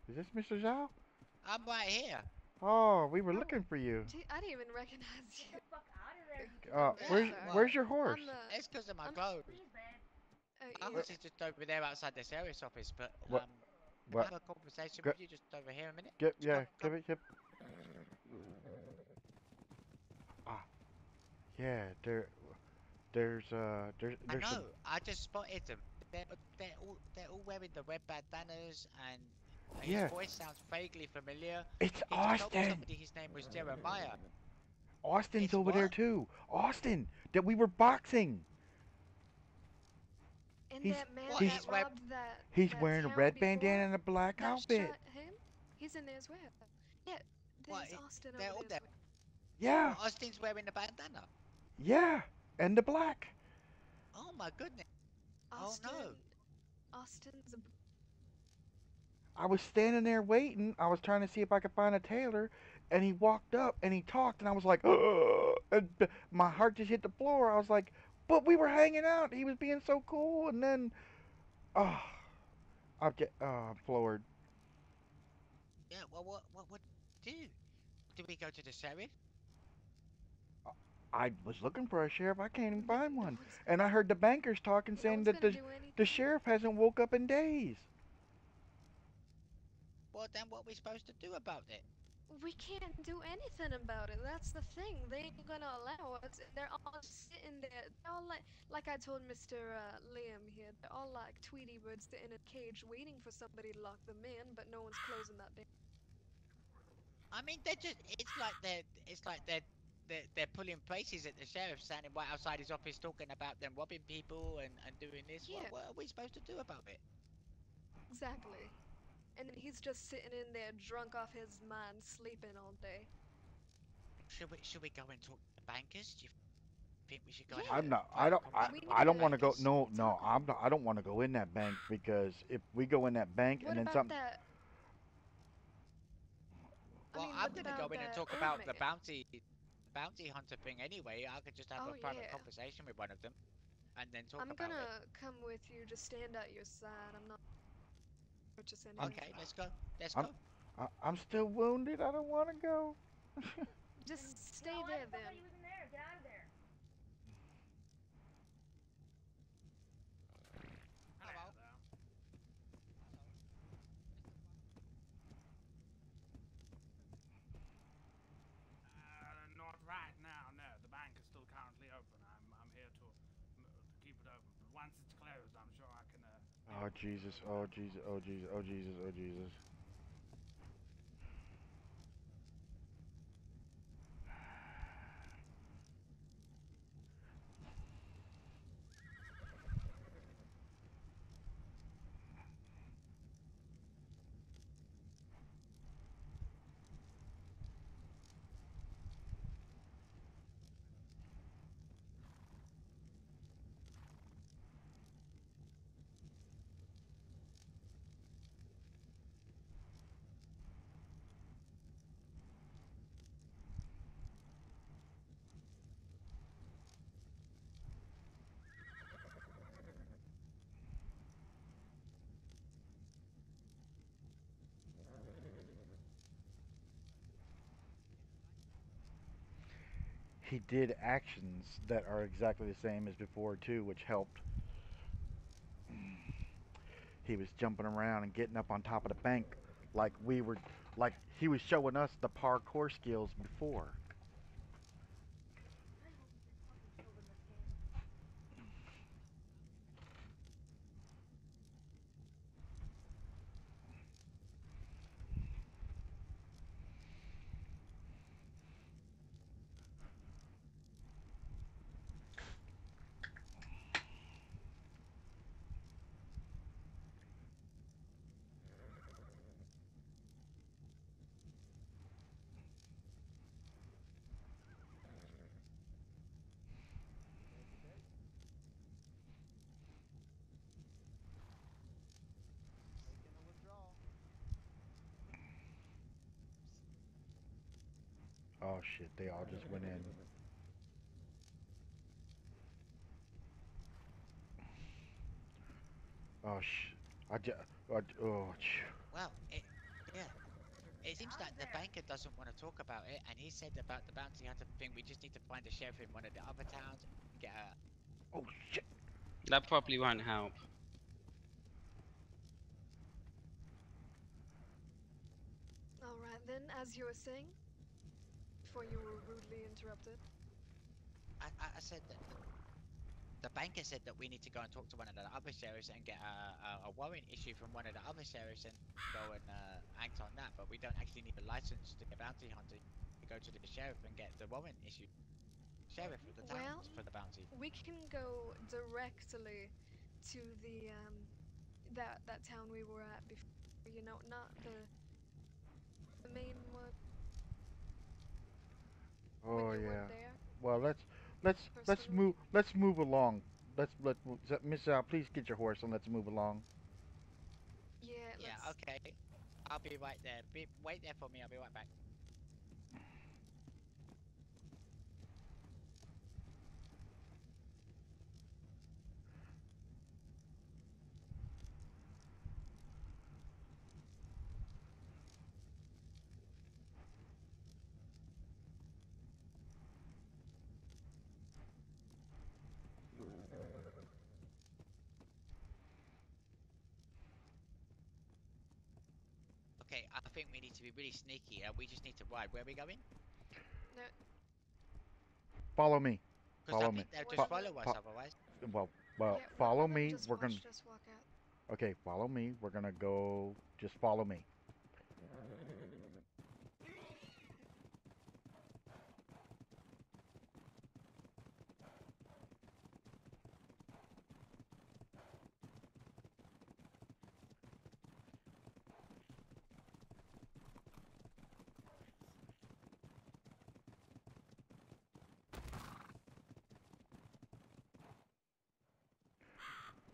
Is this Mr. Zhao? I'm right here. Oh, we were looking for you. Gee, I didn't even recognize you. Get the fuck out of there, you Where's your horse? It's because of my clothes. My horse is just over there outside the sheriff's office, but What? can I have a conversation with you just over here a minute? Give it. Ah, yeah. There's. I know. I just spotted them. They're all wearing the red bandanas, and his voice sounds vaguely familiar. It's He just told me Austin. somebody his name was Jeremiah. Austin's It's over there what? too. Austin, that we were boxing. And He's that man he's that robbed that. he's that wearing a town red before, bandana and a black that outfit. shot him. He's in there as well. Yeah, there's Austin They're over all there. there. Yeah. Well, Austin's wearing the bandana. Yeah, and the black. Oh my goodness. Austin, Oh no. Austin's a. I was standing there waiting. I was trying to see if I could find a tailor, and he walked up and he talked, and I was like, ugh, and my heart just hit the floor. I was like, but we were hanging out. He was being so cool, and then, I'm floored. Yeah. Well, what do? Do we go to the sheriff? I was looking for a sheriff. I can't even find one. And I heard the bankers talking, saying that the sheriff hasn't woke up in days. Well, then what are we supposed to do about it? We can't do anything about it. That's the thing. They ain't gonna allow us. They're all just sitting there. They're all like I told Mr. Liam here. They're all like Tweety birds sitting in a cage waiting for somebody to lock them in, but no one's closing that door. I mean, it's like they're pulling faces at the sheriff, standing right outside his office, talking about them robbing people and doing this. Yeah. What are we supposed to do about it? Exactly. And then he's just sitting in there, drunk off his mind, sleeping all day. Should we go and talk to the bankers? Do you think we should go and I'm have not. a private conversation I with don't the want to go. bankers? No. I'm not. I don't want to go in that bank because if we go in that bank What and then about something. that? Well, I mean, I'm what gonna go about in and that talk old about man? the bounty hunter thing anyway. I could just have a private Yeah. conversation with one of them, and then talk I'm about gonna it. come with you. Just stand at your side. I'm not purchase anything. Okay, let's go. Let's go. I'm still wounded. I don't want to go. Just stay there then. He was in there. Get out of there. Hello. Hello. Hello. Mr. Not right now. No, the bank is still currently open. I'm here to keep it open. But once it's closed, I'm sure I can. Oh Jesus! Oh Jesus! Oh Jesus! Oh Jesus! Oh Jesus! He did actions that are exactly the same as before too, which helped. He was jumping around and getting up on top of the bank like we were, like he was showing us the parkour skills before. I hope you get fucking killed in this game. Making a withdrawal. Oh shit! They all just went in. Oh sh! I just. Oh. Well, yeah. It seems like the banker doesn't want to talk about it, and he said about the bounty hunter thing. We just need to find a sheriff in one of the other towns and get a. Oh shit! That probably won't help. Alright then, as you were saying, before you were rudely interrupted. I said that the banker said that we need to go and talk to one of the other sheriffs and get a warrant issued from one of the other sheriffs and go and act on that. But we don't actually need a license to be a bounty hunter. You go to the sheriff and get the warrant issued. Sheriff of the Well, towns for the bounty. we can go directly to the that town we were at before. You know, not the main one when Oh you yeah. weren't there. Well, let's Personally. move along. Miss Al, please get your horse and let's move along. Yeah, Yeah, let's. okay. I'll be right there. Wait there for me. I'll be right back. Okay, I think we need to be really sneaky. We just need to ride. Where are we going? No. Follow me. Because I Follow me. think they'll One just of follow them. us otherwise. Well, Yeah, one follow of them me. just We're gonna. watched us walk out. Okay, follow me. We're gonna go. Just follow me.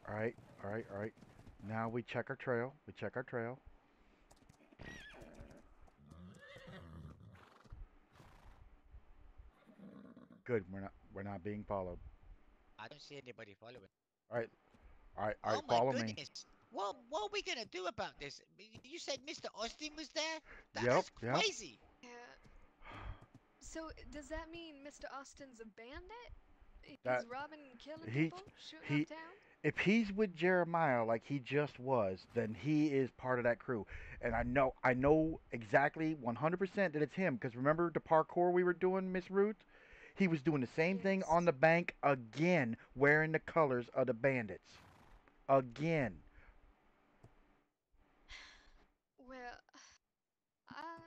All right. All right. All right. Now we check our trail. We check our trail. Good. We're not being followed. I don't see anybody following. All right. All right. All Oh right. my Follow me. goodness! What are we gonna do about this? You said Mr. Austin was there? Yep, That's yep. crazy. Yeah. So does that mean Mr. Austin's a bandit? That He's robbing and killing he people, shooting up he town? if he's with Jeremiah like he just was, then he is part of that crew. And I know exactly 100% that it's him because remember the parkour we were doing, Miss Ruth? He was doing the same thing on Yes. the bank again, wearing the colors of the bandits. Again. Well, I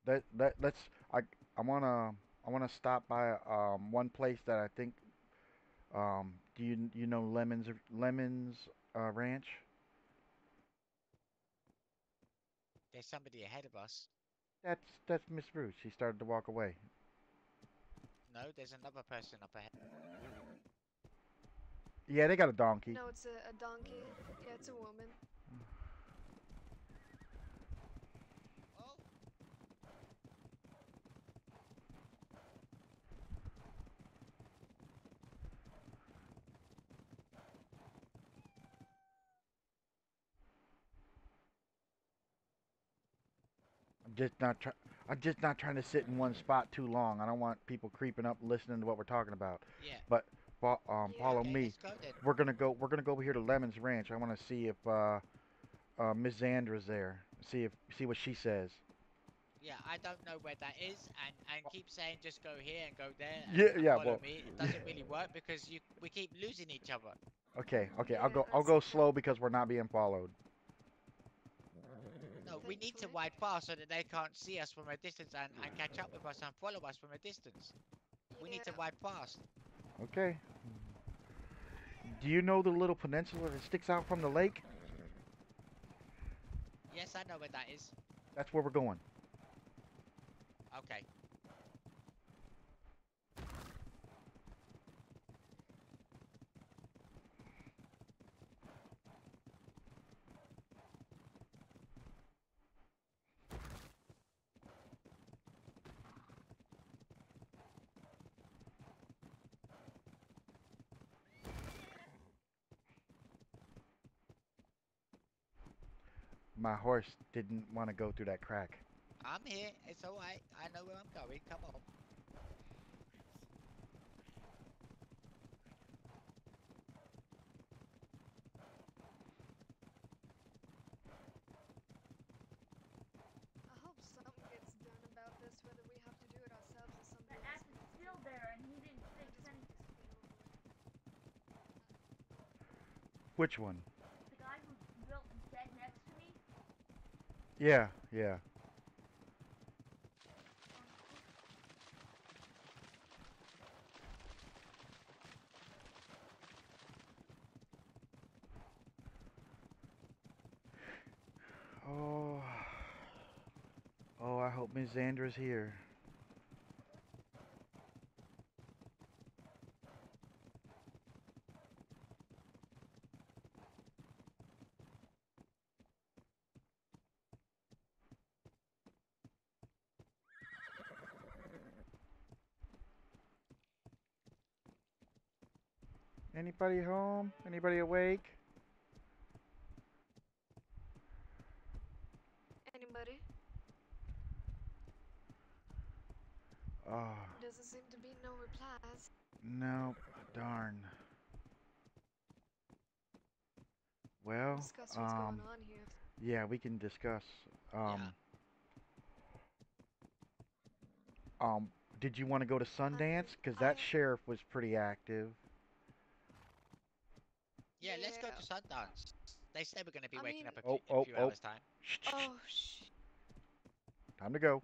Let's I I wanna stop by one place that I think do you know Lemons Ranch? There's somebody ahead of us. That's Miss Ruth. She started to walk away. No, there's another person up ahead. Yeah, they got a donkey. no, it's a donkey. Yeah, it's a woman. Oh, I'm just not try I'm just not trying to sit in one spot too long. I don't want people creeping up listening to what we're talking about. yeah. But Yeah. follow Okay, me. let's go then. We're gonna go over here to Lemon's Ranch. I want to see if Miss Zandra's there. See what she says. Yeah, I don't know where that is, and keep saying just go here and go there Yeah, and yeah. follow Well, me. It doesn't really work because we keep losing each other. okay. I'll Yeah, go. I'll that's go okay. slow because we're not being followed. No, we need to Thankfully. wide fast so that they can't see us from a distance and catch up with us and follow us from a distance. We need to Yeah. wide fast. Okay. Do you know the little peninsula that sticks out from the lake? Yes, I know where that is. That's where we're going. Okay. My horse didn't want to go through that crack. I'm here. It's alright. I know where I'm going. Come on. I hope something gets done about this, whether we have to do it ourselves or The somebody axe else is needs to. still there, and he didn't I fix just want anything. this to get over with. Which one? The guy who built dead next to me. Yeah, yeah. Oh, oh, I hope Miss Zandra's here. Anybody home? Anybody awake? Anybody? Oh, Doesn't seem to be no replies. no, darn. Well, Discuss what's going on here. yeah, we can discuss. Yeah. Um, um, did you want to go to Sundance? Because that I sheriff was pretty active. Yeah, let's go yeah. to Sundance. They say we're going to be I waking mean, up Oh, in a oh, few oh. hours' time. Shh, shh, shh. oh Time to go.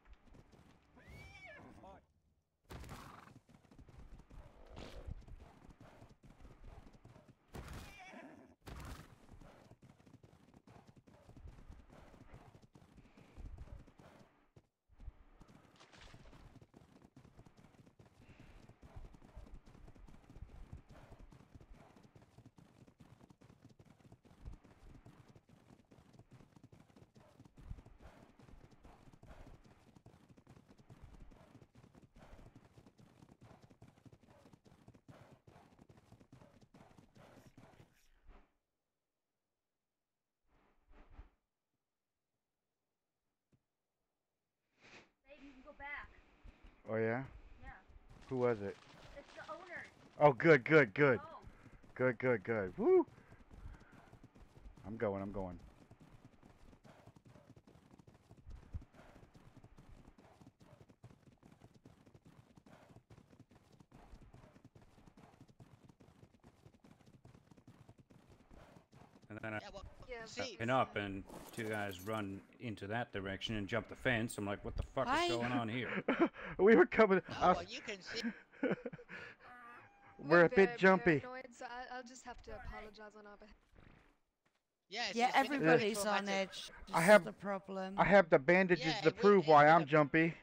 Oh yeah? Yeah. Who was it? It's the owners. Oh, good, good, good. Oh. Good, good, good. Woo! I'm going, I'm going. And then I Yeah, been up and two guys run into that direction and jump the fence. I'm like, what the fuck Hi. is going on here? We were coming. Oh, well, you can see. We're a bit very jumpy. paranoid, so I'll just have to apologize on our behalf. Yes, Yeah, it's been a very everybody's on traumatic- edge. I This have is the problem. I have the bandages Yeah, to it will- prove it why would I'm have- jumpy.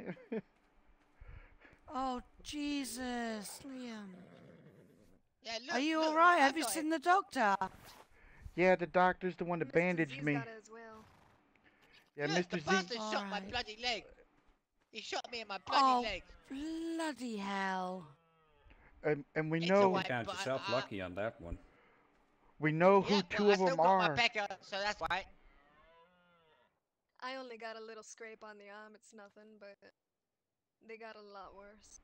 Oh, Jesus, Liam. Yeah, look, Are you look, alright? I Have you got seen the doctor? Yeah, the doctor's the one that Mr. bandaged Z's me. got it as well. Yeah, Look, the Mr. Z. bastard shot my Alright. bloody leg. He shot me in my bloody Oh, leg. bloody hell. And we It's know alright, Count but yourself lucky on that one. we know who Yeah, two well, I of still them got my are. back out, so that's right. I only got a little scrape on the arm. It's nothing, but they got a lot worse.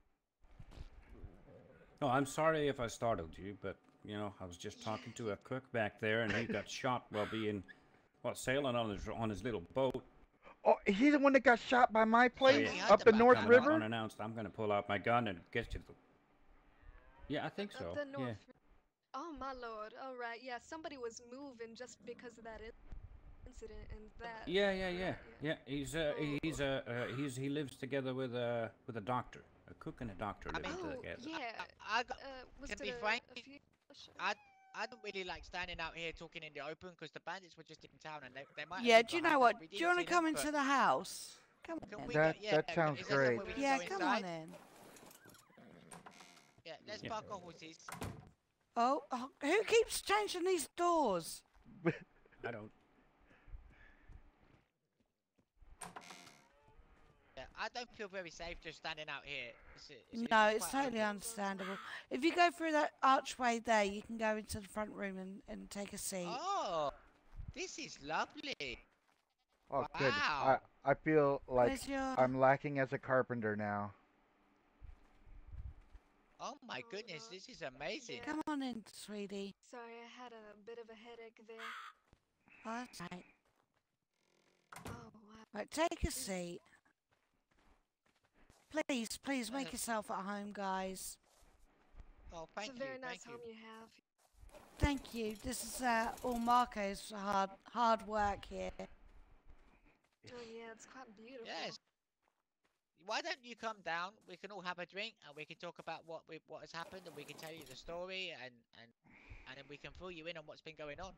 No, I'm sorry if I startled you, but you know, I was just talking to a cook back there, and he got shot while being, sailing on his little boat. Oh, he's the one that got shot by my place yeah. up the Coming North Coming River. unannounced, I'm gonna pull out my gun and get you. Yeah, I think so. The North. Yeah. Oh my lord! All right, yeah. Somebody was moving just because of that incident and that. Yeah. He lives together with a doctor, a cook and a doctor living together. Yeah. I got, Was to it be frank, a few? I don't really like standing out here talking in the open because the bandits were just in town and they might. Yeah, have do you been know behind us. what? We Do you didn't want to see come them, into but the house? Come can on. we That- go, yeah, that sounds is there somewhere great. we can Yeah, go come inside? on in. Yeah, let's park our horses. Oh, who keeps changing these doors? I don't. Yeah, I don't feel very safe just standing out here. No, it's quite totally open. understandable. If you go through that archway there, you can go into the front room and take a seat. Oh, this is lovely. Oh, good. Wow. I feel like Where's your... I'm lacking as a carpenter now. Oh my goodness, this is amazing. Come on in, sweetie. Sorry, I had a bit of a headache there. Oh, that's right. Oh wow. Right, take a seat. Please make yourself at home, guys. Oh, thank It's a very you, nice thank home you. you have. Thank you. This is all Marco's hard work here. Oh yeah, it's quite beautiful. Yes. Why don't you come down? We can all have a drink and we can talk about what has happened and we can tell you the story and then we can fill you in on what's been going on.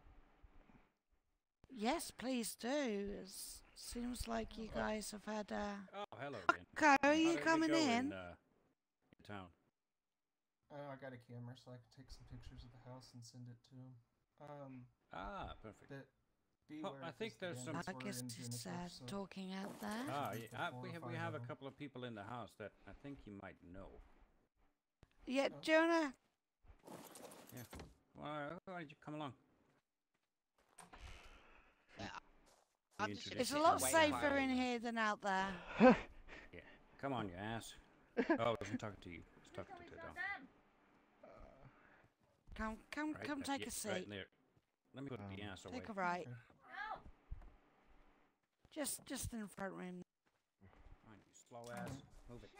Yes, please do. It seems like you guys have had Oh, hello again. Okay, are How you did we coming go in? in town? I got a camera so I can take some pictures of the house and send it to him. Perfect. Beware I think there's some. I guess he's talking out there. Yeah, we have a couple of people in the house that I think you might know. Yeah, Jonah. Yeah. Why don't you come along? It's a lot safer in here than out there. Yeah. Come on, you ass. Oh, I wasn't talking to you. I was talking to the dog. Come take a seat. Right there. Let me put the ass away. Take a right. Just in the front room. Fine, you slow ass. Move it.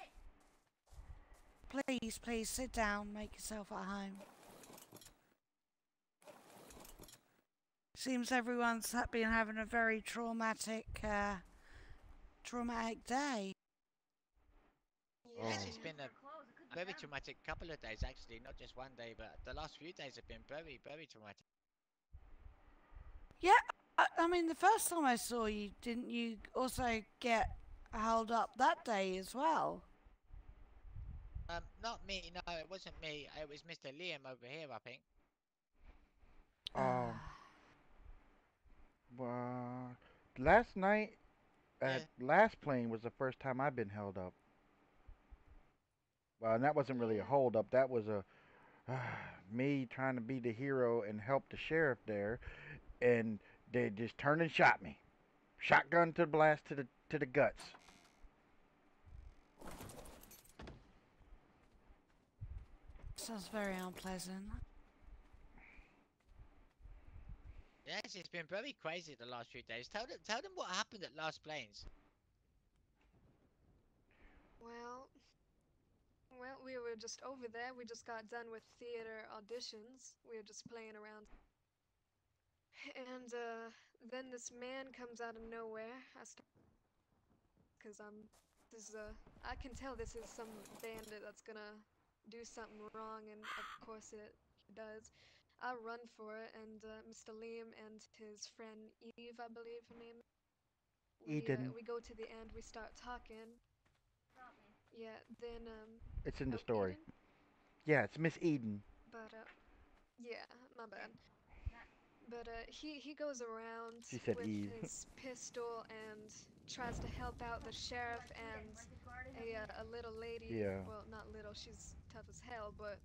Please sit down. Make yourself at home. Seems everyone's been having a very traumatic day. Yes, it's been a very traumatic couple of days actually, not just one day, but the last few days have been very, very traumatic. Yeah, I mean, the first time I saw you, didn't you also get held up that day as well? Not me, no, it wasn't me. It was Mr. Liam over here, I think. Last night at Last Plane was the first time I've been held up. Well, and that wasn't really a hold up. That was a me trying to be the hero and help the sheriff there, and they just turned and shot me. Shotgun to the blast to the guts. Sounds very unpleasant. Yes, it's been very crazy the last few days. Tell them what happened at Last Plains. Well, we were just over there. We just got done with theater auditions. We were just playing around. And then this man comes out of nowhere. Because I can tell this is some bandit that's gonna do something wrong, and of course he does. I run for it, and Mr. Liam and his friend Eve, I believe her name. Eden. We go to the end. We start talking. Yeah. Then It's in the oh, story. Eden. Yeah, it's Miss Eden. But yeah, my bad. But he goes around She said with Eve. his pistol and tries to help out the sheriff and a little lady. Yeah. Well, not little, she's tough as hell, but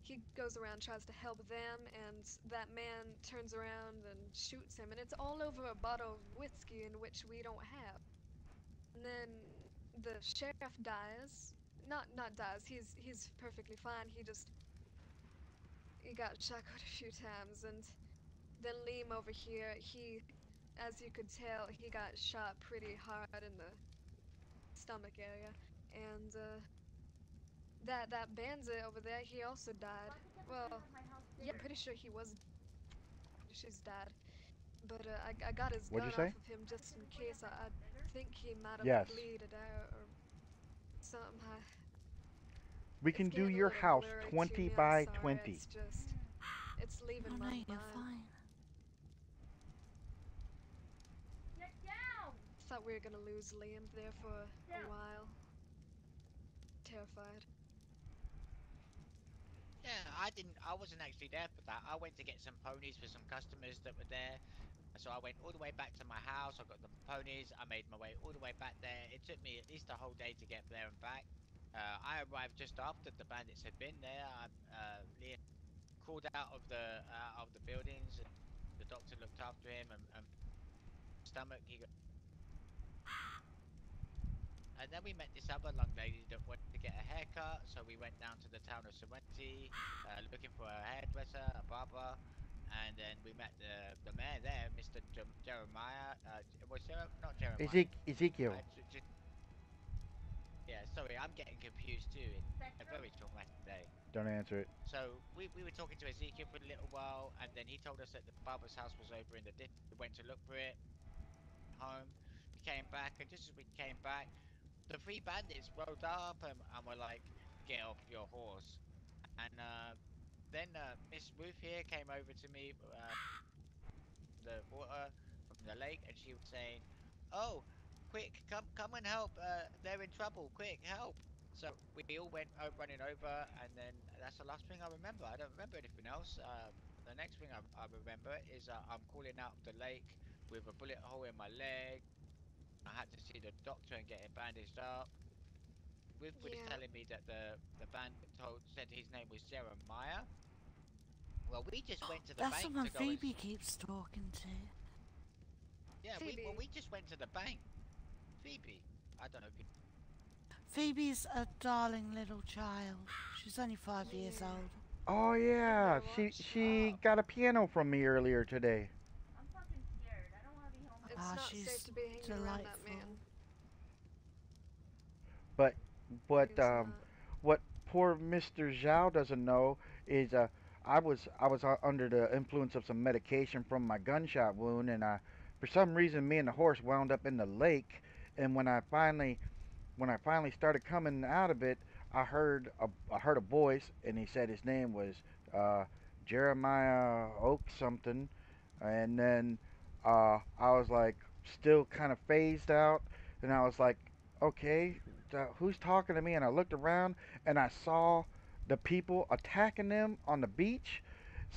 he goes around, tries to help them, and that man turns around and shoots him, and it's all over a bottle of whiskey in which we don't have. And then the sheriff dies. Not dies. He's perfectly fine. He got shotgun a few times, and then Liam over here, as you could tell, he got shot pretty hard in the stomach area, and that bandit over there, he also died. Well, yeah, I'm pretty sure she's died. But I got his What'd gun you off say? of him just in case. I think he might have Yes. bleeded out or something. We It's can do getting a your little house blurry to 20 me. I'm by sorry. 20. It's leaving Oh my no, mind. you're fine. Get down! Thought we were gonna lose Liam there for a while. Terrified. Yeah, I wasn't actually there for that. I went to get some ponies for some customers that were there. So I went all the way back to my house. I got the ponies. I made my way all the way back there. It took me at least a whole day to get there and back. I arrived just after the bandits had been there. Liam crawled out of the buildings, and the doctor looked after him and stomach. And then we met this other young lady that wanted to get a haircut, so we went down to the town of Serenity, looking for a hairdresser, a barber, and then we met the mayor there, Mr. Jeremiah. Not Jeremiah? Ezekiel. Yeah, sorry, I'm getting confused too. It's a very traumatic day. Don't answer it. So we were talking to Ezekiel for a little while, and then he told us that the barber's house was over in the distance. We went to look for it. Home. We came back, and just as we came back, the three bandits rode up and were like, "Get off your horse." And then Miss Ruth here came over to me, the water from the lake, and she was saying, "Oh, quick, come and help! They're in trouble! Quick, help!" So we all went running over, and then that's the last thing I remember. I don't remember anything else. The next thing I remember is I'm crawling out of the lake with a bullet hole in my leg. I had to see the doctor and get it bandaged up. Ruth was Yeah. telling me that the bandit said his name was Jeremiah. Well, we just went to the That's bank someone to go and Phoebe keeps talking to. yeah, we just went to the bank. Phoebe, I don't know if you. Phoebe's a darling little child. She's only 5 years old. Oh yeah, she got a piano from me earlier today. I'm fucking scared. I don't want to be home. It's not she's safe to be hanging around that man. But what It's not. what poor Mr. Zhao doesn't know is I was under the influence of some medication from my gunshot wound, and for some reason me and the horse wound up in the lake. And when I finally started coming out of it, I heard a voice, and he said his name was uh, Jeremiah Oak something, and then I was like still kind of phased out, and I was like, okay, who's talking to me? And I looked around, and I saw the people attacking them on the beach.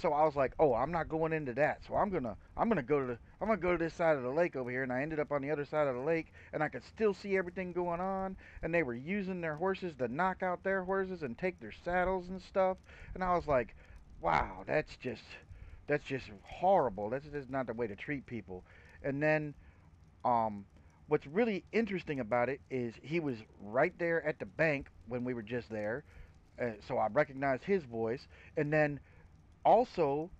So I was like, "Oh, I'm not going into that. So I'm gonna go to this side of the lake over here." And I ended up on the other side of the lake, and I could still see everything going on. And they were using their horses to knock out their horses and take their saddles and stuff. And I was like, "Wow, that's just horrible. That's just not the way to treat people." And then, um, what's really interesting about it is he was right there at the bank when we were just there, So I recognized his voice, and then also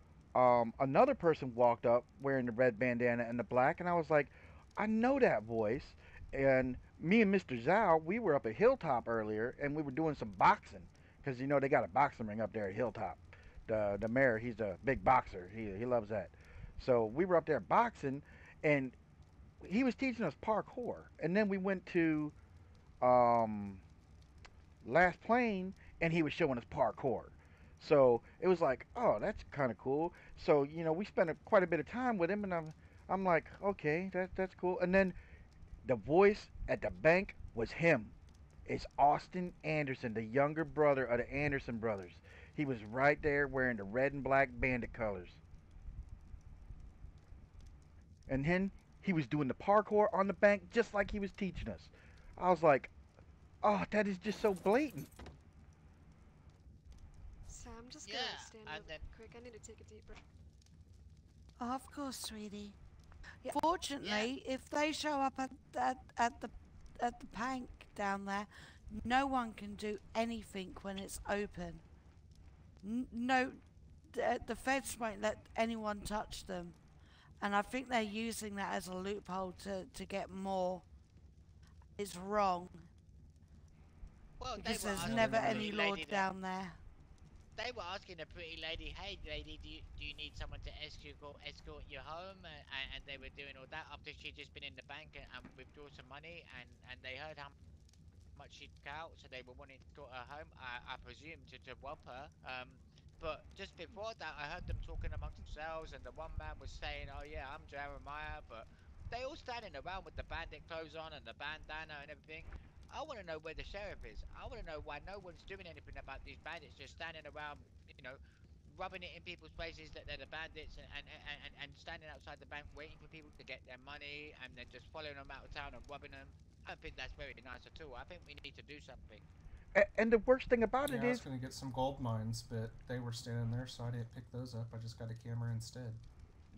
another person walked up wearing the red bandana and the black, and I was like, I know that voice. And me and Mr. Zhao, we were up at Hilltop earlier, and we were doing some boxing because you know they got a boxing ring up there at Hilltop. The mayor, he's a big boxer. He loves that. So we were up there boxing, and he was teaching us parkour. And then we went to um, Last Plane, and he was showing us parkour. So it was like, oh, that's kind of cool. So we spent quite a bit of time with him, and I'm like, okay, that's cool. And then the voice at the bank was him. It's Austin Anderson, the younger brother of the Anderson brothers. He was right there wearing the red and black bandit colors. And then he was doing the parkour on the bank just like he was teaching us. I was like, oh, that is just so blatant. So I'm just Yeah, gonna stand and up then quick. I need to take a deep breath. Of course, sweetie. Yeah, fortunately, if they show up at the bank down there, no one can do anything when it's open. No, the feds won't let anyone touch them, and I think they're using that as a loophole to get more. It's wrong well, they because were there's asking never the any pretty law lady that down there. they were asking the pretty lady, "Hey, lady, do you need someone to escort you home?" And they were doing all that after she'd just been in the bank and withdraw some money, and they heard how much she took out, so they were wanting to escort her home. I presume to rob her. But just before that, I heard them talking amongst themselves, and the one man was saying, "Oh yeah, I'm Jeremiah," but they all standing around with the bandit clothes on and the bandana and everything. I want to know where the sheriff is. I want to know why no one's doing anything about these bandits just standing around, rubbing it in people's faces that they're the bandits and standing outside the bank waiting for people to get their money and then just following them out of town and robbing them. I don't think that's very nice at all. I think we need to do something. And the worst thing about Yeah, it I was is, gonna get some gold mines, but they were standing there, so I didn't pick those up. I just got a camera instead.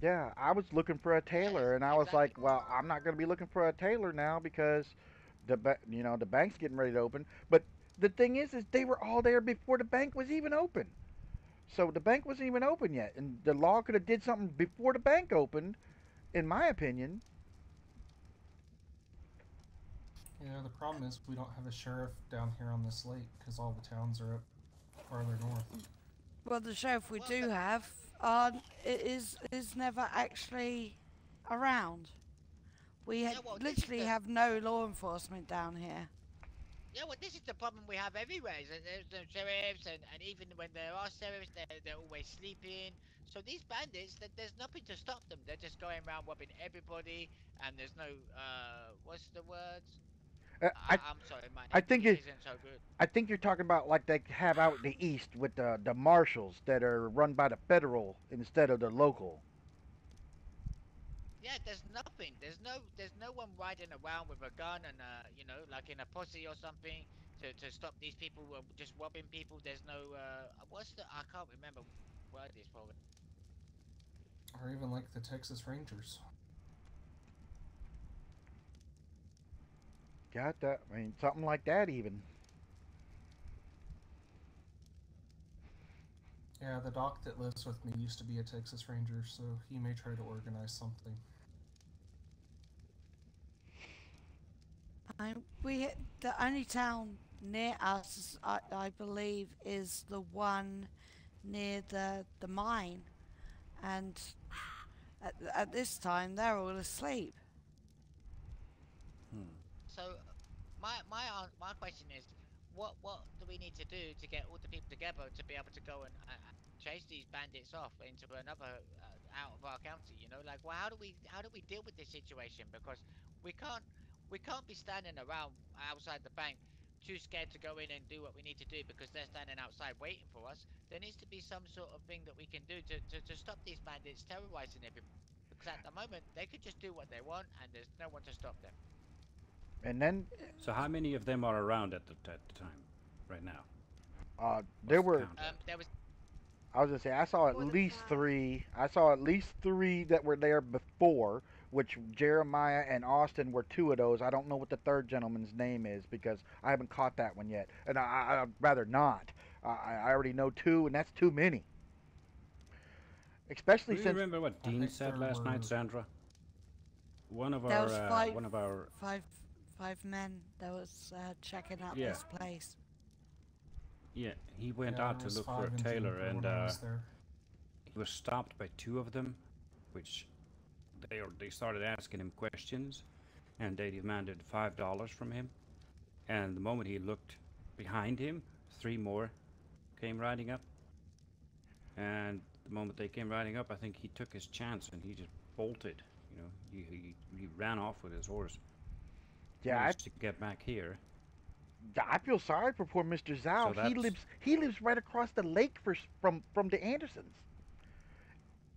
yeah, I was looking for a tailor, and I was exactly. like, well, I'm not going to be looking for a tailor now because the bank's getting ready to open. But the thing is they were all there before the bank was even open. So the bank wasn't even open yet, and the law could have did something before the bank opened, in my opinion. Yeah, the problem is we don't have a sheriff down here on this lake because all the towns are up farther north. Well, the sheriff we do have is never actually around. We literally have no law enforcement down here. Yeah, well, this is the problem we have everywhere. Is that there's no sheriffs, and even when there are sheriffs, they're always sleeping. So these bandits, there's nothing to stop them. They're just going around robbing everybody, and there's no what's the words? I I'm sorry, my I think English it. isn't so good. I think you're talking about like they have out in the east with the marshals that are run by the federal instead of the local. Yeah, there's nothing. There's no one riding around with a gun and like in a posse or something to stop these people who are just robbing people. There's no I can't remember what word is for it. Or even like the Texas Rangers. Got that? I mean, something like that even. Yeah, the doc that lives with me used to be a Texas Ranger, so he may try to organize something. The only town near us, I believe, is the one near the mine, and at this time they're all asleep. So my question is, what do we need to do to get all the people together to be able to go and chase these bandits off into another out of our county? Like, well, how do we deal with this situation? Because we can't we can't be standing around outside the bank too scared to go in and do what we need to do because they're standing outside waiting for us. There needs to be some sort of thing that we can do to stop these bandits terrorizing everybody. Because at the moment they could just do what they want and there's no one to stop them. And then. So how many of them are around at the time, right now? There What's the were. count? There was. I was gonna say I saw at least three. I saw at least three that were there before, which Jeremiah and Austin were two of those. I don't know what the third gentleman's name is because I haven't caught that one yet, and I'd rather not. I already know 2, and that's too many. Especially Do you since remember what I Dean think said there last night, were Sandra? One of There our, was five men that was checking out yeah, this place. yeah, he went Yeah, out there to was look for 5 a in tailor, Juniper and when I was there. he was stopped by 2 of them, which they started asking him questions, and they demanded $5 from him. And the moment he looked behind him, 3 more came riding up. And the moment they came riding up, I think he took his chance and he just bolted. You know, he ran off with his horse. yeah, Managed to get back here. I feel sorry for poor Mr. Zhao. So that's He lives right across the lake from the Andersons.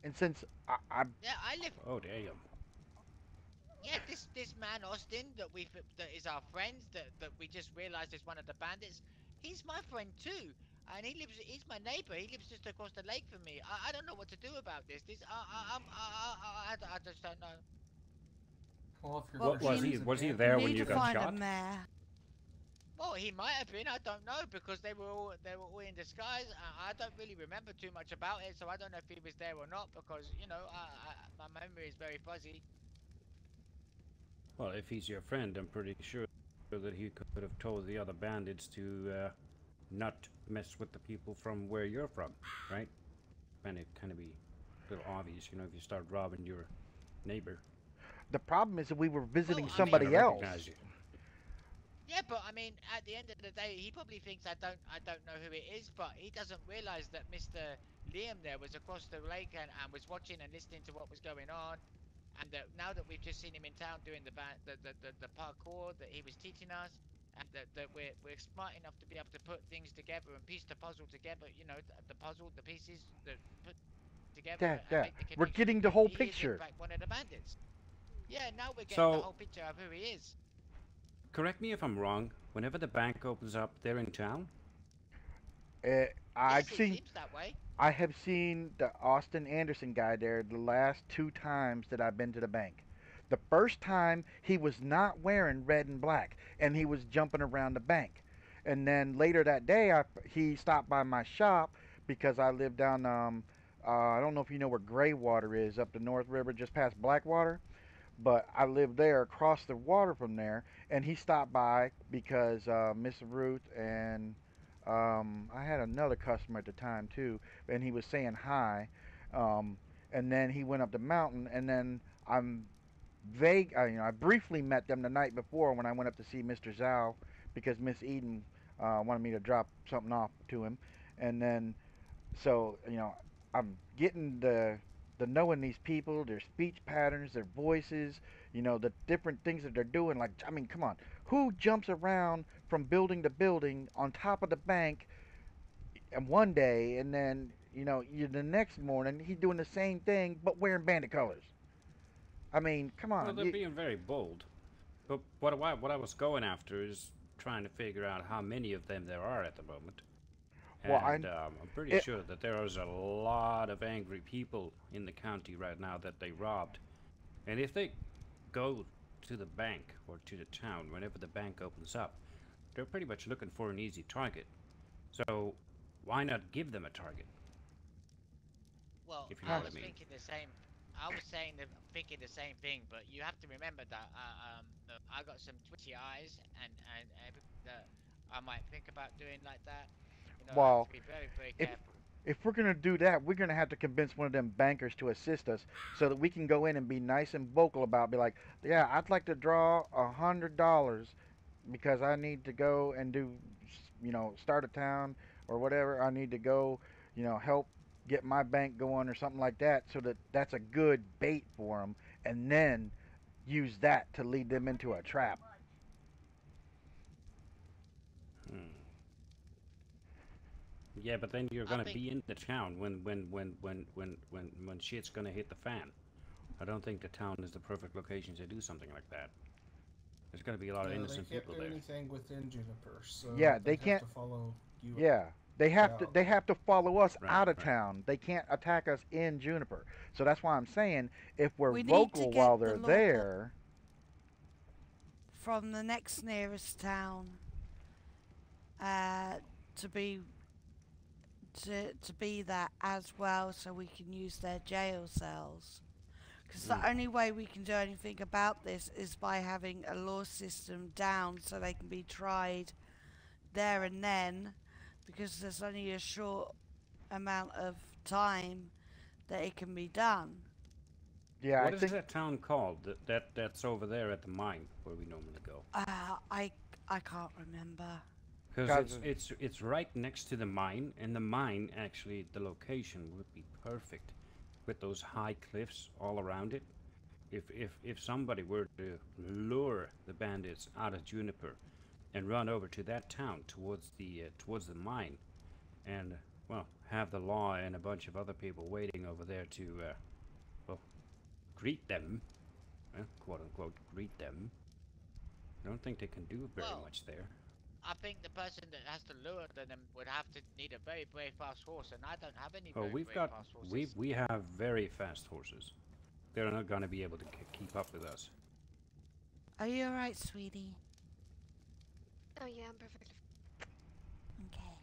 And since I Yeah, I live. oh damn. Yeah, this man Austin that is our friend that we just realized is one of the bandits. He's my friend too, and he's my neighbor. He lives just across the lake from me. I don't know what to do about this. I just don't know. Well, if you're Well, What was he? Christian, Was he it there You when need you to got find a shot? mayor. Well, he might have been. I don't know because they were all in disguise. I don't really remember too much about it, so I don't know if he was there or not because my memory is very fuzzy. Well, if he's your friend, I'm pretty sure that he could have told the other bandits to not mess with the people from where you're from, right? And it kind of be a little obvious, you know, if you start robbing your neighbor. the problem is that we were visiting Well, I mean, somebody else. Recognize you. yeah, but I mean, at the end of the day, he probably thinks I don't know who it is, but he doesn't realize that Mr. Liam there was across the lake and was watching and listening to what was going on, and that now that we've just seen him in town doing the parkour that he was teaching us, and that we're smart enough to be able to put things together and piece the puzzle together, you know, the puzzle, the pieces that put together Yeah, and yeah. make the We're connection getting the that whole he is in picture. fact one of the bandits. Yeah, now we're getting the So, whole picture of who he is. correct me if I'm wrong, whenever the bank opens up, they're in town? I've Yes, it seen seems that way. I have seen the Austin Anderson guy there the last 2 times that I've been to the bank. The first time he was not wearing red and black and he was jumping around the bank. And then later that day he stopped by my shop because I live down I don't know if you know where Graywater is up the North River just past Blackwater, but I live there across the water from there, and he stopped by because Miss Ruth and I had another customer at the time too, and he was saying hi, um, and then he went up the mountain, and then I'm I briefly met them the night before when I went up to see Mr. Zhao because Miss Eden wanted me to drop something off to him, and then so I'm getting the knowing these people, their speech patterns, their voices, the different things that they're doing. Like, I mean, come on, who jumps around from building to building on top of the bank and one day, and then you the next morning he's doing the same thing but wearing bandit colors? I mean, come Well, on. they're being very bold. But what I was going after is trying to figure out how many of them there are at the moment. Well, And I'm pretty sure that there is a lot of angry people in the county right now that they robbed. And if they go to the bank or to the town whenever the bank opens up, they're pretty much looking for an easy target. So why not give them a target? Well, If you know I what was I mean. thinking the same. I was thinking the same thing, but you have to remember that I got some twitchy eyes, and everything that I might think about doing like that. You know, I have Well, to be very, very if careful. if we're gonna do that, we're gonna have to convince one of them bankers to assist us so that we can go in and be nice and vocal about, be like, yeah, I'd like to draw $100 because I need to go and do, start a town or whatever. I need to go, help get my bank going or something like that, so that that's a good bait for them, and then use that to lead them into a trap. Hmm. Yeah, but then you're gonna be in the town when shit's gonna hit the fan. I don't think the town is the perfect location to do something like that. There's gonna be a lot of innocent people They there. can't do anything within Juniper, so Yeah, they they'd can't. have to follow you. Yeah, they have to. out. They have to follow us Right, out of right. town. They can't attack us in Juniper. So that's why I'm saying if we're We need to vocal get while the they're law there. from the next nearest town to be to be that as well, so we can use their jail cells. Because Mm. the only way we can do anything about this is by having a law system down so they can be tried there and then, because there's only a short amount of time that it can be done. Yeah, I What is think that town called? That's over there at the mine where we normally go. I can't remember. Because it's right next to the mine, and the mine actually the location would be perfect, with those high cliffs all around it. If somebody were to lure the bandits out of Juniper, and run over to that town towards the mine, and well have the law and a bunch of other people waiting over there to well greet them, quote unquote greet them. I don't think they can do very Well, much there. I think the person that has to lure them would have to need a very, very fast horse, and I don't have any Oh, very, we've very got fast horses. we have very fast horses. They're not going to be able to keep up with us. Are you alright, sweetie? Oh yeah, I'm perfectly. Okay.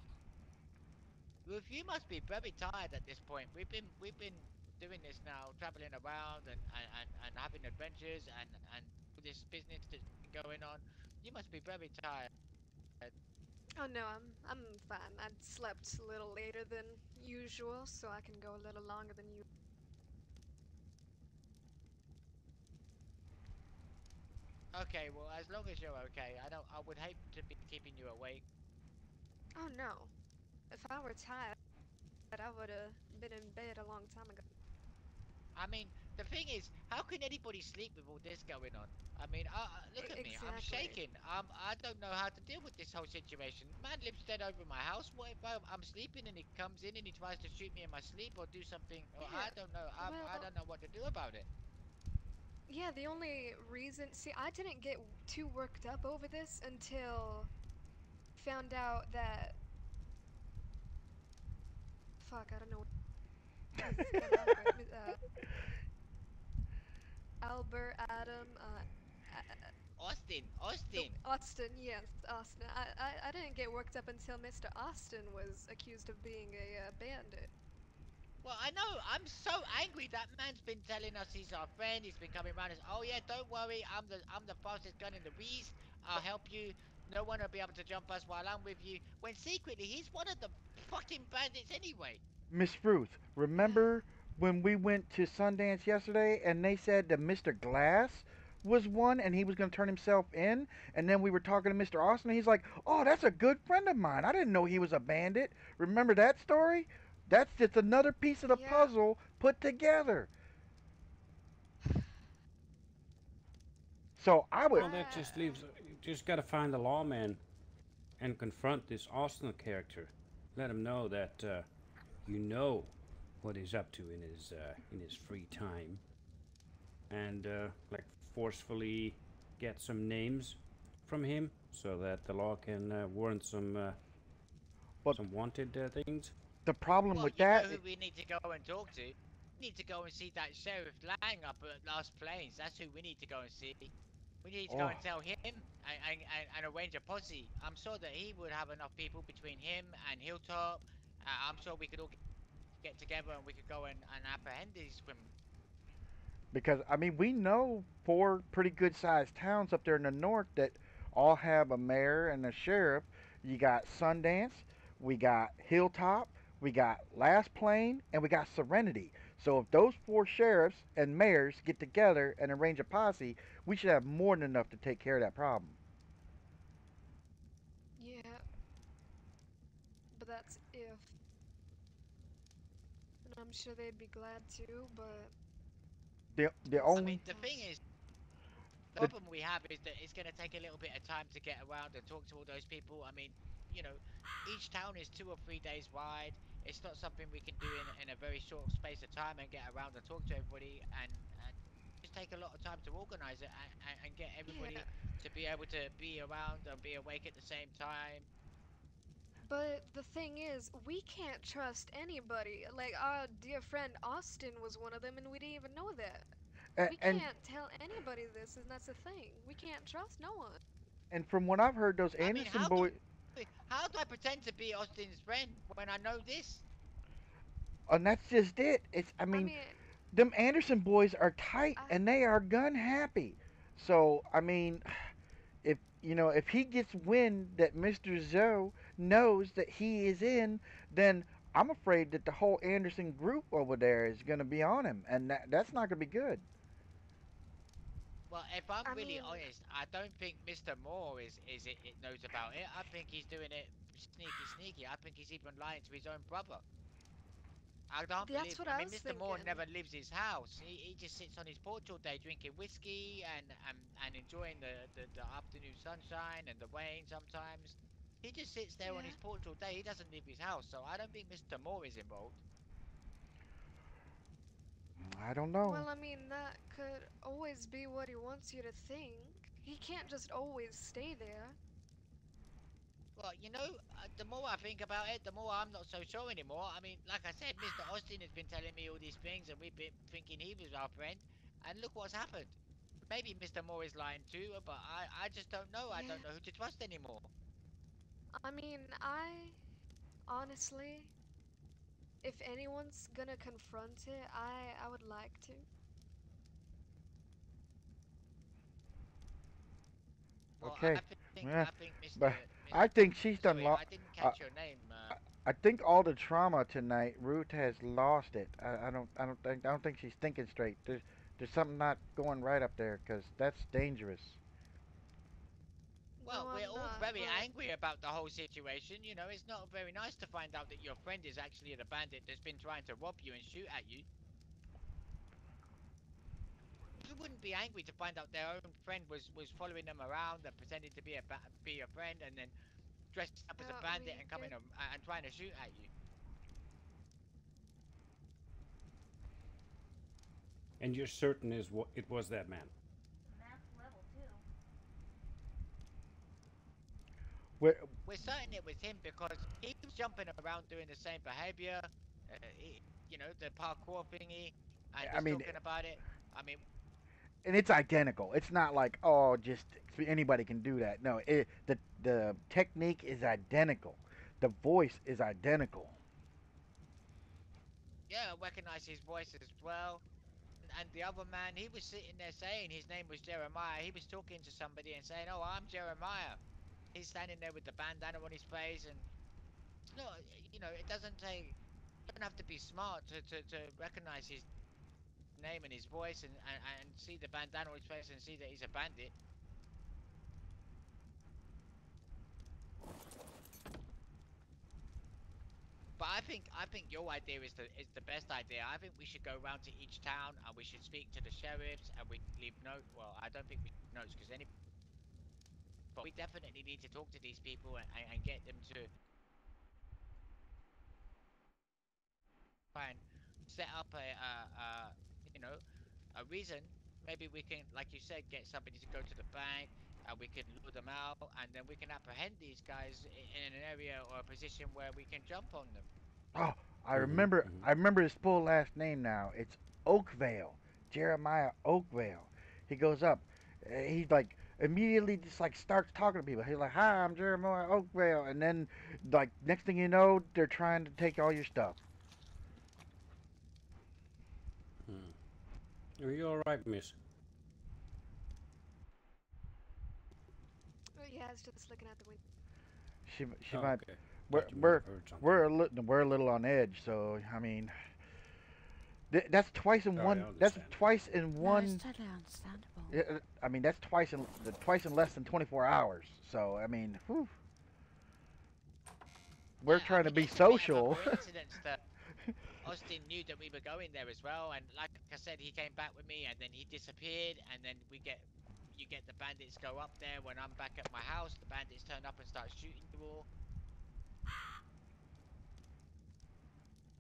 Ruth, you must be very tired at this point. We've been doing this now, traveling around and having adventures and all this business that's been going on. You must be very tired. Oh no, I'm fine. I slept a little later than usual, so I can go a little longer than you. Okay, well, as long as you're okay, I would hate to be keeping you awake. Oh no. If I were tired, I would have been in bed a long time ago. I mean, the thing is, how can anybody sleep with all this going on? I mean, look at me. I'm Exactly. shaking. I don't know how to deal with this whole situation. Man lives dead over my house. What if I'm sleeping and he comes in and he tries to shoot me in my sleep or do something? Or Yeah. I don't know. I Well, don't know what to do about it. yeah, the only reason, see, I didn't get too worked up over this until found out that, fuck, I don't know. This is kind of awkward. Albert, Adam, Austin. Austin, yes, Austin. I didn't get worked up until Mr. Austin was accused of being a bandit. Well, I know. I'm so angry. That man's been telling us he's our friend. He's been coming around us. Oh yeah, don't worry. I'm the fastest gun in the West. I'll help you. No one will be able to jump us while I'm with you. When secretly he's one of the fucking bandits anyway. Miss Ruth, remember when we went to Sundance yesterday and they said that Mr. Glass was one and he was going to turn himself in, and then we were talking to Mr. Austin and he's like, "Oh, that's a good friend of mine. I didn't know he was a bandit." Remember that story? That's just another piece of the puzzle put together. So I would. Well, that just leaves. You just got to find the lawman and confront this Austin character. Let him know that you know what he's up to in his free time, and like forcefully get some names from him so that the law can warrant some wanted things. The problem Well, with you know that. who we need to go and talk to. We need to go and see that Sheriff Lang up at Last Plains. That's who we need to go and see. We need to go and tell him and arrange a posse. I'm sure that he would have enough people between him and Hilltop. I'm sure we could all get together and we could go and apprehend these criminals. Because I mean, we know four pretty good sized towns up there in the north that all have a mayor and a sheriff. You got Sundance, we got Hilltop, we got Last Plain, and we got Serenity. So if those four sheriffs and mayors get together and arrange a posse, we should have more than enough to take care of that problem. Yeah, but that's if. And I'm sure they'd be glad to, but. The I only mean, the thing is, the problem we have is that it's going to take a little bit of time to get around and talk to all those people. I mean, you know, each town is 2 or 3 days wide. It's not something we can do in a very short space of time and get around and talk to everybody and just take a lot of time to organize it and get everybody to be able to be around and be awake at the same time. But the thing is, we can't trust anybody. Like, our dear friend Austin was one of them, and we didn't even know that. We and can't tell anybody this, and that's the thing. We can't trust no one. and from what I've heard, those I mean, Anderson boys. how do I pretend to be Austin's friend when I know this? And that's just it. I I mean, mean, them Anderson boys are tight I and they are gun happy. So I mean, if he gets wind that Mr. Zoe knows that he is in, then I'm afraid that the whole Anderson group over there is going to be on him, and that's not going to be good. Well, if I'm I really mean, honest, I don't think Mr. Moore it knows about it. I think he's doing it sneaky. I think he's even lying to his own brother. I don't that's believe. what I I mean, was Mr. Moore thinking. never leaves his house. He just sits on his porch all day drinking whiskey and enjoying the afternoon sunshine and the rain sometimes. He just sits there on Yeah. his porch all day. He doesn't leave his house, so I don't think Mr. Moore is involved. I don't know. Well, I mean, that could always be what he wants you to think. He can't just always stay there. Well, the more I think about it, the more I'm not so sure anymore. I mean, like I said, Mr. Austin has been telling me all these things, and we've been thinking he was our friend, and look what's happened. Maybe Mr. Moore is lying too, but I just don't know. I Yeah. don't know who to trust anymore. I mean, I honestly, if anyone's gonna confront it, I would like to. Well, Okay. Yeah, I think but Mr. I think she's done. Sorry, I didn't Uh, catch your name. I think all the trauma tonight, Ruth has lost it. I don't think she's thinking straight. There's something not going right up there, 'cause that's dangerous. Well, No, we're I'm all not, very but angry about the whole situation. It's not very nice to find out that your friend is actually the bandit that's been trying to rob you and shoot at you. Who wouldn't be angry to find out their own friend was following them around and pretending to be a friend and then dressed up as a bandit we and get. and trying to shoot at you? And you're certain is what it was that man? Max level too. Where, We're certain it was him because he was jumping around doing the same behavior, the parkour thingy, and I was mean, talking about it. I mean, and it's identical. It's not like, oh, just anybody can do that. No, the technique is identical. The voice is identical. yeah, I recognize his voice as well. And the other man, he was sitting there saying his name was Jeremiah. He was talking to somebody and saying, "Oh, I'm Jeremiah." He's standing there with the bandana on his face, and it's not, it doesn't take, you don't have to be smart to recognize his name and his voice and see the bandana on his face and see that he's a bandit. But I think your idea is the best idea. I think we should go around to each town and we should speak to the sheriffs and we leave note. Well, I don't think we should notes because any. But we definitely need to talk to these people and get them to try and set up you know, a reason. Maybe we can, like you said, get somebody to go to the bank, and we can lure them out, and then we can apprehend these guys in an area or a position where we can jump on them. Oh, I Mm-hmm. remember. Mm-hmm. I remember his full last name now. It's Oakvale. Jeremiah Oakvale. He goes up. He's like immediately just like starts talking to people. He's like, "Hi, I'm Jeremiah Oakvale," and then like next thing you know, they're trying to take all your stuff. Are you all right, miss? Yeah, it's just looking out the window. She Oh, might. okay. We're Thought you might we're have heard something. we're a little on edge. So I mean, that's twice in Oh, I one. That's understand. twice in No, it's one. totally understandable. I mean, that's twice in less than 24 hours. So I mean, whew, we're Yeah, I trying to mean, be it's a bit of a social. coincidence that Austin knew that we were going there as well, and like I said, he came back with me, and then he disappeared, and then you get the bandits go up there. When I'm back at my house, the bandits turn up and start shooting you all.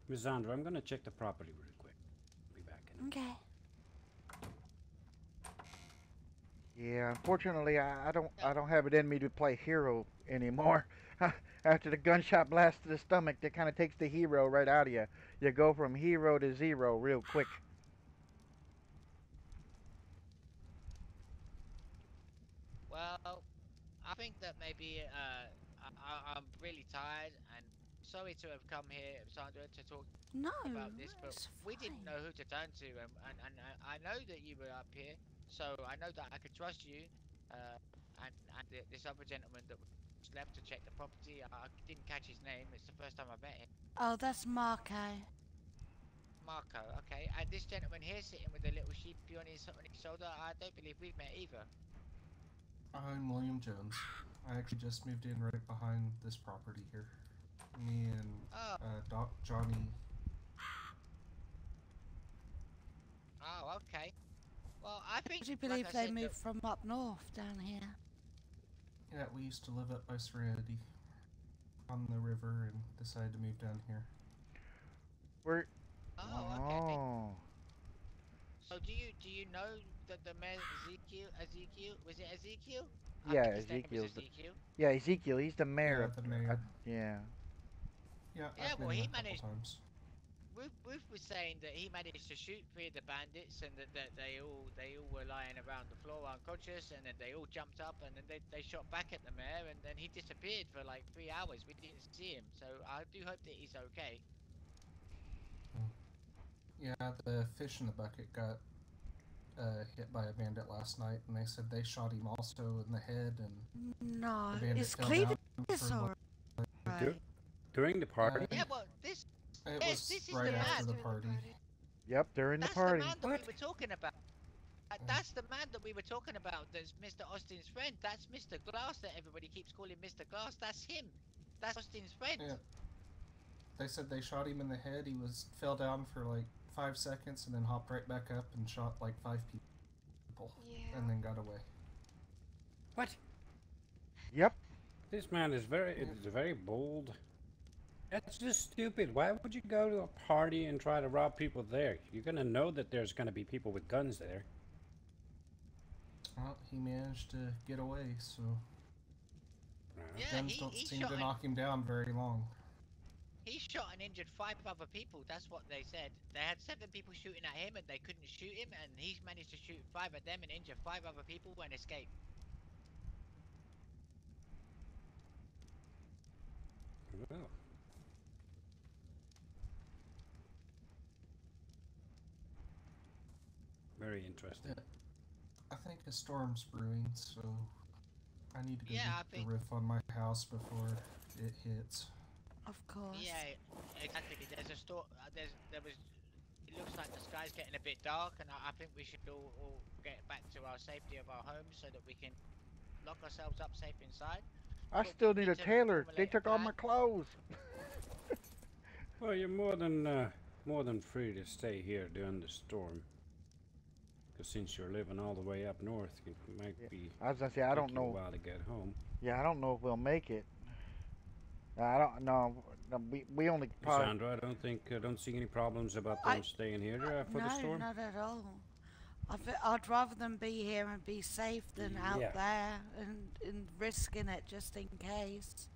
Miss Zandra, I'm gonna check the property real quick. Be back in a minute. Okay. Yeah, unfortunately, I don't have it in me to play hero anymore. After the gunshot blast to the stomach, that kind of takes the hero right out of you. You go from hero to zero real quick. Well, I think that maybe I'm really tired, and sorry to have come here, Sandra, to talk No, about this, but it's we didn't fine. know who to turn to, and I know that you were up here, so I know that I could trust you. And this other gentleman that was left to check the property, I didn't catch his name. It's the first time I've met him. Oh, that's Marco. Marco, okay. And this gentleman here sitting with a little sheepy on his shoulder, I don't believe we've met either. I'm William Jones. I actually just moved in right behind this property here. Me and Doc Johnny. Oh, okay. Well, I think. Do you like believe I they said, moved from up north down here? Yeah, we used to live up by Serenity on the river and decided to move down here. We're. Oh, okay. So do you know that the man Ezekiel, was it Ezekiel? I Yeah, think his name Ezekiel's. was Ezekiel. Yeah, Ezekiel. He's the mayor. Yeah, Up the there. mayor. Yeah. Yeah, Yeah, I've well, been he there a couple managed. times. Ruth was saying that he managed to shoot 3 of the bandits, and that they all were lying around the floor unconscious, and then they all jumped up, and then they shot back at the mayor, and then he disappeared for like 3 hours. We didn't see him, so I do hope that he's okay. Yeah, the fish in the bucket got hit by a bandit last night, and they said they shot him also in the head, and No, the bandit it's fell Cleveland. down It's for alright. During the party? Yeah, well, this is right the after man. the party. Yep, they're in the That's party. the man that we were talking about. That's the man that we were talking about. That's Mr. Austin's friend. That's Mr. Glass that everybody keeps calling Mr. Glass. That's him. That's Austin's friend. Yeah. They said they shot him in the head. He fell down for like 5 seconds and then hopped right back up and shot like 5 people. Yeah. And then got away. What? Yep. This man is very bold. That's just stupid. Why would you go to a party and try to rob people there? You're gonna know that there's gonna be people with guns there. Well, he managed to get away, so Yeah, guns don't seem to knock him down very long. He shot and injured 5 other people. That's what they said. They had 7 people shooting at him, and they couldn't shoot him, and he's managed to shoot 5 of them and injure 5 other people and escape. Well. Very interesting. I think a storm's brewing, so I need to go Yeah, get the roof on my house before it hits. Of course. Yeah, exactly. There's a store. There was. It looks like the sky's getting a bit dark, and I think we should all get back to our safety of our homes so that we can lock ourselves up safe inside. I still need a tailor. They took all my clothes. Well, you're more than free to stay here during the storm. Because since you're living all the way up north, it might be. I was gonna say I don't take you know. a while to get home. Yeah, I don't know if we'll make it. I don't know. We only probably. Sandra, I don't see any problems about them staying here for the storm. No, not at all. I'd rather them be here and be safe than out there and risking it just in case.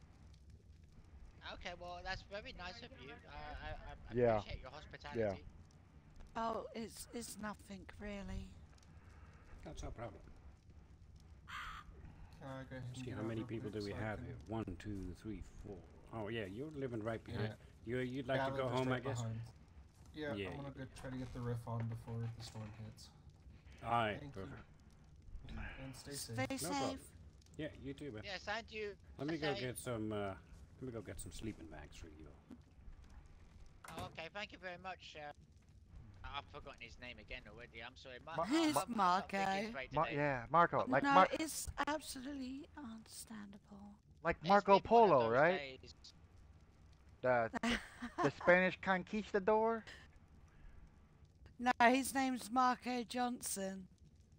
Okay, well that's very nice of you. I Yeah. appreciate your hospitality. Yeah. Oh, it's nothing really. That's no problem. Can I go ahead and See get how out many real people quick do we so I have can- here? 1, 2, 3, 4. Oh yeah, you're living right behind. Yeah. You'd like Yeah, to I go live just home, I right guess. behind. Yeah, Yeah, I'm gonna go try to get the roof on before the storm hits. All right, Thank perfect. you. And stay safe. Stay No safe. problem. Yeah, you too, man. Yes, and you. Let me go Stay. get some. Let me go get some sleeping bags for you. Oh, okay, thank you very much. I've forgotten his name again already. I'm sorry. Here's I'm not thinking Marco. straight today. Yeah, Marco. Like no, Mar it's absolutely understandable. like It's Marco been one of Polo, those right? days. The Spanish conquistador. No, his name's Marco Johnson.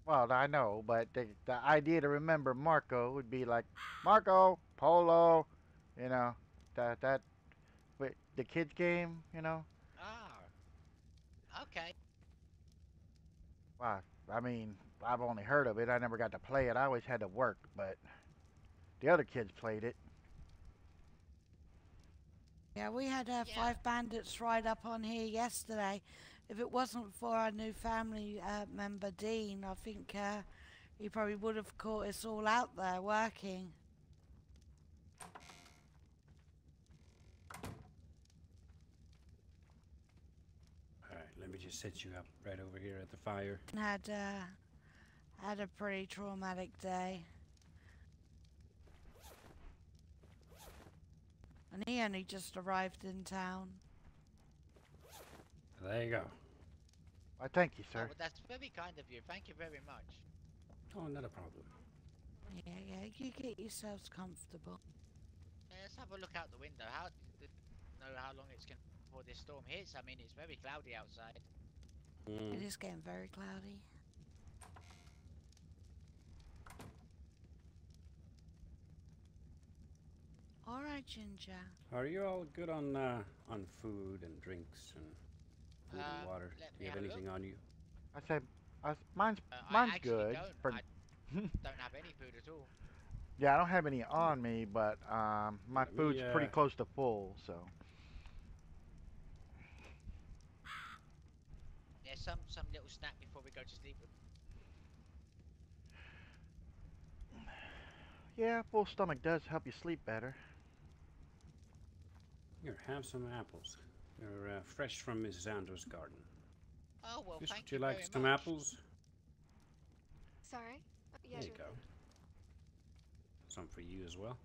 Well, I know, but the idea to remember Marco would be like Marco Polo, you know, that with the kids game, you know. Ah. Okay. Wow, I mean, I've only heard of it. I never got to play it. I always had to work, but the other kids played it. Yeah, we had 5 bandits right up on here yesterday. If it wasn't for our new family member Dean, I think he probably would have caught us all out there working. just set you up right over here at the fire. Had a pretty traumatic day. And he only just arrived in town. There you go. Why, thank you, Oh, sir. well, that's very kind of you. Thank you very much. Oh, not a problem. Yeah, you get yourselves comfortable. Let's have a look out the window. How know how long it's going before this storm hits? I mean, it's very cloudy outside. It is getting very cloudy. All right, Ginger. Are you all good on food and drinks and food and water? Do you have anything on you? I said, mine's I actually good. don't. For, I don't have any food at all. yeah, I don't have any on me, but my Let me, food's pretty close to full, so. Yeah, some little snack before we go to sleep. Yeah, full stomach does help you sleep better. Here, have some apples. They're fresh from Mrs. Andrews' garden. Oh, well, Just, thank would you you like very some much. apples? Sorry? Yeah, There you sure go. thing. Some for you as well.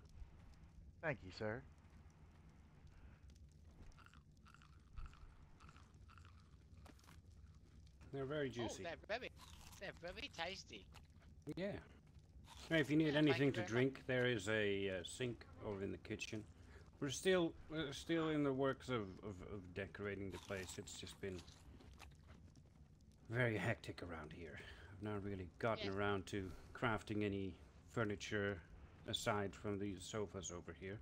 Thank you, sir. They're very juicy. Oh, they're very tasty. Yeah. Now, if you need Yeah, thank anything you to very drink, there is a sink over in the kitchen. We're still in the works of decorating the place. It's just been very hectic around here. I've not really gotten around to crafting any furniture aside from these sofas over here.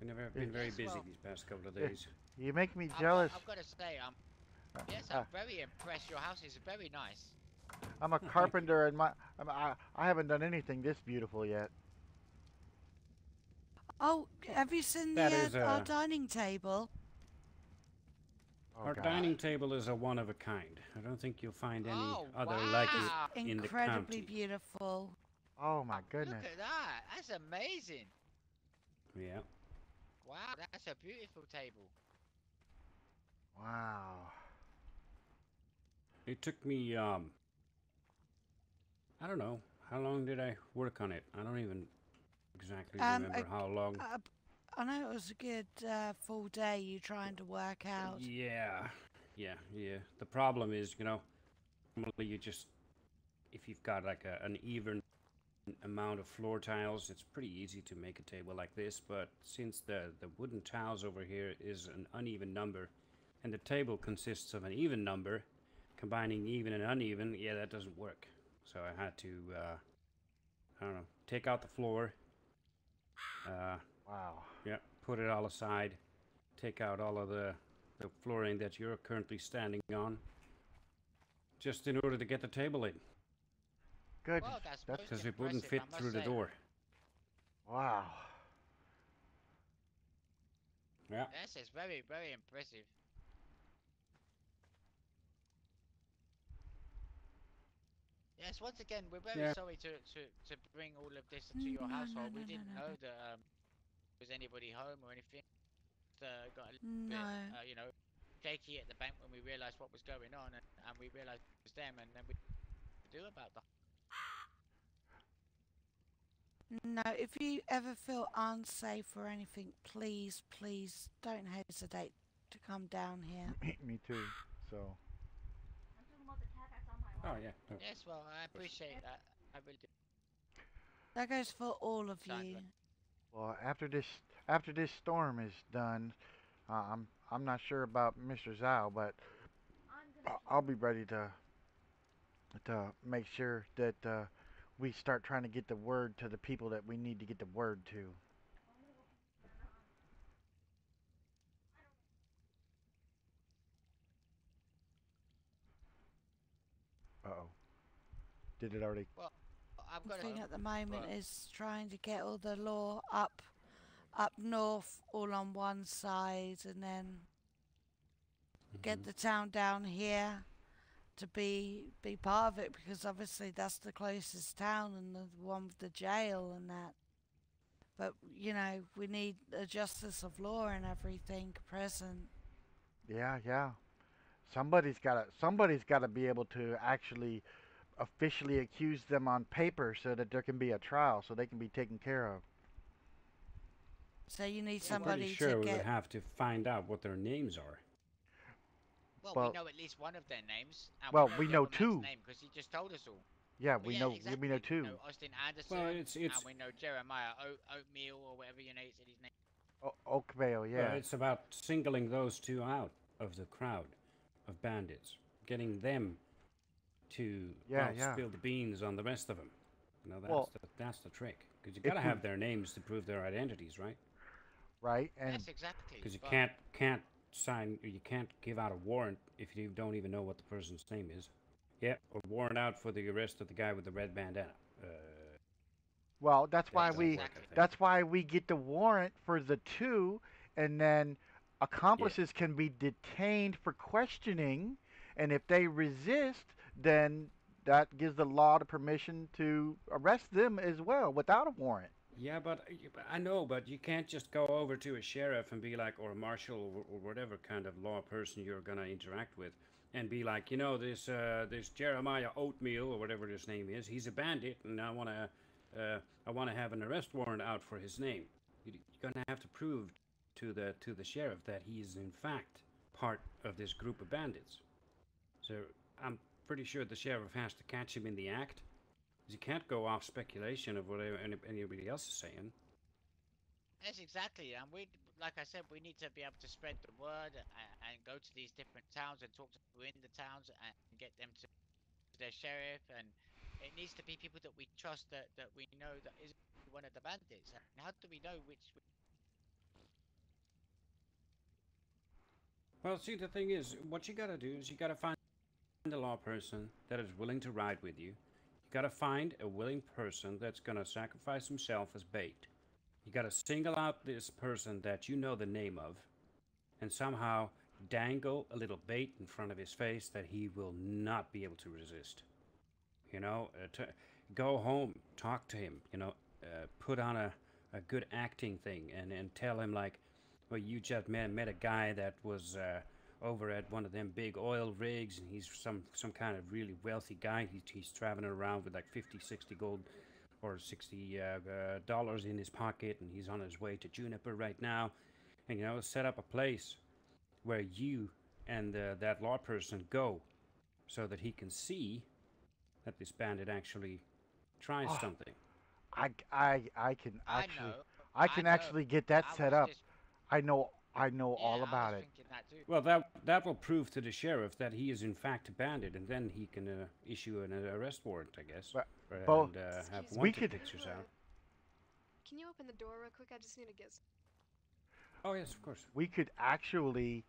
I've been very busy these past couple of days. You make me jealous. I've got to say, yes, I'm very impressed. Your house is very nice. I'm a carpenter, and I haven't done anything this beautiful yet. Oh, have you seen our dining table? Oh, Our God. dining table is a one of a kind. I don't think you'll find any other like it in the Incredibly county. beautiful. Oh my goodness. Look at that. That's amazing. Yeah. Wow, that's a beautiful table. Wow. It took me I don't know, how long did I work on it? I don't even exactly remember how long. I know it was a good full day you trying to work out. Yeah. The problem is, normally you just, if you've got like an even amount of floor tiles, it's pretty easy to make a table like this, but since the wooden tiles over here is an uneven number, and the table consists of an even number, combining even and uneven, yeah, that doesn't work. So I had to, I don't know, take out the floor. Wow. Yeah, put it all aside. Take out all of the flooring that you're currently standing on, just in order to get the table in. Good. Well, that's because it wouldn't fit through the door. Wow. Yeah. Yes, it's very, very impressive. Yes, once again, we're very sorry to bring all of this to your household. We didn't know that was anybody home or anything. Got a little bit, shaky at the bank when we realised what was going on, and we realised it was them, and then we do about the. No, if you ever feel unsafe or anything, please don't hesitate to come down here. Me too. So. Oh yeah. Yes, well, I appreciate that. I really do. That goes for all of you. Well, after this storm is done, I'm not sure about Mr. Zhao, but I'll be ready to make sure that we start trying to get the word to the people that we need to get the word to. Uh-oh. Did it already? Well, I've The got thing at the moment is trying to get all the law up north, all on one side, and then get the town down here to be part of it, because obviously that's the closest town and the one with the jail and that. But we need a justice of law and everything present. Yeah. somebody's gotta be able to actually officially accuse them on paper so that there can be a trial so they can be taken care of. So you need Yeah, I'm well, pretty somebody to sure we would get. have to find out what their names are. well, we Well, know at least one of their names, and we well, know we the know other man's two. name because he just told us all. Yeah, Well, we yeah, know we know exactly. We two. know Austin Well, Anderson, it's and we know Jeremiah Oatmeal or whatever you know said his name. Oakvale, well, yeah. it's about singling those two out of the crowd of bandits, getting them to Yeah, well yeah. spill the beans on the rest of them. You know, Well, that's the trick. Because you if gotta we have their names to prove their identities, right? right and Yes, exactly. Because you But can't sign, you can't give out a warrant if you don't even know what the person's name is. Yeah, or warrant out for the arrest of the guy with the red bandana. Uh, well, that's that why yes, don't we work, I exactly. think. that's why we get the warrant for the two, and then Yeah. accomplices can be detained for questioning, and if they resist, then that gives the law the permission to arrest them as well without a warrant. Yeah, but I know, but you can't just go over to a sheriff and be like, or a marshal, or whatever kind of law person you're gonna interact with, and be like, you know, this Jeremiah Oatmeal or whatever his name is, he's a bandit, and I wanna have an arrest warrant out for his name. You're gonna have to prove to the sheriff that he is in fact part of this group of bandits. So I'm pretty sure the sheriff has to catch him in the act. You can't go off speculation of what anybody else is saying. Yes, exactly. And we, like I said, we need to be able to spread the word and go to these different towns and talk to people in the towns and get them to their sheriff. And it needs to be people that we trust that we know that is one of the bandits. And how do we know which? Well, see, the thing is, what you gotta do is you gotta find a law person that is willing to ride with you. You gotta find a willing person that's gonna sacrifice himself as bait. You gotta single out this person that you know the name of, and somehow dangle a little bait in front of his face that he will not be able to resist. You know, go home, talk to him. You know, put on a good acting thing, and tell him like, well, you just met a guy that was over at one of them big oil rigs, and he's some kind of really wealthy guy. He's traveling around with like 50, 60 gold or 60 dollars in his pocket, and he's on his way to Juniper right now. And you know, set up a place where you and that law person go, so that he can see that this bandit actually tries Oh, something. I can I actually know, I I can know. actually get that I set was up. just, I know yeah, all I was about it. thinking that too. Well, that will prove to the sheriff that he is in fact a bandit, and then he can issue an arrest warrant, I guess, But both and have Excuse me. we wanted could pictures out. Can you open the door real quick? I just need to get. Oh yes, of course. we could actually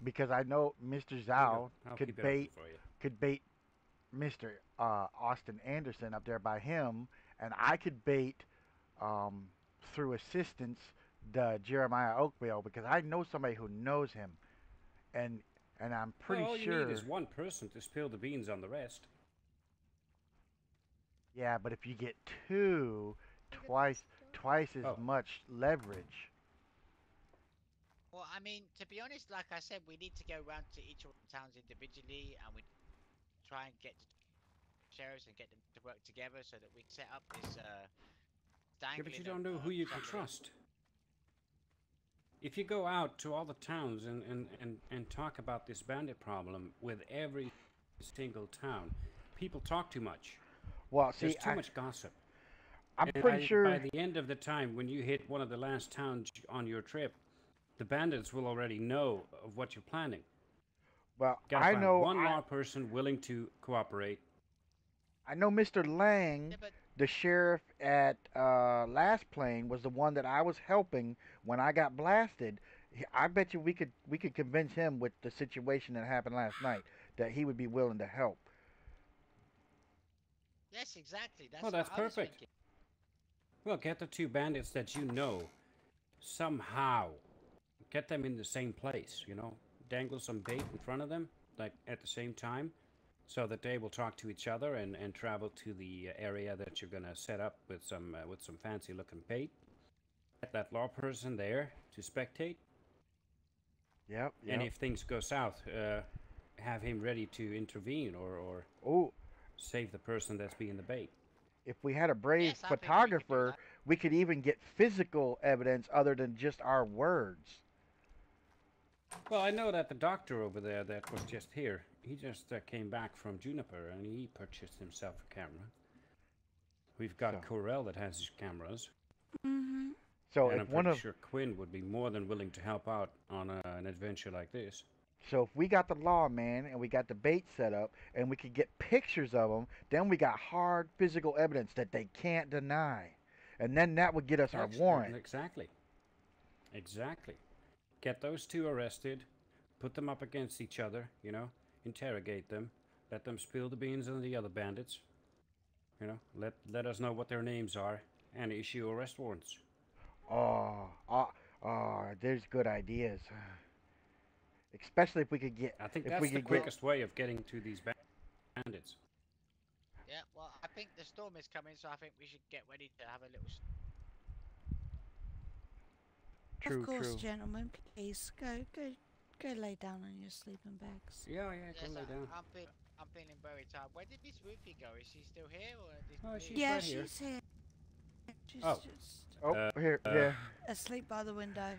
because I know Mr. There you go. Zhao I'll could keep it open bait for you. could bait Mr. Austin Anderson up there by him, and I could bait um, through assistance the Jeremiah Oakville because I know somebody who knows him, and and I'm Well, pretty all you need is sure. one person to spill the beans on the rest. Yeah, but if you get two, Look at twice this door. twice as Oh, much leverage. Well, I mean, to be honest, like I said, we need to go around to each of the towns individually, and we try and get the sheriffs and get them to work together so that we set up this yeah, but you dangling don't know who of you can somebody. trust. If you go out to all the towns and talk about this bandit problem with every single town, people talk too much. Well, There's see, too much gossip. I'm And pretty by sure. the end of the time, when you hit one of the last towns on your trip, the bandits will already know of what you're planning. Well, Gotta I find know. one law person willing to cooperate. I know Mr. Lang, Yeah, but the sheriff at Last Plane, was the one that I was helping when I got blasted. I bet you we could convince him with the situation that happened last night that he would be willing to help. yes, exactly. Well, That's what that's I was perfect. thinking. Well, get the two bandits that you know somehow. Get them in the same place, you know. Dangle some bait in front of them, like at the same time, so that they will talk to each other and travel to the area that you're gonna set up with some fancy looking bait. Get that law person there to spectate, Yep, and yep. if things go south, have him ready to intervene or Oh, save the person that's being the bait. if we had a brave Yes, I think we could do photographer, that. we could even get physical evidence other than just our words. Well, I know that the doctor over there that was just here, he just came back from Juniper and he purchased himself a camera. We've got So- Corell that has his cameras. Mm-hmm. So And if I'm one pretty of sure Quinn would be more than willing to help out on an adventure like this. So if we got the lawman and we got the bait set up and we could get pictures of them, then we got hard physical evidence that they can't deny. And then that would get us our warrant. Exactly. Exactly. Get those two arrested, put them up against each other, you know, interrogate them, let them spill the beans on the other bandits, you know, let us know what their names are, and issue arrest warrants. There's good ideas. Especially if we could get. I think if that's we the could quickest way of getting to these bandits. Yeah, well, I think the storm is coming, so I think we should get ready to have a little. True, Of course, true. gentlemen, please go lay down on your sleeping bags. Yeah, go Yes, lay down. I'm feeling very tired. Where did Miss Ruthie go? Is she still here or did Oh, she she's leave? Yeah, right here. she's here. She's Oh. just Here, yeah. asleep by the window.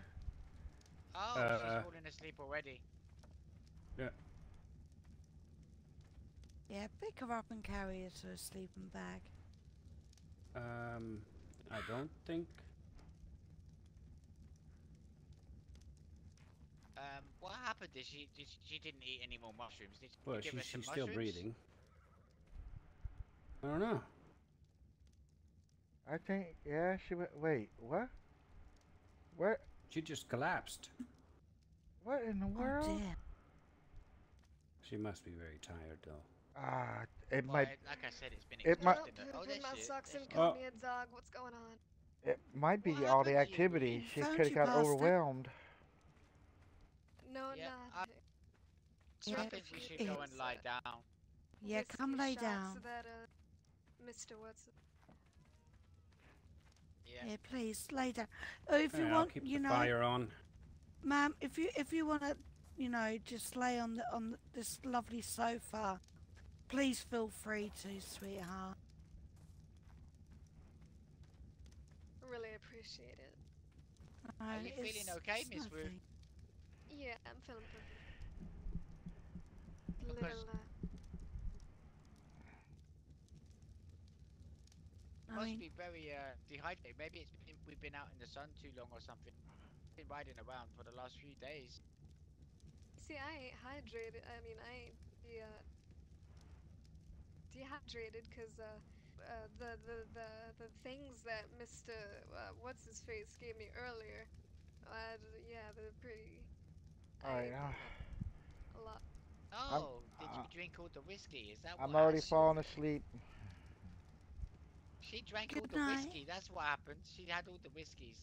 Oh, she's falling asleep already. Yeah. Yeah, pick her up and carry her to a sleeping bag. I don't think. What happened? She didn't eat any more mushrooms? Did Well, you give her some she's still mushrooms? breathing. I don't know. I think, yeah, she went. Wait, what? What? She just collapsed. What in the world? Oh dear. She must be very tired, though. It Well, might. like I said, it's been It might. exhausting. Put There's my shit. socks and Oh. call me a dog. What's going on? It might be What all the happened to you? activity. She Found could have you, got bastard. overwhelmed. No, Yeah, not. Yeah, I think we should go and lie down. Yeah, Whiskey come lay shots down. That, Mr. Watson. Yeah. Yeah, please lay down. Oh, if you Yeah, I'll want, keep you the know, fire on. ma'am, if you want to, you know, just lay on this lovely sofa, please feel free to, sweetheart. Really appreciate it. Are you feeling okay, Miss Ruth? lovely. Yeah, I'm feeling perfect. Because- Little, I Must mean, be very dehydrated. Maybe we've been out in the sun too long or something. Been riding around for the last few days. see, I ain't hydrated. I mean, I ain't dehydrated because the things that Mr. What's his face gave me earlier. Yeah, they're pretty. Alright, I ate a lot. Oh, did you drink all the whiskey? Is that what I'm already happened? falling asleep. She drank Good all the night. whiskey. That's what happened. She had all the whiskeys.